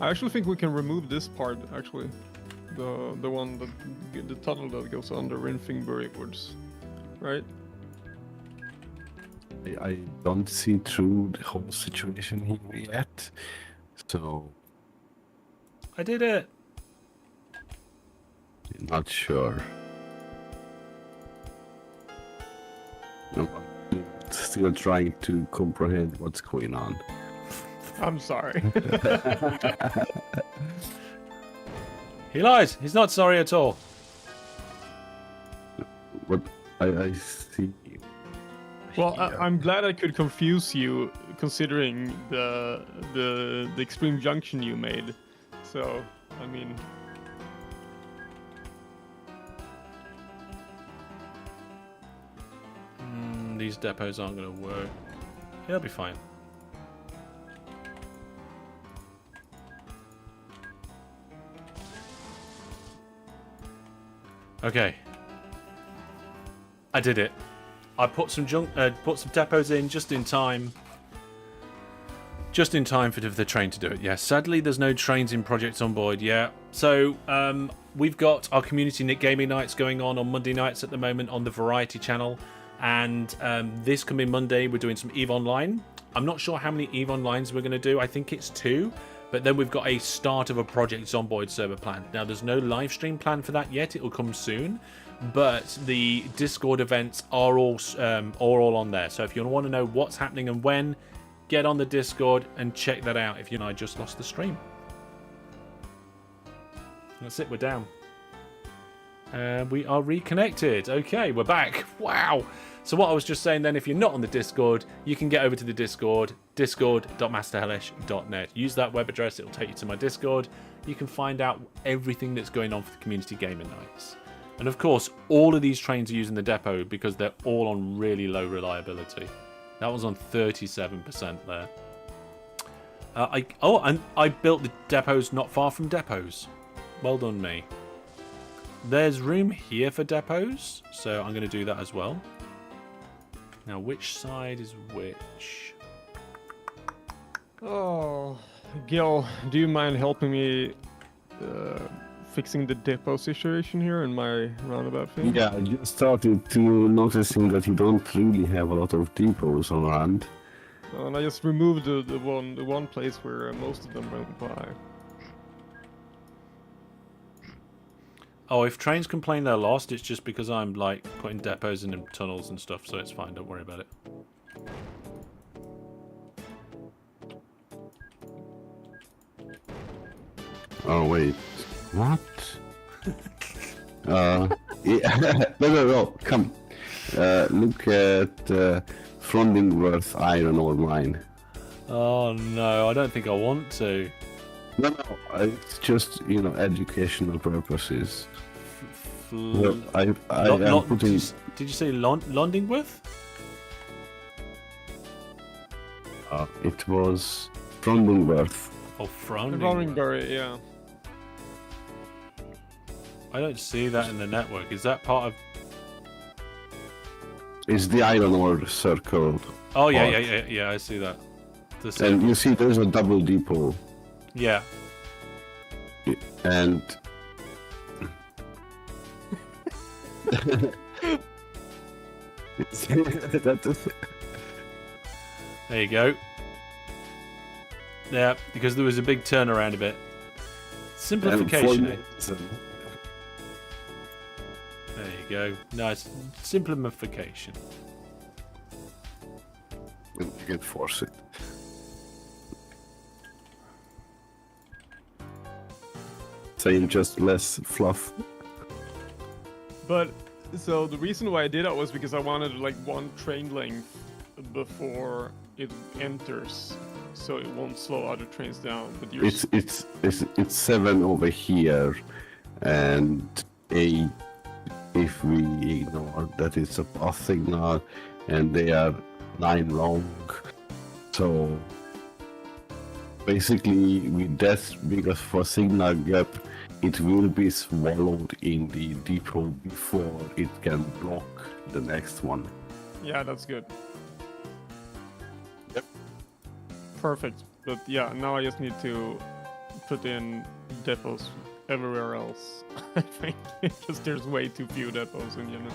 I actually think we can remove this part, actually. The one that the tunnel that goes under Rinfingbury upwards, right? I don't see through the whole situation here yet, so I did it. not sure. I'm still trying to comprehend what's going on. I'm sorry. He lies. He's not sorry at all. What I see. Well, here. I'm glad I could confuse you, considering the extreme junction you made. So, I mean, These depots aren't going to work. He'll be fine. Okay. I did it. I put some depots in just in time. Just in time for the train to do it. Yeah. Sadly, there's no trains in Project on board. Yeah. So we've got our community gaming nights going on Monday nights at the moment on the Variety channel, and this coming Monday we're doing some EVE Online. I'm not sure how many EVE Onlines we're going to do. I think it's 2. But then we've got a start of a Project Zomboid server planned. Now, there's no live stream plan for that yet. It will come soon. But the Discord events are all on there. So if you want to know what's happening and when, get on the Discord and check that out. If you know, I just lost the stream. That's it. We're down. We are reconnected. Okay, we're back. Wow. So what I was just saying then, if you're not on the Discord, you can get over to the Discord, discord.masterhellish.net. Use that web address, it'll take you to my Discord. You can find out everything that's going on for the community gaming nights. And of course, all of these trains are using the depot because they're all on really low reliability. That was on 37% there. And I built the depots not far from depots. Well done, me. There's room here for depots, so I'm going to do that as well. Now, which side is which? oh, Gil, do you mind helping me fixing the depot situation here in my roundabout thing? Yeah, I just started to noticing that you don't really have a lot of depots around. And I just removed the one place where most of them went by. Oh, if trains complain they're lost, it's just because I'm like putting depots in tunnels and stuff, so it's fine. Don't worry about it. Oh wait, what? Yeah. No, come. Look at Frondingworth iron ore mine. Oh no, I don't think I want to. No, it's just educational purposes. Well, I am putting. Did you say Londingworth? It was Frondingworth. Oh, Frowning. Rollingbury, yeah. I don't see that in the network. Is that part of? It's the iron ore circle. Oh yeah, part. yeah. I see that. And you see, there's a double depot. Yeah. And There you go. Yeah, because there was a big turnaround a bit. Simplification. Eh? There you go. Nice simplification. You can force it. Saying just less fluff. But so the reason why I did that was because I wanted like one train length before it enters, so it won't slow other trains down. But you're It's 7 over here, and 8 if we ignore that it's a path signal, and they are 9 long. So basically, with that big of a signal gap, it will be swallowed in the depot before it can block the next one. Yeah, that's good. Yep. Perfect. But yeah, now I just need to put in depots everywhere else. I think because there's way too few depots in general.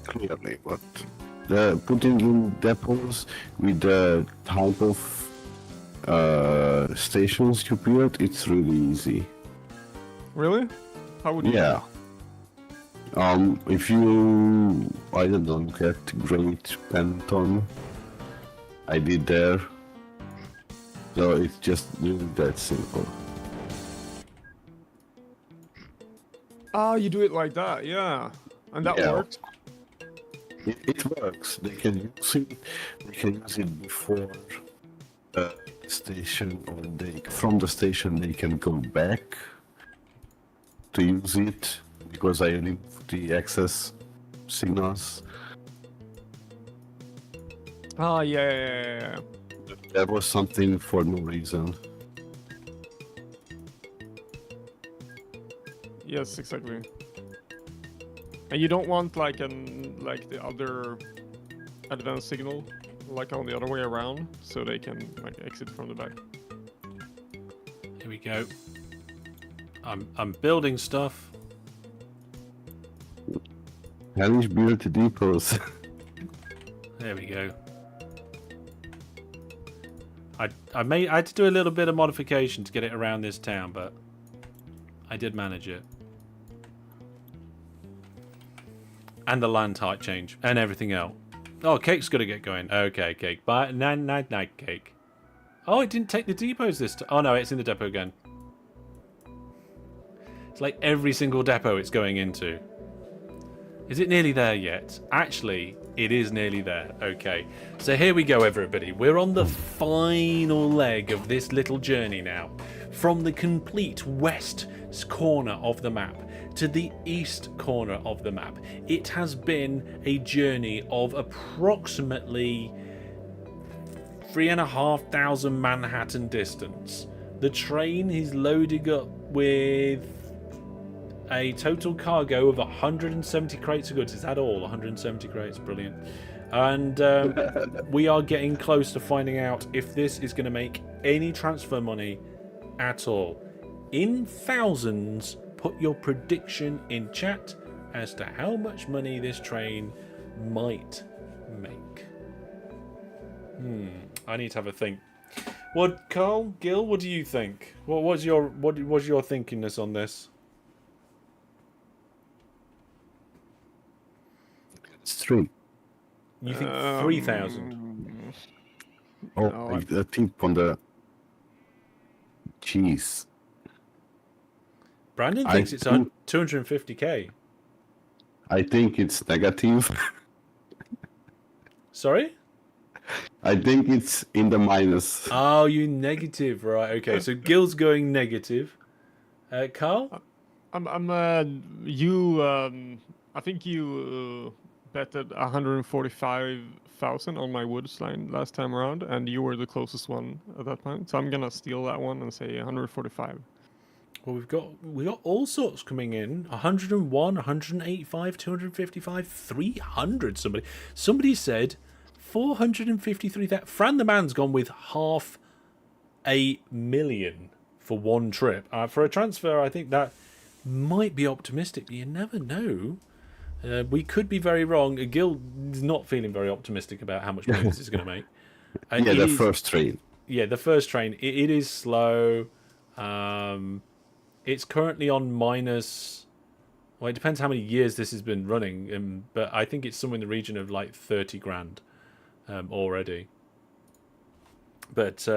Clearly, but putting in depots with the type of stations you build, it's really easy. Really? How would you? Yeah. If you, I don't know, look at Great Penton, I did there. So it's just really that simple. Oh, you do it like that, yeah. And that Yeah. works? It works. They can use it. They can use it before the station, or from the station they can go back to use it because I removed the excess signals. Oh, yeah. That was something for no reason. Yes, exactly. And you don't want like the other advanced signal, like on the other way around, so they can like exit from the back. Here we go. I'm building stuff. Hellish built depots. There we go. I had to do a little bit of modification to get it around this town, but I did manage it. And the land height change and everything else. Oh, Cake's got to get going. Okay, Cake. Bye. Night, Cake. Oh, it didn't take the depots this time. Oh no, it's in the depot again. It's like every single depot it's going into. Is it nearly there yet? Actually, it is nearly there. Okay. So here we go, everybody. We're on the final leg of this little journey now. From the complete west corner of the map to the east corner of the map. It has been a journey of approximately 3,500 Manhattan distance. The train is loading up with a total cargo of 170 crates of goods. Is that all? 170 crates, brilliant. And we are getting close to finding out if this is going to make any transfer money at all. In thousands, put your prediction in chat as to how much money this train might make. I need to have a think. What, Carl, Gil, what do you think? What was your thinkingness on this? It's 3. You think 3,000? Oh, No, I think on the cheese. Brandon I thinks it's think- 250k. I think it's negative. Sorry? I think it's in the minus. Oh, you negative, right? Okay, so Gil's going negative. Carl? I think you betted 145,000 on my woods line last time around, and you were the closest one at that point. So I'm gonna steal that one and say 145. Well, we've got all sorts coming in. 101, 185, 255, 300. Somebody said 453. That Fran the man's gone with $500,000 for one trip. For a transfer, I think that might be optimistic, but you never know. We could be very wrong. Gil is not feeling very optimistic about how much money this is going to make. Yeah, the first train. yeah, the first train, it is slow. It's currently on minus... Well, it depends how many years this has been running, but I think it's somewhere in the region of like 30 grand already. But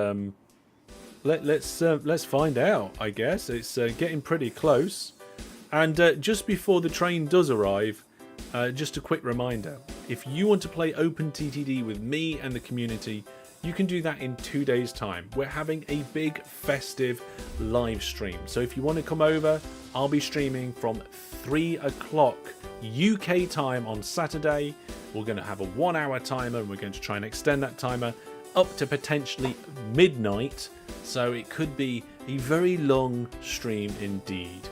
let's find out, I guess. It's getting pretty close. And just before the train does arrive, just a quick reminder. If you want to play OpenTTD with me and the community, you can do that in 2 days' time. We're having a big festive live stream. So if you want to come over, I'll be streaming from 3 o'clock UK time on Saturday. We're going to have a 1 hour timer, and we're going to try and extend that timer up to potentially midnight. So it could be a very long stream indeed.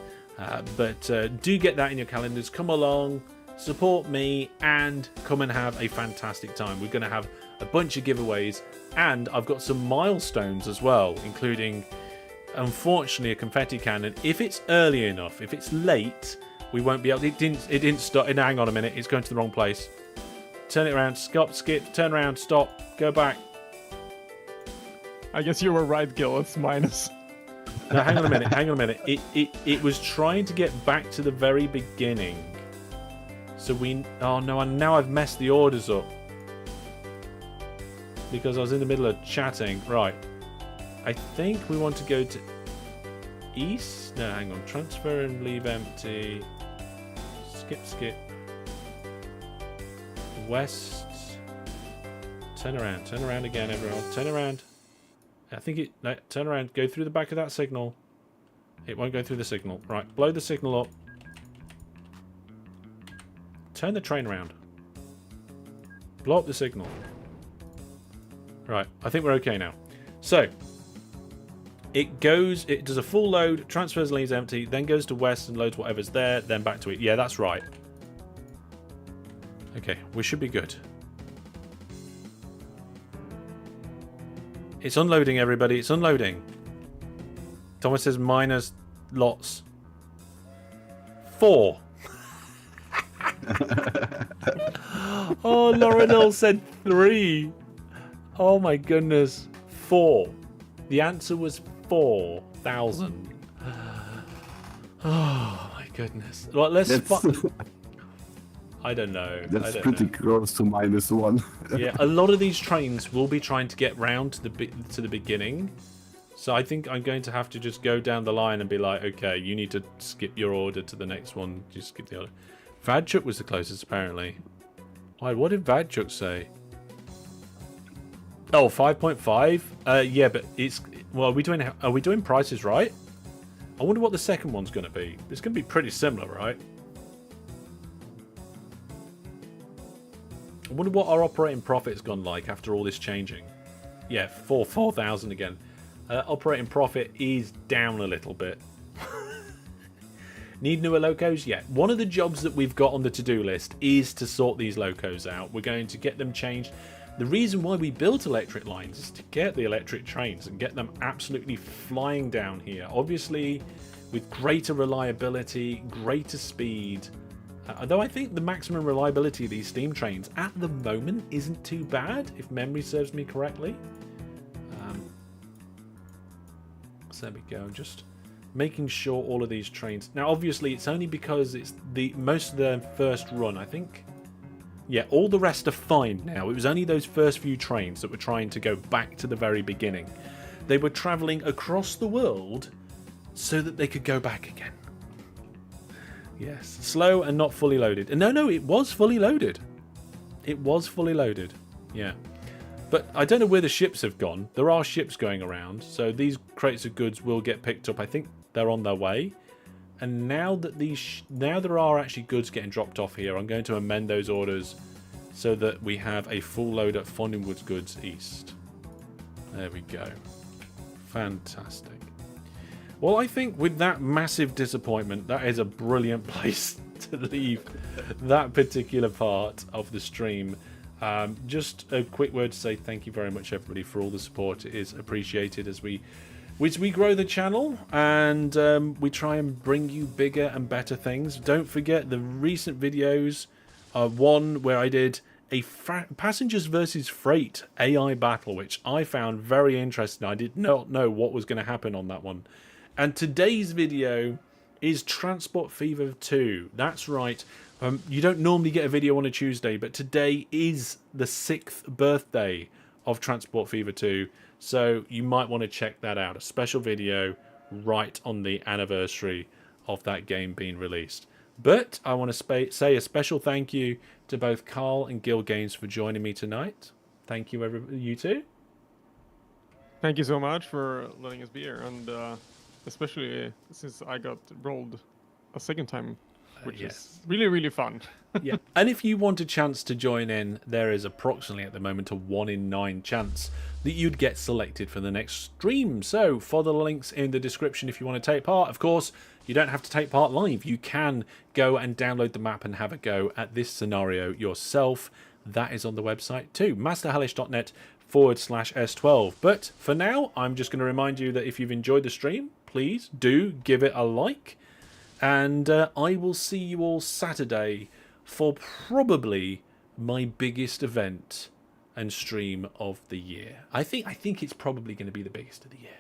But do get that in your calendars. Come along, support me, and come and have a fantastic time. We're going to have a bunch of giveaways, and I've got some milestones as well, including, unfortunately, a confetti cannon. If it's early enough, if it's late, we won't be able. It didn't stop. Hang on a minute. It's going to the wrong place. Turn it around. Skip. Turn around. Stop. Go back. I guess you were right, Gil. It's minus. No, hang on a minute. It was trying to get back to the very beginning. So we... Oh, no, and now I've messed the orders up. Because I was in the middle of chatting. Right. I think we want to go to... East? No, hang on. Transfer and leave empty. Skip. West. Turn around again, everyone. Turn around. I think it... No, turn around. Go through the back of that signal. It won't go through the signal. Right, blow the signal up. Turn the train around. Blow up the signal. Right, I think we're okay now. So, it does a full load, transfers and leaves empty, then goes to west and loads whatever's there, then back to it. Yeah, that's right. Okay, we should be good. It's unloading, everybody. It's unloading. Thomas says minus lots. 4. Oh, Laurenil said 3. Oh my goodness. 4. The answer was 4,000. Oh my goodness. Well, let's... I don't know. That's pretty close to -1. Yeah, a lot of these trains will be trying to get round to the beginning. So I think I'm going to have to just go down the line and be like, okay, you need to skip your order to the next one. Just skip the order. Vadchuk was the closest, apparently. Why? What did Vadchuk say? Oh, 5.5. Yeah, but it's... Well, are we doing prices right? I wonder what the second one's going to be. It's going to be pretty similar, right? I wonder what our operating profit's gone like after all this changing. Yeah, 4,000 again. Operating profit is down a little bit. Need newer locos? Yeah. One of the jobs that we've got on the to-do list is to sort these locos out. We're going to get them changed. The reason why we built electric lines is to get the electric trains and get them absolutely flying down here. Obviously, with greater reliability, greater speed. Although I think the maximum reliability of these steam trains at the moment isn't too bad, if memory serves me correctly. So there we go. Just making sure all of these trains... Now, obviously, it's only because it's most of the first run, I think. Yeah, all the rest are fine now. It was only those first few trains that were trying to go back to the very beginning. They were travelling across the world so that they could go back again. Yes, slow and not fully loaded. And no, it was fully loaded. It was fully loaded. Yeah. But I don't know where the ships have gone. There are ships going around, so these crates of goods will get picked up. I think they're on their way. And now that now there are actually goods getting dropped off here, I'm going to amend those orders so that we have a full load at Fondingwood's Goods East. There we go. Fantastic. Well, I think with that massive disappointment, that is a brilliant place to leave that particular part of the stream. Just a quick word to say thank you very much, everybody, for all the support. It is appreciated as we grow the channel and we try and bring you bigger and better things. Don't forget the recent videos. One where I did a passengers versus freight AI battle, which I found very interesting. I did not know what was going to happen on that one. And today's video is Transport Fever 2. That's right. You don't normally get a video on a Tuesday, but today is the 6th birthday of Transport Fever 2. So you might want to check that out. A special video right on the anniversary of that game being released. But I want to say a special thank you to both Carl and Gil Games for joining me tonight. Thank you, you two. Thank you so much for letting us be here, and especially since I got rolled a second time, which is really, really fun. Yeah, and if you want a chance to join in, there is approximately at the moment a 1 in 9 chance that you'd get selected for the next stream. So follow the links in the description if you want to take part. Of course, you don't have to take part live. You can go and download the map and have a go at this scenario yourself. That is on the website too, masterhellish.net/S12. But for now, I'm just going to remind you that if you've enjoyed the stream, please do give it a like. And I will see you all Saturday for probably my biggest event and stream of the year. I think it's probably going to be the biggest of the year.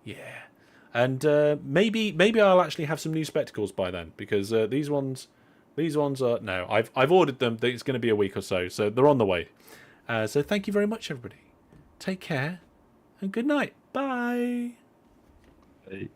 Yeah. And maybe I'll actually have some new spectacles by then, because these ones are no. I've ordered them. It's going to be a week or so they're on the way. So thank you very much, everybody. Take care and good night. Bye. Hey.